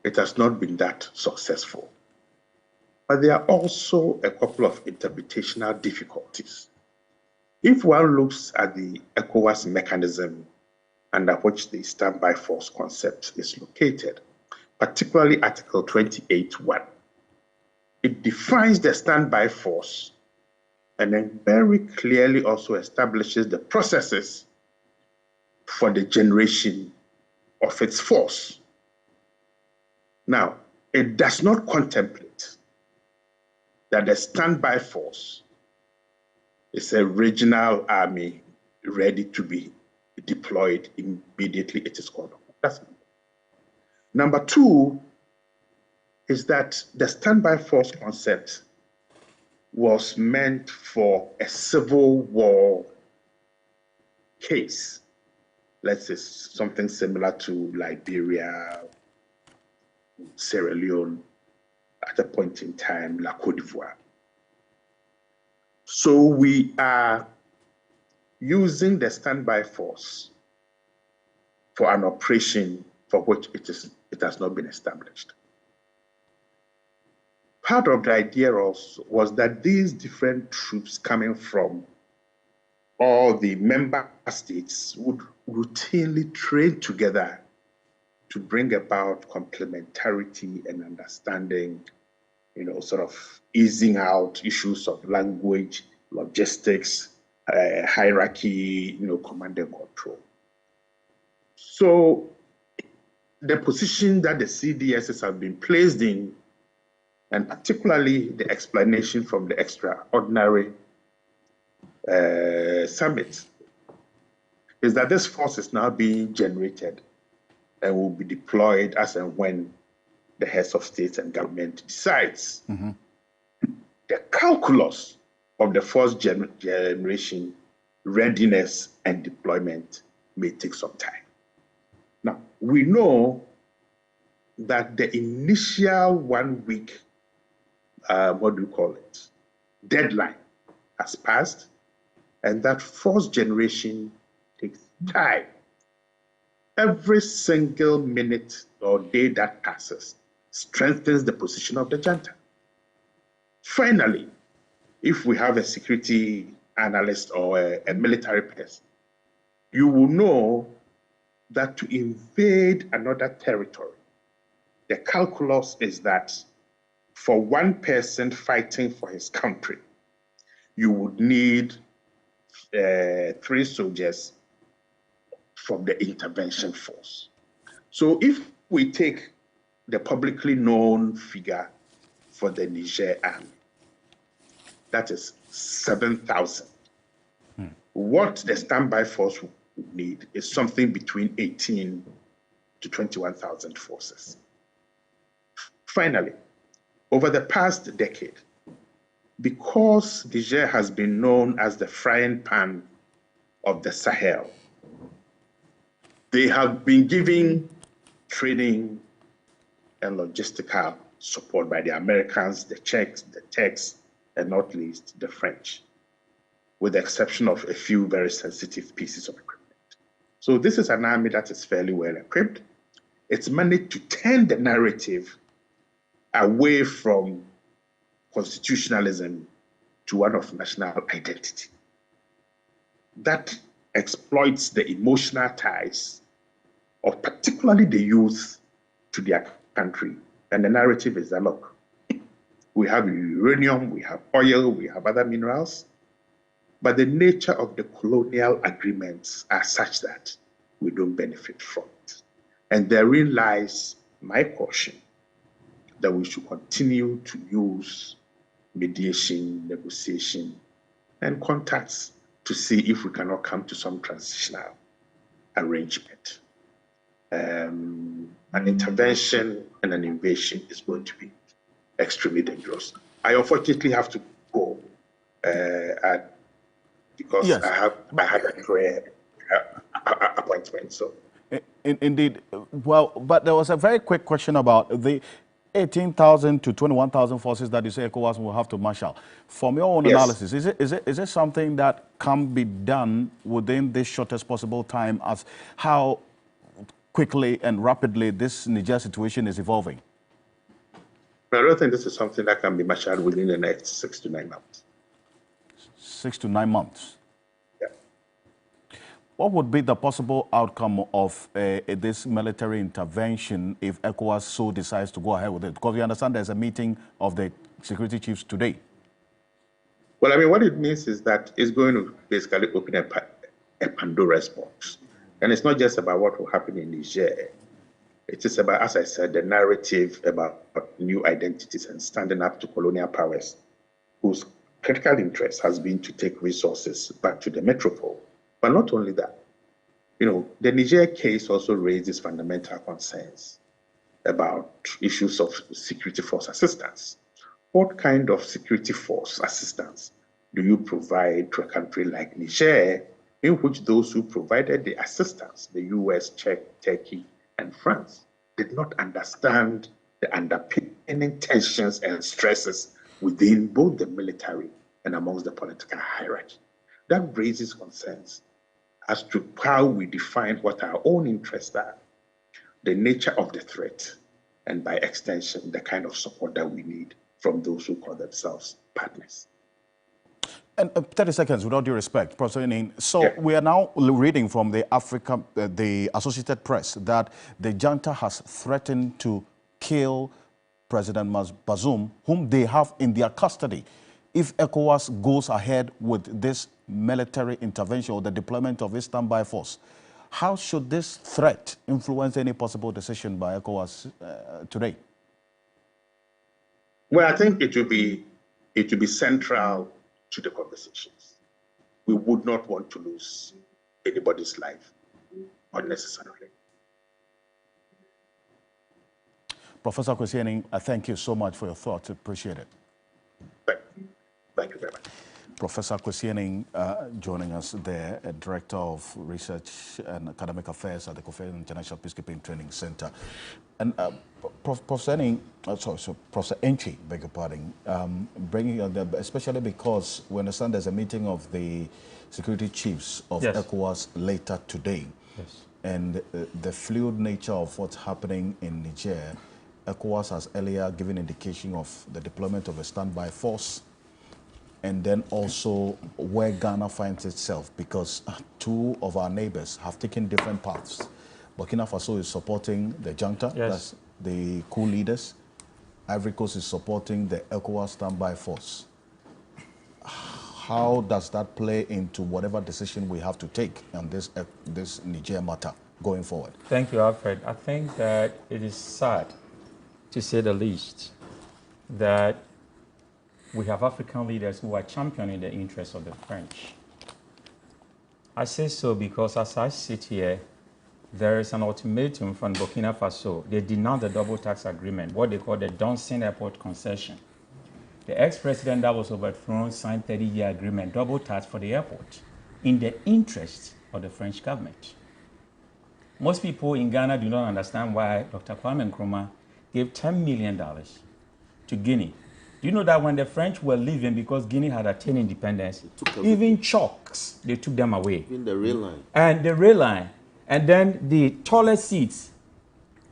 it has not been that successful. But there are also a couple of interpretational difficulties. If one looks at the ECOWAS mechanism under which the standby force concept is located, particularly Article 28.1, it defines the standby force and then very clearly also establishes the processes for the generation of its force. Now, it does not contemplate that the standby force is a regional army ready to be deployed immediately it is called upon. That's number 2 is that the standby force concept was meant for a civil war case. Let's say something similar to Liberia, Sierra Leone, at a point in time, La Côte d'Ivoire. So we are using the standby force for an operation for which it has not been established. Part of the idea also was that these different troops coming from all the member states would routinely train together to bring about complementarity and understanding, sort of easing out issues of language, logistics, hierarchy, command and control. So the position that the CDSs have been placed in, and particularly the explanation from the extraordinary summit, is that this force is now being generated and will be deployed as and when the heads of states and government decides. The calculus of the force generation, readiness, and deployment may take some time. Now, we know that the initial 1 week deadline has passed, and that force generation takes time. Every single minute or day that passes strengthens the position of the junta. Finally, if we have a security analyst or a military person, you will know that to invade another territory, the calculus is that for one person fighting for his country, you would need 3 soldiers from the intervention force. So if we take the publicly known figure for the Niger army, that is 7,000. What the standby force would need is something between 18 to 21,000 forces. Finally, over the past decade, because Niger has been known as the frying pan of the Sahel, they have been giving training and logistical support by the Americans, the Czechs, the Turks, and not least the French, with the exception of a few very sensitive pieces of equipment. So this is an army that is fairly well equipped. It's managed to turn the narrative away from constitutionalism to one of national identity. That exploits the emotional ties of particularly the youth to their country. And the narrative is that, look, we have uranium, we have oil, we have other minerals, but the nature of the colonial agreements are such that we don't benefit from it. And therein lies my caution that we should continue to use mediation, negotiation, and contacts to see if we cannot come to some transitional arrangement. An intervention and an invasion is going to be extremely dangerous. I unfortunately have to go because yes. I had a prayer appointment. So, indeed. Well, but there was a very quick question about the 18,000 to 21,000 forces that you say ECOWAS will have to marshal. From your own analysis, is it something that can be done within the shortest possible time, as how quickly and rapidly this Niger situation is evolving? I don't think this is something that can be marshaled within the next 6 to 9 months. 6 to 9 months? Yeah. What would be the possible outcome of this military intervention if ECOWAS so decides to go ahead with it? Because we understand there's a meeting of the security chiefs today. Well, I mean, what it means is that it's going to basically open a Pandora's box. And it's not just about what will happen in Niger. It is about, as I said, the narrative about new identities and standing up to colonial powers whose critical interest has been to take resources back to the metropole. But not only that, the Niger case also raises fundamental concerns about issues of security force assistance. What kind of security force assistance do you provide to a country like Niger, in which those who provided the assistance, the US, Czech, Turkey, and France, did not understand the underpinning tensions and stresses within both the military and amongst the political hierarchy? That raises concerns as to how we define what our own interests are, the nature of the threat, and by extension, the kind of support that we need from those who call themselves partners. And 30 seconds, with all due respect, Professor Ning. So we are now reading from the the Associated Press that the junta has threatened to kill President Bazoum, whom they have in their custody, if ECOWAS goes ahead with this military intervention or the deployment of its standby force. How should this threat influence any possible decision by ECOWAS today? Well, I think it will be central to the conversations. We would not want to lose anybody's life unnecessarily. Professor Kwesi Aning, I thank you so much for your thoughts. Appreciate it. Thank you very much. Professor Kwesi joining us there, Director of Research and Academic Affairs at the Kofi International Peacekeeping Training Center. And Professor Enchi, beg your pardon, bringing especially because we understand there's a meeting of the security chiefs of ECOWAS later today. Yes. And the fluid nature of what's happening in Niger, ECOWAS has earlier given indication of the deployment of a standby force, and then also where Ghana finds itself, because two of our neighbors have taken different paths. Burkina Faso is supporting the junta, that's the coup leaders. Ivory Coast is supporting the ECOWAS standby force. How does that play into whatever decision we have to take on this Niger matter going forward? Thank you, Alfred. I think that it is sad, to say the least, that we have African leaders who are championing the interests of the French. I say so because as I sit here, there is an ultimatum from Burkina Faso. They denounce the double tax agreement, what they call the Donsin Airport concession. The ex-president that was overthrown signed 30-year agreement, double tax for the airport, in the interest of the French government. Most people in Ghana do not understand why Dr. Kwame Nkrumah gave $10 million to Guinea. Do you know that when the French were leaving, because Guinea had attained independence, even chalks, they took them away. In the rail line. And the rail line. And then the toilet seats,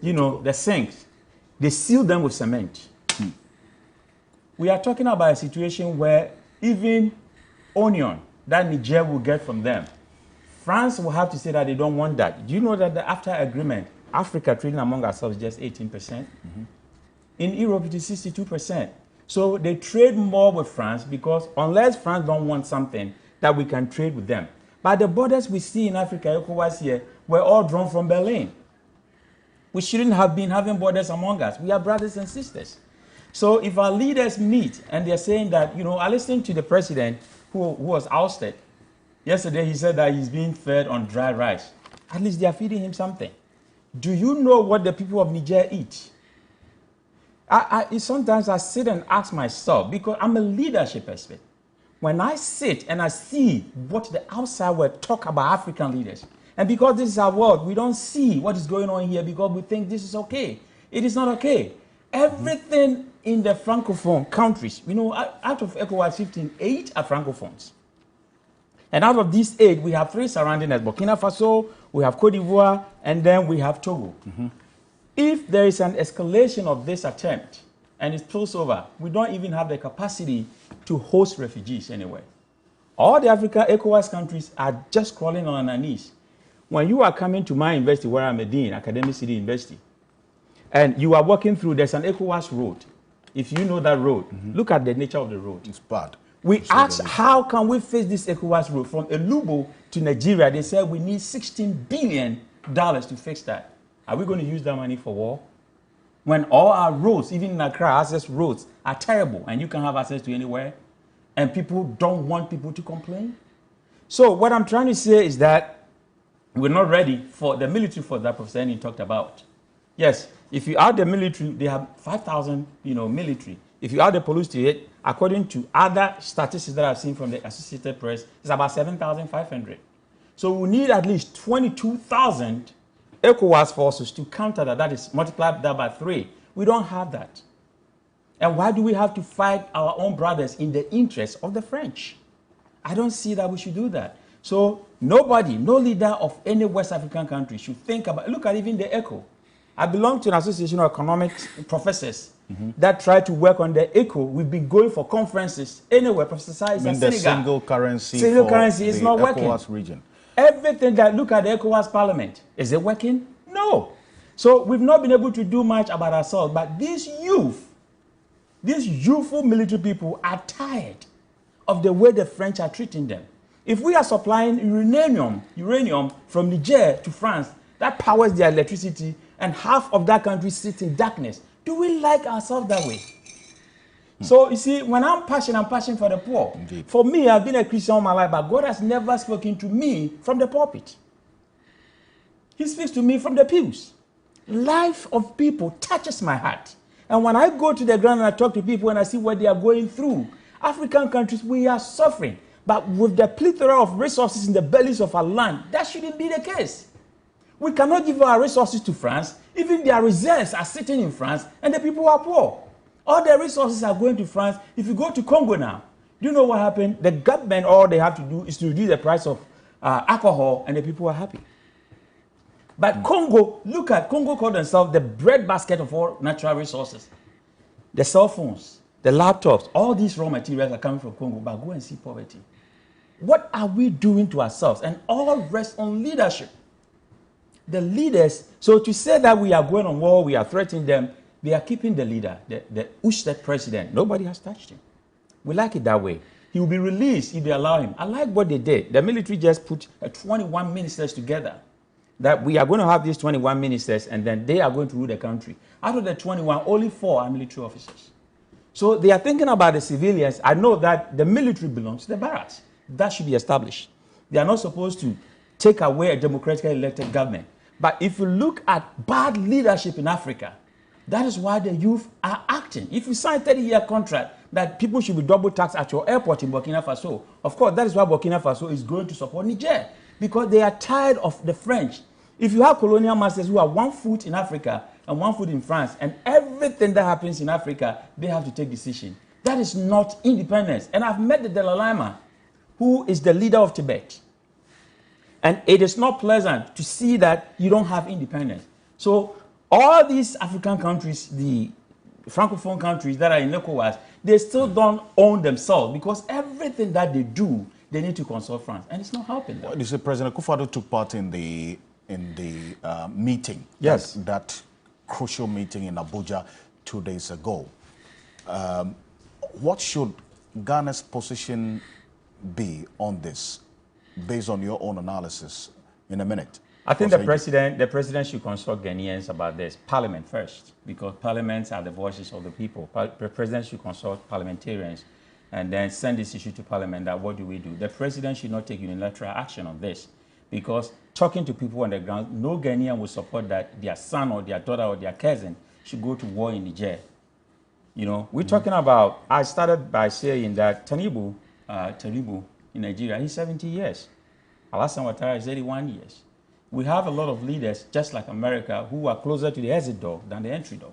you know, the sinks, they sealed them with cement. We are talking about a situation where even onion that Niger will get from them, France will have to say that they don't want that. Do you know that after agreement, Africa trading among ourselves is just 18%? In Europe, it is 62%. So they trade more with France because unless France don't want something, that we can trade with them. But the borders we see in Africa, ECOWAS here, were all drawn from Berlin. We shouldn't have been having borders among us. We are brothers and sisters. So if our leaders meet and they're saying that, you know, I listened to the president who was ousted. Yesterday he said that he's being fed on dry rice. At least they are feeding him something. Do you know what the people of Niger eat? Sometimes I sit and ask myself, because I'm a leadership expert. When I sit and I see what the outside world talk about African leaders, and because this is our world, we don't see what is going on here because we think this is okay. It is not okay. Everything in the Francophone countries, you know, out of ECOWAS 15, 8 are Francophones. And out of these 8, we have 3 surrounding us. Burkina Faso, we have Cote d'Ivoire, and then we have Togo. If there is an escalation of this attempt and it spills over, we don't even have the capacity to host refugees anywhere. All the Africa ECOWAS countries are just crawling on their knees. When you are coming to my university, where I'm a dean, Academic City University, and you are walking through, there's an ECOWAS road. If you know that road, look at the nature of the road. It's bad. We asked, how can we face this ECOWAS road from Elubo to Nigeria? They said we need $16 billion to fix that. Are we going to use that money for war? When all our roads, even in Accra, access roads are terrible and you can have access to anywhere, and people don't want people to complain? So what I'm trying to say is that we're not ready for the military force that Professor Eni talked about. Yes, if you add the military, they have 5,000, military. If you add the police to it, according to other statistics that I've seen from the Associated Press, it's about 7,500. So we need at least 22,000 ECOWAS forces to counter that. That is, multiply that by 3. We don't have that. And why do we have to fight our own brothers in the interest of the French? I don't see that we should do that. So nobody, no leader of any West African country should think about, look at even the ECO. I belong to an association of economics professors that try to work on the ECO. We've been going for conferences anywhere. Professor Sai is in Senegal. The single currency is not working. ECOWAS region. Everything that, look at the ECOWAS parliament. Is it working? No. So we've not been able to do much about ourselves. But these youthful military people are tired of the way the French are treating them. If we are supplying uranium from Niger to France, that powers their electricity, and half of that country sits in darkness. Do we like ourselves that way? So, you see, when I'm passionate for the poor. Indeed. For me, I've been a Christian all my life, but God has never spoken to me from the pulpit. He speaks to me from the pews. Life of people touches my heart. And when I go to the ground and I talk to people and I see what they are going through, African countries, we are suffering. But with the plethora of resources in the bellies of our land, that shouldn't be the case. We cannot give our resources to France. Even their reserves are sitting in France, and the people are poor. All their resources are going to France. If you go to Congo now, do you know what happened? The government, all they have to do is to reduce the price of alcohol, and the people are happy. But Congo, look at Congo called themselves the breadbasket of all natural resources. The cell phones, the laptops, all these raw materials are coming from Congo, but go and see poverty. What are we doing to ourselves? And all rests on leadership. The leaders, so to say that we are going on war, we are threatening them, they are keeping the leader, the Usted president. Nobody has touched him. We like it that way. He will be released if they allow him. I like what they did. The military just put 21 ministers together. That we are going to have these 21 ministers, and then they are going to rule the country. Out of the 21, only 4 are military officers. So they are thinking about the civilians. I know that the military belongs to the barracks. That should be established. They are not supposed to take away a democratically elected government. But if you look at bad leadership in Africa, that is why the youth are acting. If you sign a 30-year contract that people should be double taxed at your airport in Burkina Faso, of course, that is why Burkina Faso is going to support Niger, because they are tired of the French. If you have colonial masters who have 1 foot in Africa and 1 foot in France, and everything that happens in Africa, they have to take decision. That is not independence. And I've met the Dalai Lama, who is the leader of Tibet. And it is not pleasant to see that you don't have independence. So all these African countries, the Francophone countries that are in ECOWAS, they still don't own themselves, because everything that they do, they need to consult France, and it's not helping them. Well, you see, President Akufo-Addo took part in the meeting. Yes. That crucial meeting in Abuja 2 days ago. What should Ghana's position be on this, based on your own analysis, in a minute? I think the president should consult Ghanaians about this. Parliament first, because parliaments are the voices of the people. The president should consult parliamentarians and then send this issue to parliament that what do we do? The president should not take unilateral action on this, because talking to people on the ground, no Ghanaian will support that their son or their daughter or their cousin should go to war in Niger. You know, we're talking about, I started by saying that Tanibu in Nigeria, he's 70 years. Alassane Ouattara is 81 years. We have a lot of leaders, just like America, who are closer to the exit door than the entry door.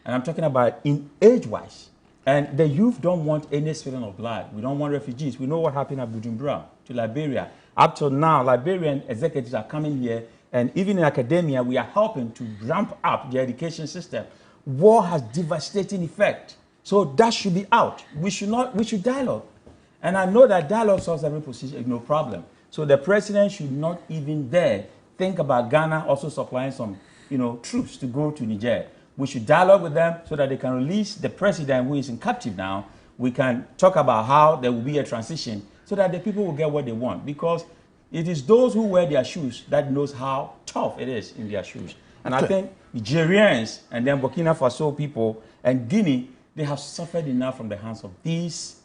And I'm talking about in age-wise. And the youth don't want any spilling of blood. We don't want refugees. We know what happened at Bujumbura, to Liberia. Up till now, Liberian executives are coming here, and even in academia, we are helping to ramp up the education system. War has devastating effect. So that should be out. We should dialogue. And I know that dialogue solves every position, no problem. So the president should not even dare think about Ghana also supplying some, troops to go to Niger. We should dialogue with them so that they can release the president who is in captive now. We can talk about how there will be a transition so that the people will get what they want. Because it is those who wear their shoes that knows how tough it is in their shoes. And I think Nigerians and then Burkina Faso people and Guinea, they have suffered enough from the hands of these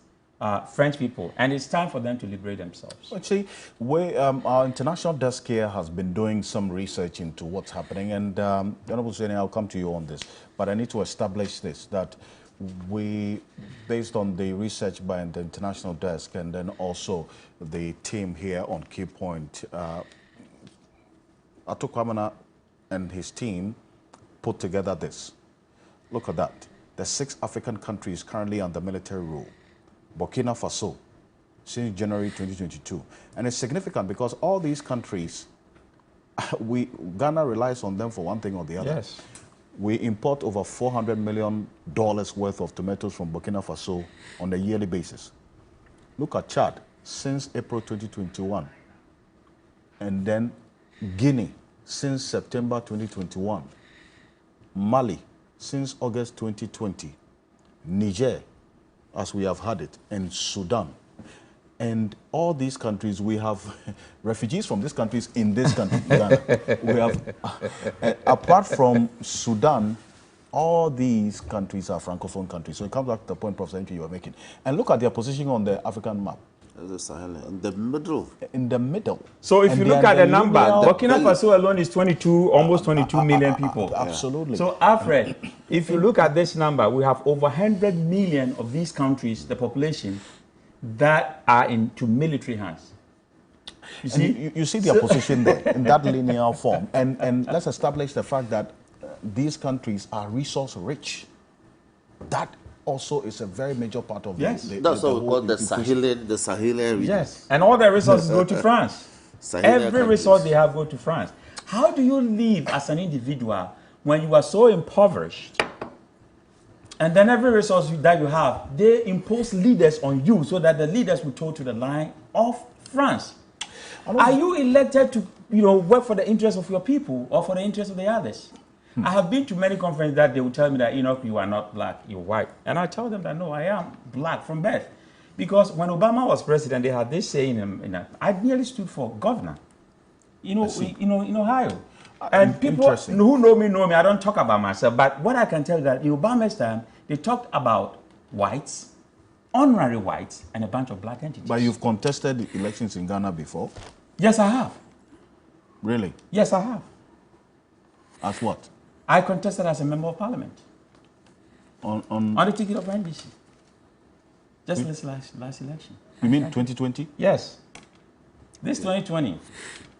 French people, and it's time for them to liberate themselves. Actually, our international desk here has been doing some research into what's happening, and Honorable Seni, I'll come to you on this, but I need to establish this, that we, based on the research by the international desk and then also the team here on Key Point, Ato Kwamena and his team put together this. Look at that. The 6 African countries currently under military rule. Burkina Faso, since January 2022. And it's significant because all these countries, Ghana relies on them for one thing or the other. Yes. We import over $400 million worth of tomatoes from Burkina Faso on a yearly basis. Look at Chad, since April 2021. And then Guinea, since September 2021. Mali, since August 2020. Niger, as we have had it, and Sudan. And all these countries, we have refugees from these countries in this country, Ghana. We have, apart from Sudan, all these countries are Francophone countries. So it comes back to the point, Professor Nki, you were making. And look at their positioning on the African map. The Sahel, in the middle. In the middle. So if you look at the number, Burkina Faso alone is 22, almost 22 million people. Absolutely. So Alfred, if you look at this number, we have over 100 million of these countries, the population, that are into military hands. You see, you see the opposition there in that linear form. And let's establish the fact that these countries are resource rich. That also is a very major part of that's what we call the Sahelian region. Yes, and all the resources go to France. Every resource they have go to France. How do you live as an individual when you are so impoverished? And then every resource that you have, they impose leaders on you so that the leaders will toe to the line of France. Are you elected to, work for the interests of your people or for the interests of the others? I have been to many conferences that they will tell me that, you are not black, you're white. And I tell them that, no, I am black from birth. Because when Obama was president, they had this saying, I nearly stood for governor, in Ohio. And people who know me, I don't talk about myself. But what I can tell you that in Obama's time, they talked about whites, honorary whites, and a bunch of black entities. But you've contested elections in Ghana before? Yes, I have. Really? Yes, I have. As what? I contested as a member of parliament. On the ticket of NDC. Just this last election. You mean 2020? Yes. This 2020.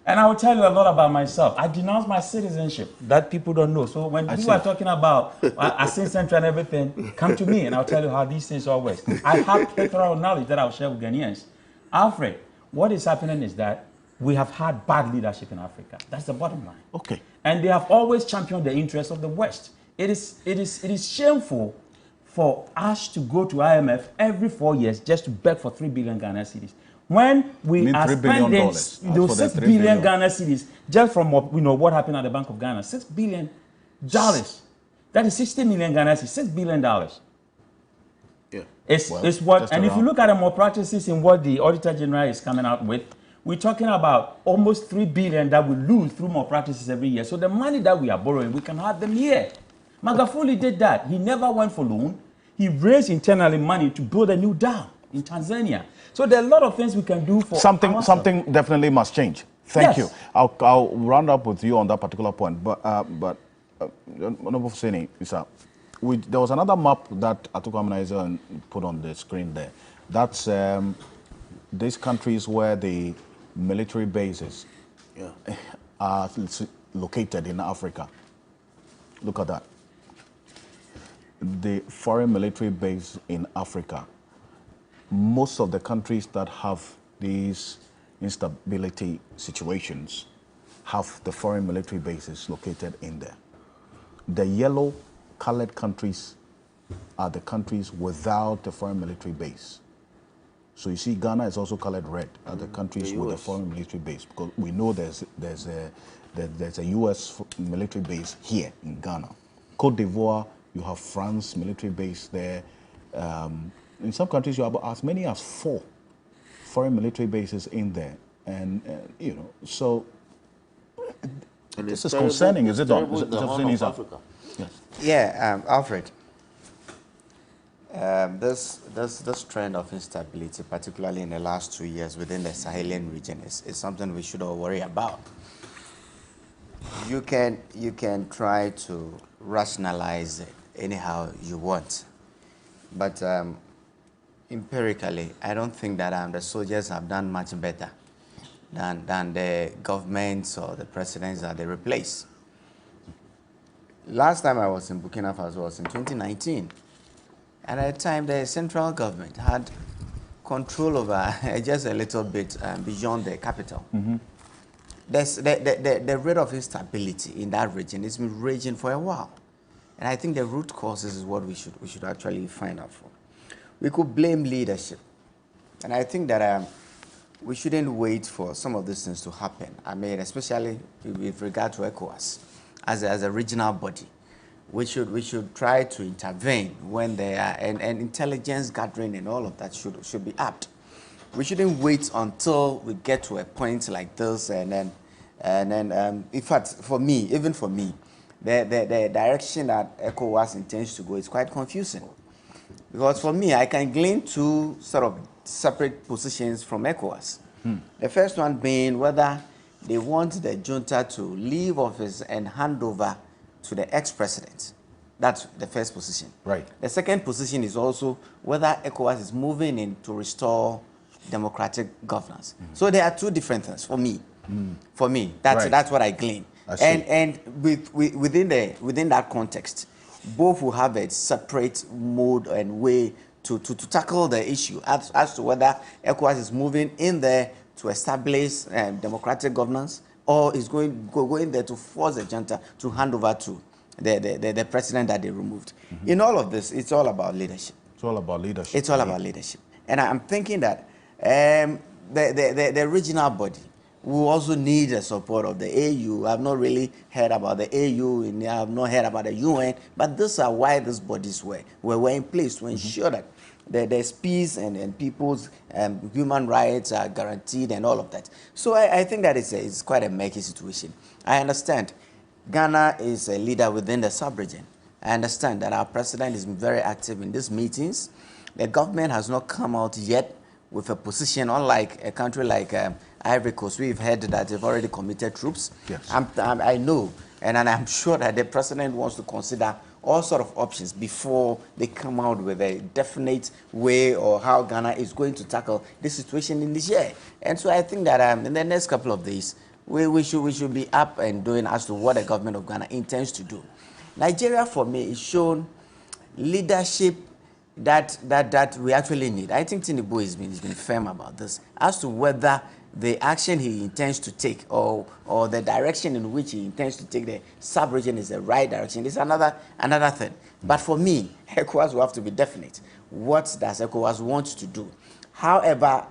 And I will tell you a lot about myself. I denounce my citizenship that people don't know. So when people are talking about Assin Central and everything, come to me and I'll tell you how these things all work. I have plethora of knowledge that I'll share with Ghanaians. Alfred, what is happening is that we have had bad leadership in Africa. That's the bottom line. Okay. And they have always championed the interests of the West. It is shameful for us to go to IMF every 4 years just to beg for 3 billion Ghana cedis. When we are spending those 6 billion Ghana cedis just from what happened at the Bank of Ghana, $6 billion. That is 60 million Ghana cedis, $6 billion. Yeah. It's what, and if you look at the more practices in what the Auditor General is coming out with, we're talking about almost 3 billion that we lose through more practices every year. So the money that we are borrowing, we can have them here. Magufuli did that. He never went for loan. He raised internally money to build a new dam in Tanzania. So there are a lot of things we can do for something definitely must change. Thank you. I'll round up with you on that particular point. But Honorable Sini, there was another map that Atuku Aminizer put on the screen there. That's these countries where the military bases are located in Africa. Look at that. The foreign military base in Africa. Most of the countries that have these instability situations have the foreign military bases located in there. The yellow colored countries are the countries without the foreign military base. So you see, Ghana is also colored red, are the countries with a foreign military base, because we know there's a U.S. military base here in Ghana. Cote d'Ivoire, you have France military base there. In some countries, you have as many as 4 foreign military bases in there, and so this is concerning, is it not? Yes. Yeah, Alfred. This trend of instability, particularly in the last 2 years within the Sahelian region, is something we should all worry about. You can try to rationalize it anyhow you want, but empirically, I don't think that the soldiers have done much better than the governments or the presidents that they replace. Last time I was in Burkina Faso was in 2019. And at the time, the central government had control over just a little bit beyond the capital. Mm-hmm. The rate of instability in that region has been raging for a while. And I think the root causes is what we should actually find out for. We could blame leadership. And I think that we shouldn't wait for some of these things to happen. I mean, especially with regard to ECOWAS as a regional body. We should try to intervene when there are, and intelligence gathering and all of that should be apt. We shouldn't wait until we get to a point like this and then in fact, for me, the direction that ECOWAS intends to go is quite confusing. Because for me, I can glean 2 sort of separate positions from ECOWAS. The first one being whether they want the junta to leave office and hand over to the ex-president. That's the first position. Right. The second position is also whether ECOWAS is moving in to restore democratic governance. So there are two different things for me. For me, that's what I glean. And within that context, both will have a separate mode and way to tackle the issue as to whether ECOWAS is moving in there to establish democratic governance or is going there to force the junta to hand over to the president that they removed. In all of this, it's all about leadership. It's all about leadership. It's all about leadership. And I'm thinking that the regional body will also need the support of the AU. I've not really heard about the AU, and I've not heard about the UN, but these are why these bodies were in place to ensure that there's peace and people's human rights are guaranteed and all of that. So I think that it's quite a murky situation. I understand Ghana is a leader within the sub-region. I understand that our president is very active in these meetings. The government has not come out yet with a position, unlike a country like Ivory Coast. We've heard that they've already committed troops. Yes. I know, and I'm sure that the president wants to consider all sort of options before they come out with a definite way or how Ghana is going to tackle this situation in this year. And so I think that in the next couple of days, we should be up and doing as to what the government of Ghana intends to do. Nigeria, for me, is shown leadership that we actually need. I think Tinubu has been firm about this as to whether the action he intends to take or the direction in which he intends to take the sub-region is the right direction. It's another thing. But for me, ECOWAS will have to be definite. What does ECOWAS want to do? However,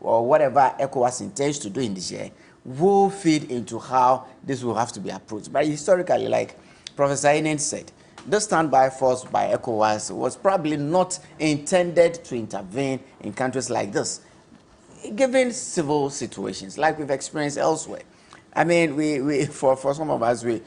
or whatever ECOWAS intends to do in this year will feed into how this will have to be approached. But historically, like Professor Inen said, the standby force by ECOWAS was probably not intended to intervene in countries like this, given civil situations like we've experienced elsewhere. I mean, for some of us, we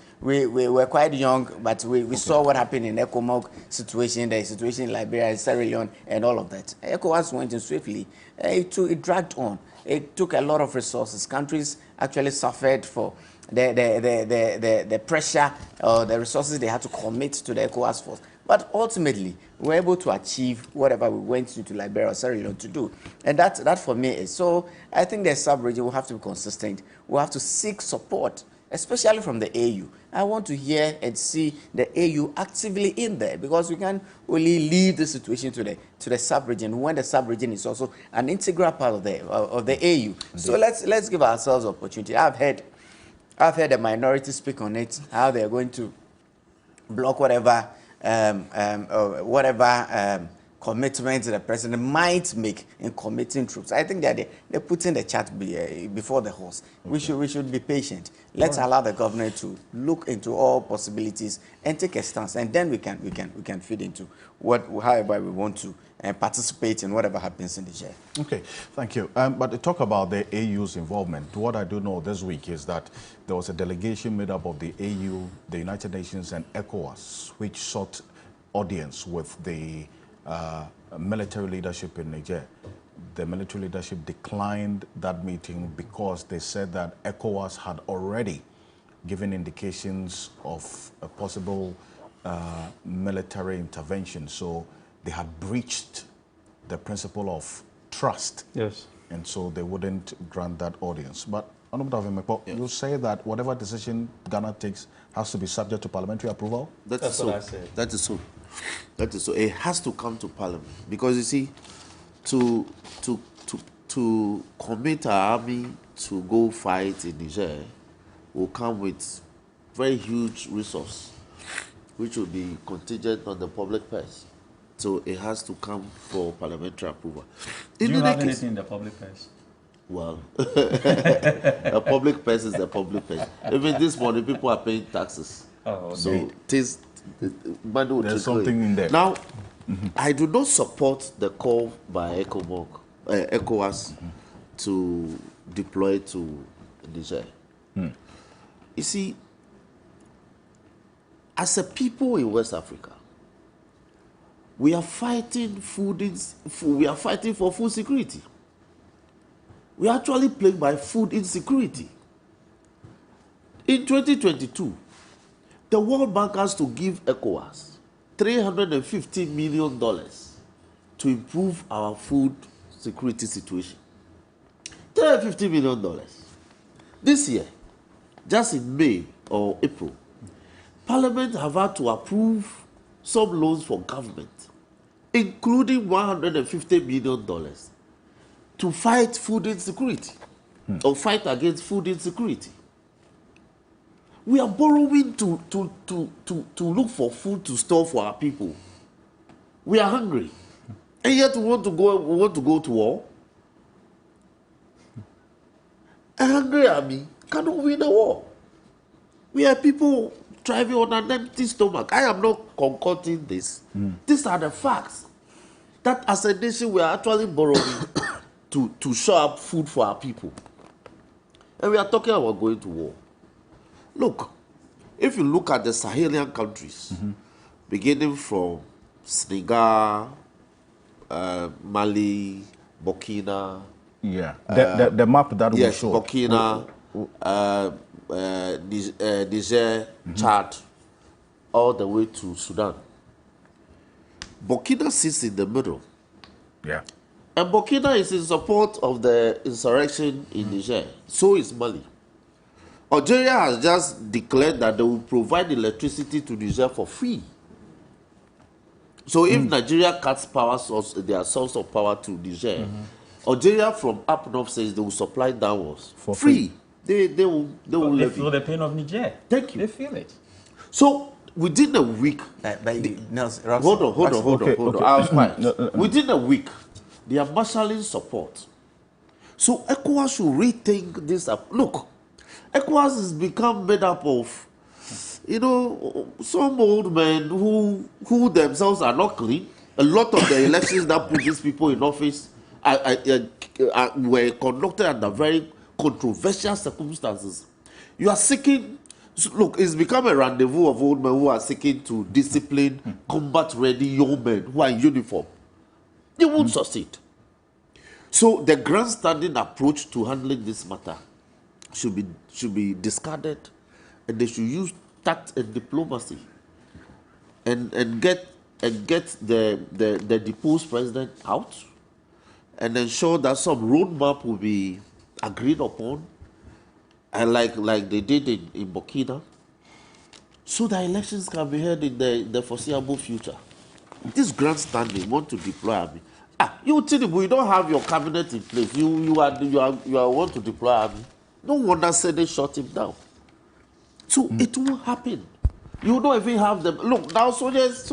were quite young, but we saw what happened in ECOMOG situation, the situation in Liberia, Sierra Leone, and all of that. ECOWAS went in swiftly. It dragged on. It took a lot of resources. Countries actually suffered for the pressure or the resources they had to commit to the ECOWAS force. But ultimately, we were able to achieve whatever we went into Liberia or Sierra Leone to do. And that for me is, so I think the sub-region will have to be consistent. We'll have to seek support, especially from the AU. I want to hear and see the AU actively in there, because we can only leave the situation to the sub-region when the sub-region is also an integral part of the AU. Indeed. So let's give ourselves opportunity. I've heard the minority speak on it, how they're going to block whatever commitment the president might make in committing troops. I think that they're putting the cart before the horse. Okay. We should be patient. Let's allow the government to look into all possibilities and take a stance, and then we can feed into however we want to participate in whatever happens in the year. Okay, thank you. But to talk about the AU's involvement, what I do know this week is that there was a delegation made up of the AU, the United Nations, and ECOWAS, which sought audience with the military leadership in Niger. The military leadership declined that meeting because they said that ECOWAS had already given indications of a possible military intervention. So they had breached the principle of trust. Yes. And so they wouldn't grant that audience. But you say that whatever decision Ghana takes has to be subject to parliamentary approval? That's what I said. That is so. That is so. It has to come to parliament, because you see, to commit our army to go fight in Niger will come with very huge resource, which will be contingent on the public purse. So it has to come for parliamentary approval. Do you have anything in the public purse? Well, the public purse is the public purse. Even this morning, people are paying taxes. Oh, so there's something in there. Now, I do not support the call by ECOWAS to deploy to Niger. You see, as a people in West Africa, we are fighting we are fighting for food security. We are actually plagued by food insecurity. In 2022, the World Bank has to give ECOWAS $350 million to improve our food security situation. $350 million. This year, just in May or April, Parliament have had to approve some loans for government, including $150 million to fight food insecurity or fight against food insecurity. We are borrowing to look for food to store for our people. We are hungry, and yet we want to go to war. A hungry army cannot win a war. We are people driving on an empty stomach. I am not concocting this. These are the facts. That as a nation we are actually borrowing to show up food for our people. And we are talking about going to war. Look, if you look at the Sahelian countries, beginning from Senegal, Mali, Burkina. Yeah, the map that we showed. Burkina, Niger, Chad, all the way to Sudan. Burkina sits in the middle. Yeah. And Burkina is in support of the insurrection in Niger. So is Mali. Algeria has just declared that they will provide electricity to Niger for free. So if Nigeria cuts power source, their source of power to Niger, Algeria from up north says they will supply downwards for free. They will They feel the pain of Niger. Thank you. They feel it. So within a week, hold on. I was quiet. Within a week, they are marshalling support. So ECOWAS should rethink this up. Look, ECOWAS has become made up of, some old men who themselves are not clean. A lot of the elections that put these people in office were conducted under very controversial circumstances. You are seeking, look, it's become a rendezvous of old men who are seeking to discipline combat-ready young men who are in uniform. They won't succeed. So the grandstanding approach to handling this matter should be discarded, and they should use tact and diplomacy and get the deposed president out and ensure that some roadmap will be agreed upon, and like they did in Burkina, so that elections can be held in the foreseeable future. This grandstanding want to deploy army. You Tinubu, you don't have your cabinet in place. You are want to deploy army. No wonder said they shut him down. So it won't happen. You don't even have them. Look, now soldiers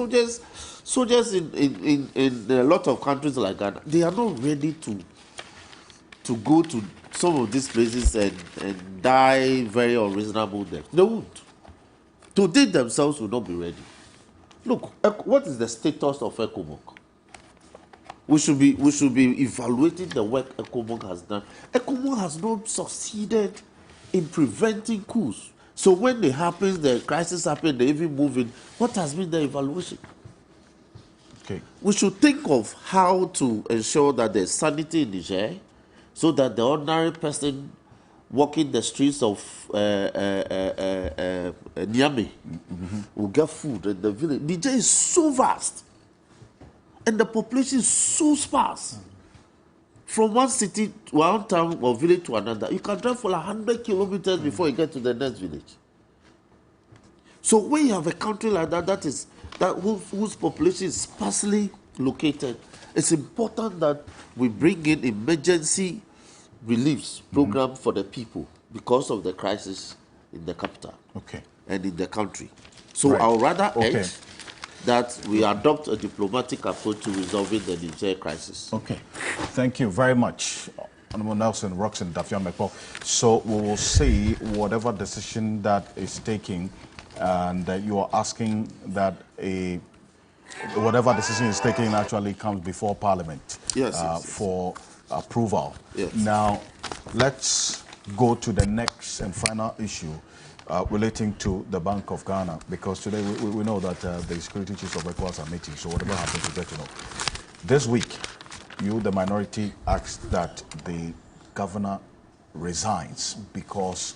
in a lot of countries like Ghana, they are not ready to go to some of these places and die very unreasonable death. They won't. Today themselves will not be ready. Look, what is the status of ECOMOG? We should be evaluating the work ECOMOG has done. ECOMOG has not succeeded in preventing coups. So when it happens, the crisis happens, they even move in. What has been the evaluation? Okay. We should think of how to ensure that there's sanity in Niger, so that the ordinary person walking the streets of Niamey will get food in the village. Niger is so vast, and the population is so sparse. From one city, one town or village to another, you can drive for 100 kilometers before you get to the next village. So when you have a country like that, whose population is sparsely located, it's important that we bring in emergency relief program for the people because of the crisis in the capital and in the country. So I would rather urge that we adopt a diplomatic approach to resolving the Niger crisis. Okay. Thank you very much, Honorable Nelson Roxanne Dafiamekpo. So we will see whatever decision that is taken, and you are asking that whatever decision is taken actually comes before Parliament for approval. Yes. Now, let's go to the next and final issue. relating to the Bank of Ghana, because today we know that the security chiefs of ECOWAS are meeting, so whatever happens, we get to know. This week, you, the minority, asked that the governor resigns because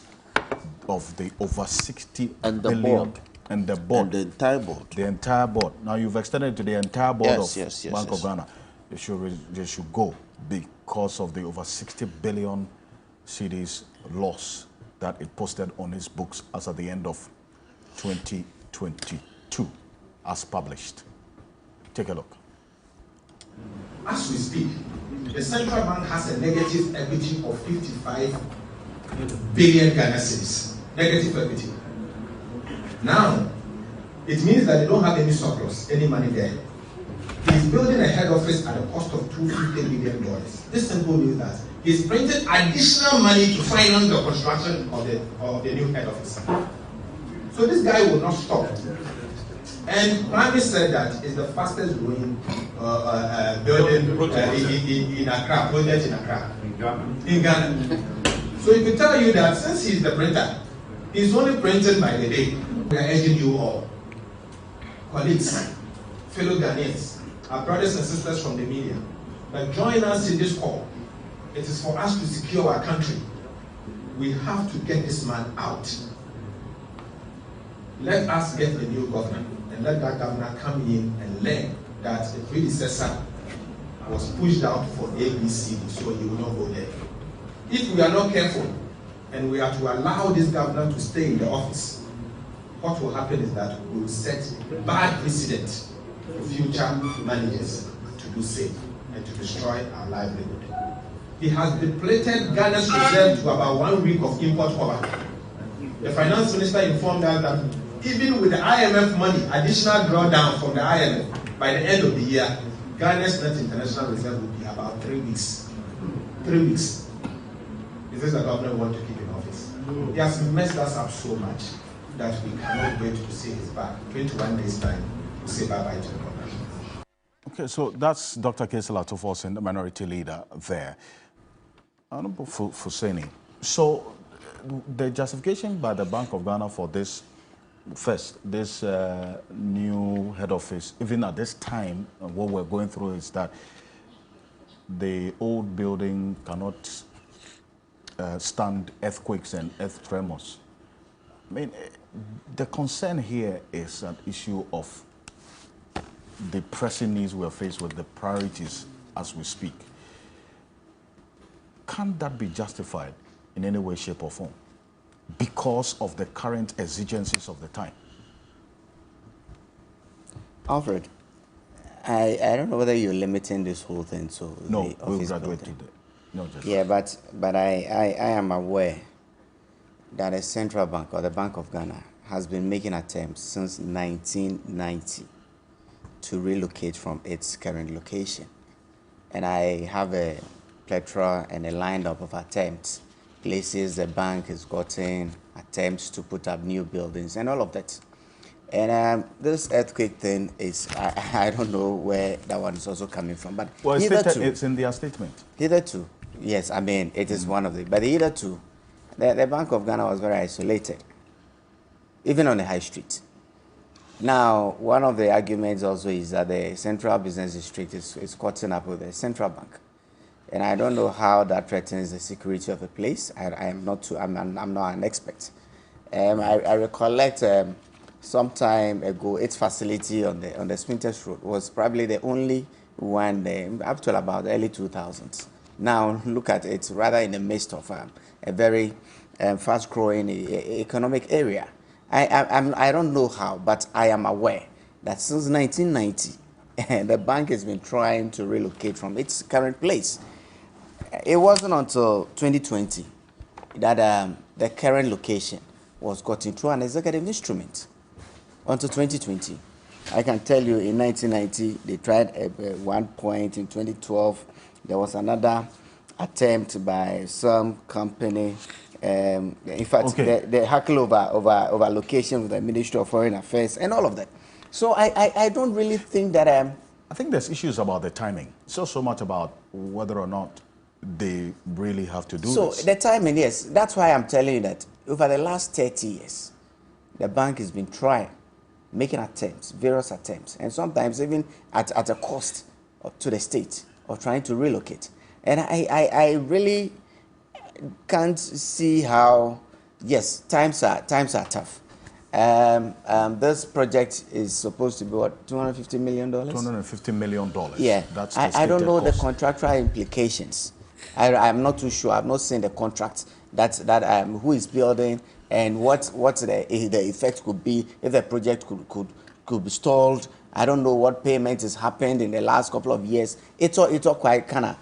of the over 60 and the billion board. And the board. And the entire board. The entire board. Now you've extended it to the entire board of Bank of yes. Ghana. They should go because of the over 60 billion cedis loss that it posted on its books as at the end of 2022, as published. Take a look. As we speak, the central bank has a negative equity of 55 billion Ghana cedis. Negative equity. Now, it means that they don't have any surplus, any money there. He's building a head office at a cost of $250 million. This simple means that he's printed additional money to finance the construction of the new head office. So this guy will not stop. And Kwame said that it's the fastest growing building in Accra, project in Accra, in Ghana. So he could tell you that since he's the printer, he's only printed by the day. We are urging you all, colleagues, fellow Ghanaians, our brothers and sisters from the media, that join us in this call. It is for us to secure our country. We have to get this man out. Let us get the new governor, and let that governor come in and learn that the predecessor was pushed out for ABCD, so he will not go there. If we are not careful, and we are to allow this governor to stay in the office, what will happen is that we will set bad precedent for future managers to do same and to destroy our livelihood. He has depleted Ghana's reserve to about 1 week of import cover. The finance minister informed us that even with the IMF money, additional drawdown from the IMF, by the end of the year, Ghana's net international reserve will be about 3 weeks. 3 weeks. Is this the government want to keep in office? He has messed us up so much that we cannot wait to see his back. 21 days time, to say bye-bye to the government. Okay, so that's Dr. Kesela Tofosin, the minority leader there. Honorable Fuseni, so the justification by the Bank of Ghana for this, first, this new head office, even at this time, what we're going through is that the old building cannot stand earthquakes and earth tremors. I mean, the concern here is an issue of the pressing needs we are faced with, the priorities as we speak. Can that be justified in any way, shape, or form because of the current exigencies of the time? Alfred, I don't know whether you're limiting this whole thing to no, the office we'll graduate building. to the, no, just yeah, but I am aware that the central bank or the Bank of Ghana has been making attempts since 1990 to relocate from its current location. And I have a plethora and a lineup of attempts, places the bank has gotten, attempts to put up new buildings and all of that. And this earthquake thing is, I don't know where that one is also coming from, but well, it's in their statement. Hitherto, yes, I mean, it is one of the, but hitherto, the Bank of Ghana was very isolated, even on the high street. Now, one of the arguments also is that the central business district is caught up with the central bank. And I don't know how that threatens the security of the place. I'm not an expert. I recollect some time ago, its facility on the Spintex Road was probably the only one up to about the early 2000s. Now, look at it, rather in the midst of a very fast-growing economic area. I don't know how, but I am aware that since 1990, the bank has been trying to relocate from its current place. It wasn't until 2020 that the current location was gotten through an executive instrument. Until 2020. I can tell you in 1990, they tried at one point. In 2012, there was another attempt by some company. In fact, okay. they haggle over location with the Ministry of Foreign Affairs and all of that. So I don't really think that... I think there's issues about the timing. It's not so much about whether or not they really have to do this. So the timing, yes. That's why I'm telling you that over the last 30 years, the bank has been trying, making attempts, various attempts, and sometimes even at a cost to the state of trying to relocate. And I really can't see how, yes, times are tough. This project is supposed to be what, $250 million? $250 million. Yeah, That's I don't know cost. the contractual implications. I'm not too sure. I've not seen the contract that who is building and what the effect could be if the project could be stalled. I don't know what payment has happened in the last couple of years. It's all quite kind of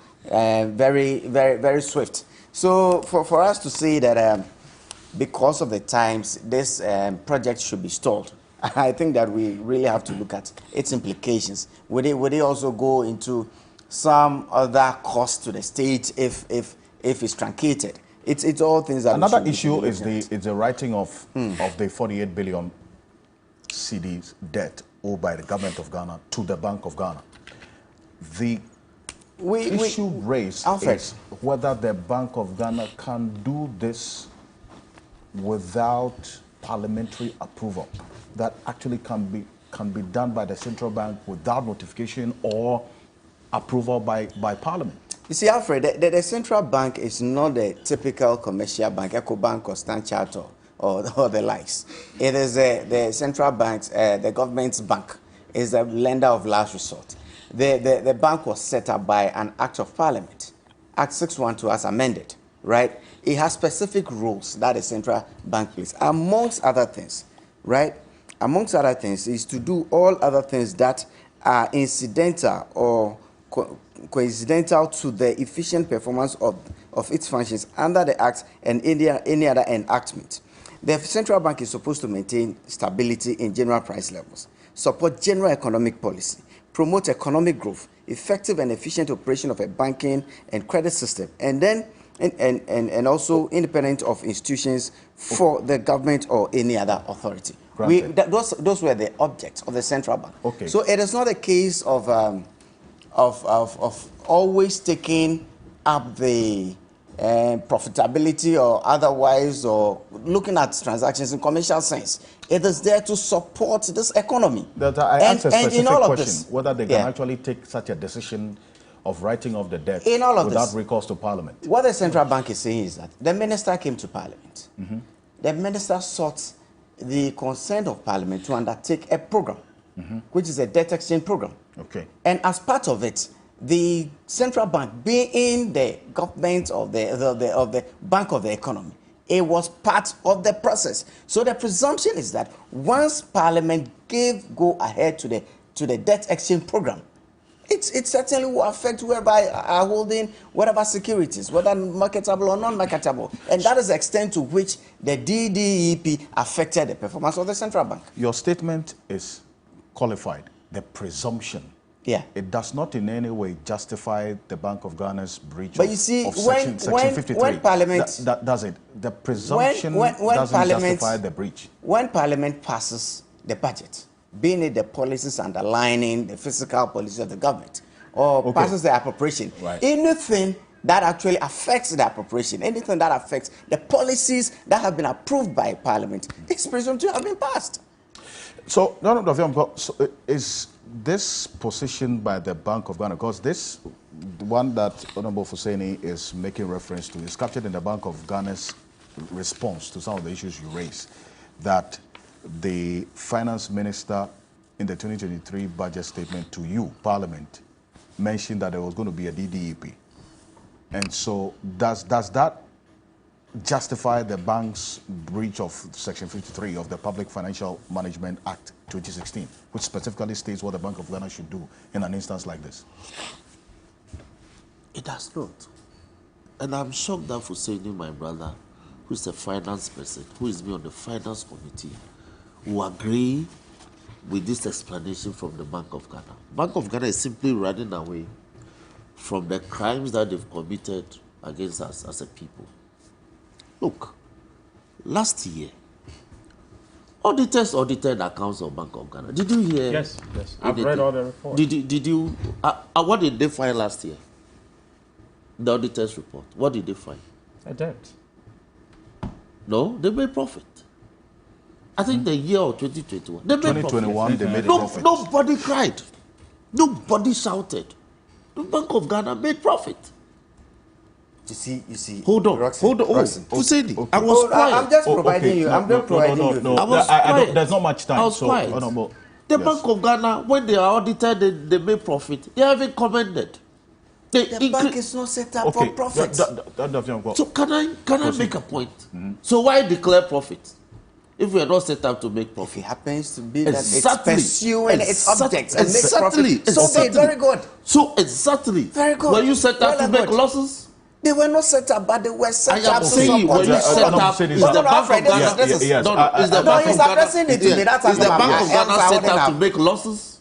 very, very, very swift. So for us to say that because of the times, this project should be stalled, I think that we really have to look at its implications. Would it also go into some other cost to the state if it's truncated? It's all things that another issue is the writing of the 48 billion cedis debt owed by the government of Ghana to the Bank of Ghana. The issue raised is whether the Bank of Ghana can do this without parliamentary approval. That actually can be done by the central bank without notification or approval by Parliament. You see, Alfred, the central bank is not a typical commercial bank, EcoBank or Standard Chartered or the likes. It is the central bank, the government's bank, is a lender of last resort. The bank was set up by an Act of Parliament, Act 612 as amended, right? It has specific rules that the central bank plays, amongst other things, right? Amongst other things is to do all other things that are incidental or coincidental to the efficient performance of its functions under the Act and any other enactment. The central bank is supposed to maintain stability in general price levels, support general economic policy, promote economic growth, effective and efficient operation of a banking and credit system, and then and also independent of institutions for the government or any other authority. Those were the objects of the central bank. Okay. So it is not a case of always taking up the profitability or otherwise, or looking at transactions in commercial sense. It is there to support this economy. I asked a specific question, this, whether they can actually take such a decision of writing off the debt without recourse to Parliament. What the central bank is saying is that the minister came to Parliament. The minister sought the consent of Parliament to undertake a program, which is a debt exchange program. Okay. And as part of it, the central bank, being the government of the bank of the economy, it was part of the process. So the presumption is that once Parliament gave go ahead to the debt exchange program, it certainly will affect whoever are holding whatever securities, whether marketable or non-marketable. And that is the extent to which the DDEP affected the performance of the central bank. Your statement is qualified, the presumption. Yeah. It does not in any way justify the Bank of Ghana's breach but you see, of Section 53. When Parliament... That does it. The presumption when doesn't justify the breach. When Parliament passes the budget, being it the policies underlining the fiscal policy of the government, or passes the appropriation, anything that actually affects the appropriation, anything that affects the policies that have been approved by Parliament, is presumed to have been passed. So, is this position by the Bank of Ghana, because this one that Honorable Fuseni is making reference to is captured in the Bank of Ghana's response to some of the issues you raised, that the finance minister in the 2023 budget statement to you, Parliament, mentioned that there was going to be a DDEP. And so does that justify the bank's breach of Section 53 of the Public Financial Management Act 2016, which specifically states what the Bank of Ghana should do in an instance like this? It does not. And I'm shocked that Fuseni, my brother, who is a finance person, who is me on the finance committee, will agree with this explanation from the Bank of Ghana. Bank of Ghana is simply running away from the crimes that they've committed against us as a people. Look, last year, auditors audited accounts of Bank of Ghana. Did you hear? Yes. I've read all the reports. Did you? What did they find last year? The auditors report. What did they find? A debt. No, they made profit. I think the year of 2021. They made 2021, profit. they made profit. Nobody cried. Nobody shouted. The Bank of Ghana made profit. You see. Hold on. Fuseni, I was quiet. I'm just providing you. I'm just providing you. I was quiet. There's not much time. I was quiet. The Bank of Ghana, when they are audited, they made profit. They haven't commended. The bank is not set up for profit. So can I make a point? So why declare profit if we are not set up to make profit? It happens to be that it's pursuing its objects and make profit. Exactly. Very good. So exactly. Very good. Were you set up to make losses? They were not set up, but they were set up to support. Were you set up? Is the Bank of Ghana? Is the Bank of Ghana set up to make losses?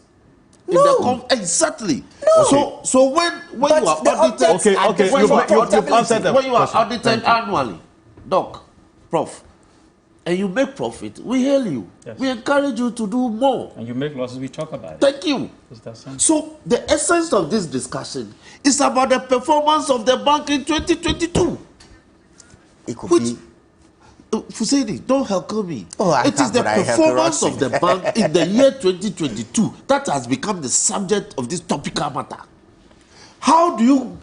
No. Exactly. No. So when you are audited, when you are audited annually, Doc, Prof, and you make profit, we hail you. Yes. We encourage you to do more. And you make losses, we talk about it. Thank you. So the essence of this discussion is about the performance of the bank in 2022. It could be. Fuseni, don't heckle me. It is the performance of the bank in the year 2022 that has become the subject of this topical matter. How do you,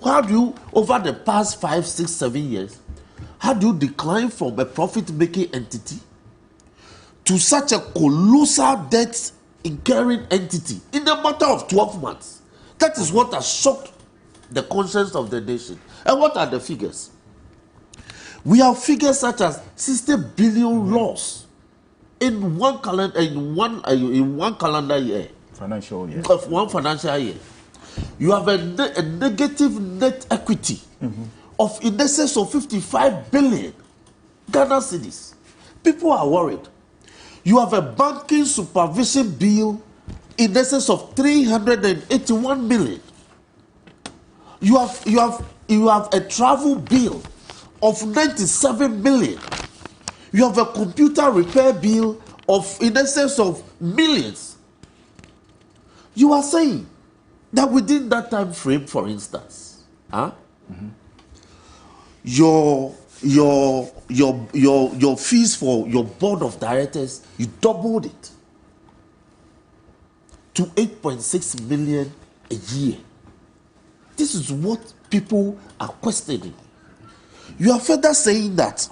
over the past 5, 6, 7 years, how do you decline from a profit-making entity to such a colossal debt-incurring entity in a matter of 12 months? That is what has shocked the conscience of the nation. And what are the figures? We have figures such as 60 billion loss in one calendar year. Financial year. Of one financial year. You have a negative net equity of in excess of 55 billion Ghana cedis. People are worried. You have a banking supervision bill in excess of 381 million. You have a travel bill of 97 million. You have a computer repair bill of in excess of millions. You are saying that within that time frame, for instance, your fees for your board of directors, you doubled it to 8.6 million a year. This is what people are questioning. You are further saying that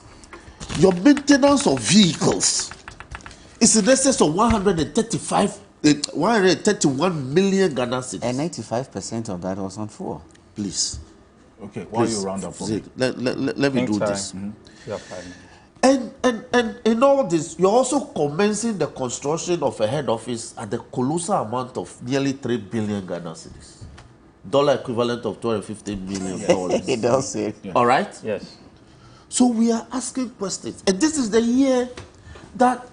your maintenance of vehicles is in excess of 131 million Ghana cedis. And 95% of that was on fuel. Please. Okay, while you round up for me. Let me do this. And in all this, you're also commencing the construction of a head office at the colossal amount of nearly 3 billion Ghana cedis. Dollar equivalent of $250 million. It does say. All right? Yes. So we are asking questions. And this is the year that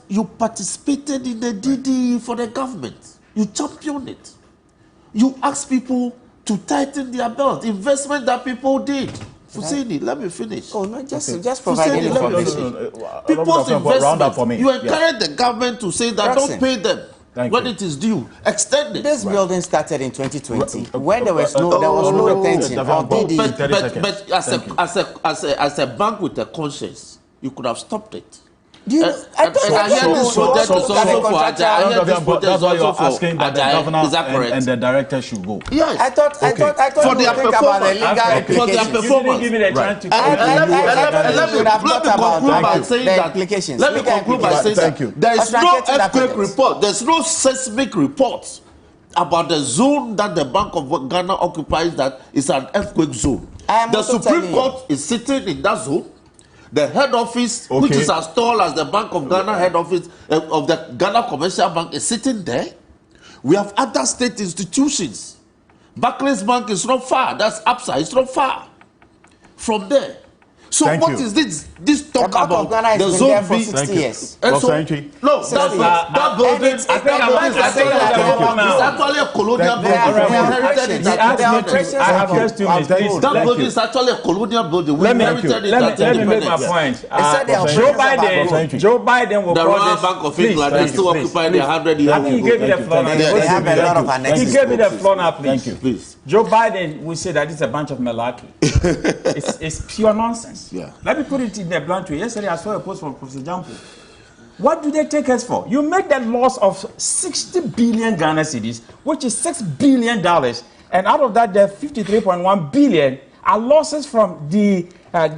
you participated in the DD for the government. You championed it. You asked people to tighten their belt. Investment that people did. Fuseni, let me finish. Oh, no, just provide information. People's investment. You encourage the government to say that don't pay them. When it is due, extend it. This building started in 2020 when there was no retention. But as a bank with a conscience, you could have stopped it. I hear this project is also for Agile. That's why you're asking that the governor and the director should go. Yes. I thought for their performance. For their performance. Give me the chance to let me conclude by saying that. There is no earthquake report. There's no seismic report about the zone that the Bank of Ghana occupies that is an earthquake zone. The Supreme Court is sitting in that zone. The head office, which is as tall as the Bank of Ghana head office of the Ghana Commercial Bank, is sitting there. We have other state institutions. Barclays Bank is not far. That's APSA. It's not far from there. So what is this talk about the zone B? For 60 years. No, that building is actually a colonial building. I have just 2 minutes. That building is actually a colonial building. Let me make my point. Joe Biden will the Royal Bank of England is still occupying the 100-year. I think he gave me the floor now. They have a lot of annexes. He gave me the floor now, please. Thank you. Please. Joe Biden will say that it's a bunch of malarkey. it's pure nonsense. Yeah. Let me put it in a blunt way. Yesterday I saw a post from Professor Jampo. What do they take us for? You make that loss of 60 billion Ghana cedis, which is $6 billion, and out of that, there 53.1 billion are losses from the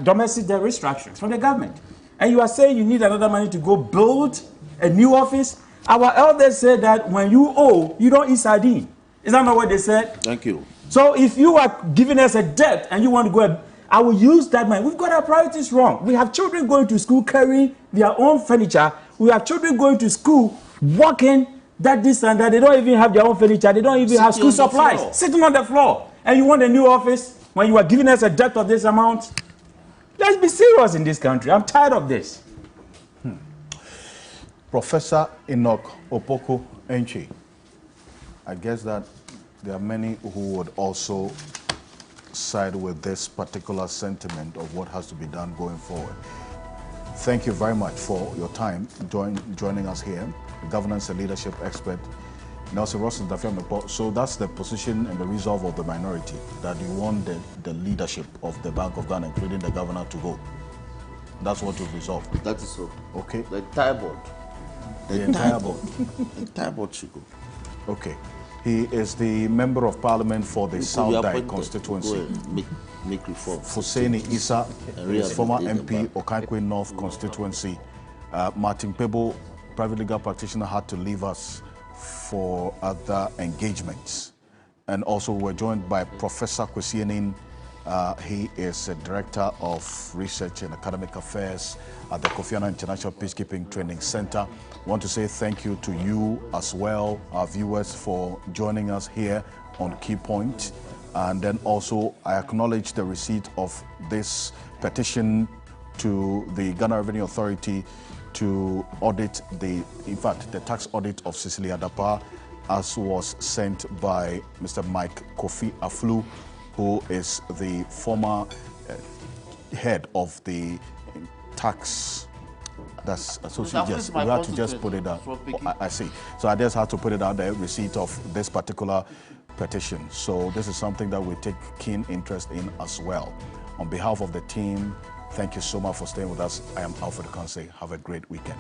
domestic debt restructuring from the government. And you are saying you need another money to go build a new office? Our elders said that when you owe, you don't eat sardine. Is that not what they said? Thank you. So if you are giving us a debt and you want to go, I will use that money. We've got our priorities wrong. We have children going to school carrying their own furniture. We have children going to school walking that this and that. They don't even have their own furniture. They don't even have school supplies. Sitting on the floor. And you want a new office when you are giving us a debt of this amount? Let's be serious in this country. I'm tired of this. Professor Enoch Opoku Enchi, I guess that there are many who would also side with this particular sentiment of what has to be done going forward. Thank you very much for your time joining us here. Governance and leadership expert, Nelson Ross Dafiamepo. So that's the position and the resolve of the minority, that you want the leadership of the Bank of Ghana, including the governor, to go. That's what you've resolved. That is so. Okay. The entire board. The entire board. The entire board should go. Okay. He is the Member of Parliament for the South Dai constituency. Make reform. Fuseni Issa is former MP, Okankwe North constituency. Martin Pebo, private legal practitioner, had to leave us for other engagements. And also we're joined by Professor Kwesienin. He is a Director of Research and Academic Affairs at the Kofi Annan International Peacekeeping Training Center. I want to say thank you to you as well, our viewers, for joining us here on Key Point. And then also I acknowledge the receipt of this petition to the Ghana Revenue Authority to audit the tax audit of Cecilia Dapa, as was sent by Mr. Mike Kofi Aflu, who is the former head of the tax. That's associated. Yes, we had to just put it down. I see. So I just had to put it down, the receipt of this particular petition. So this is something that we take keen interest in as well. On behalf of the team, thank you so much for staying with us. I am Alfred Kansei. Have a great weekend.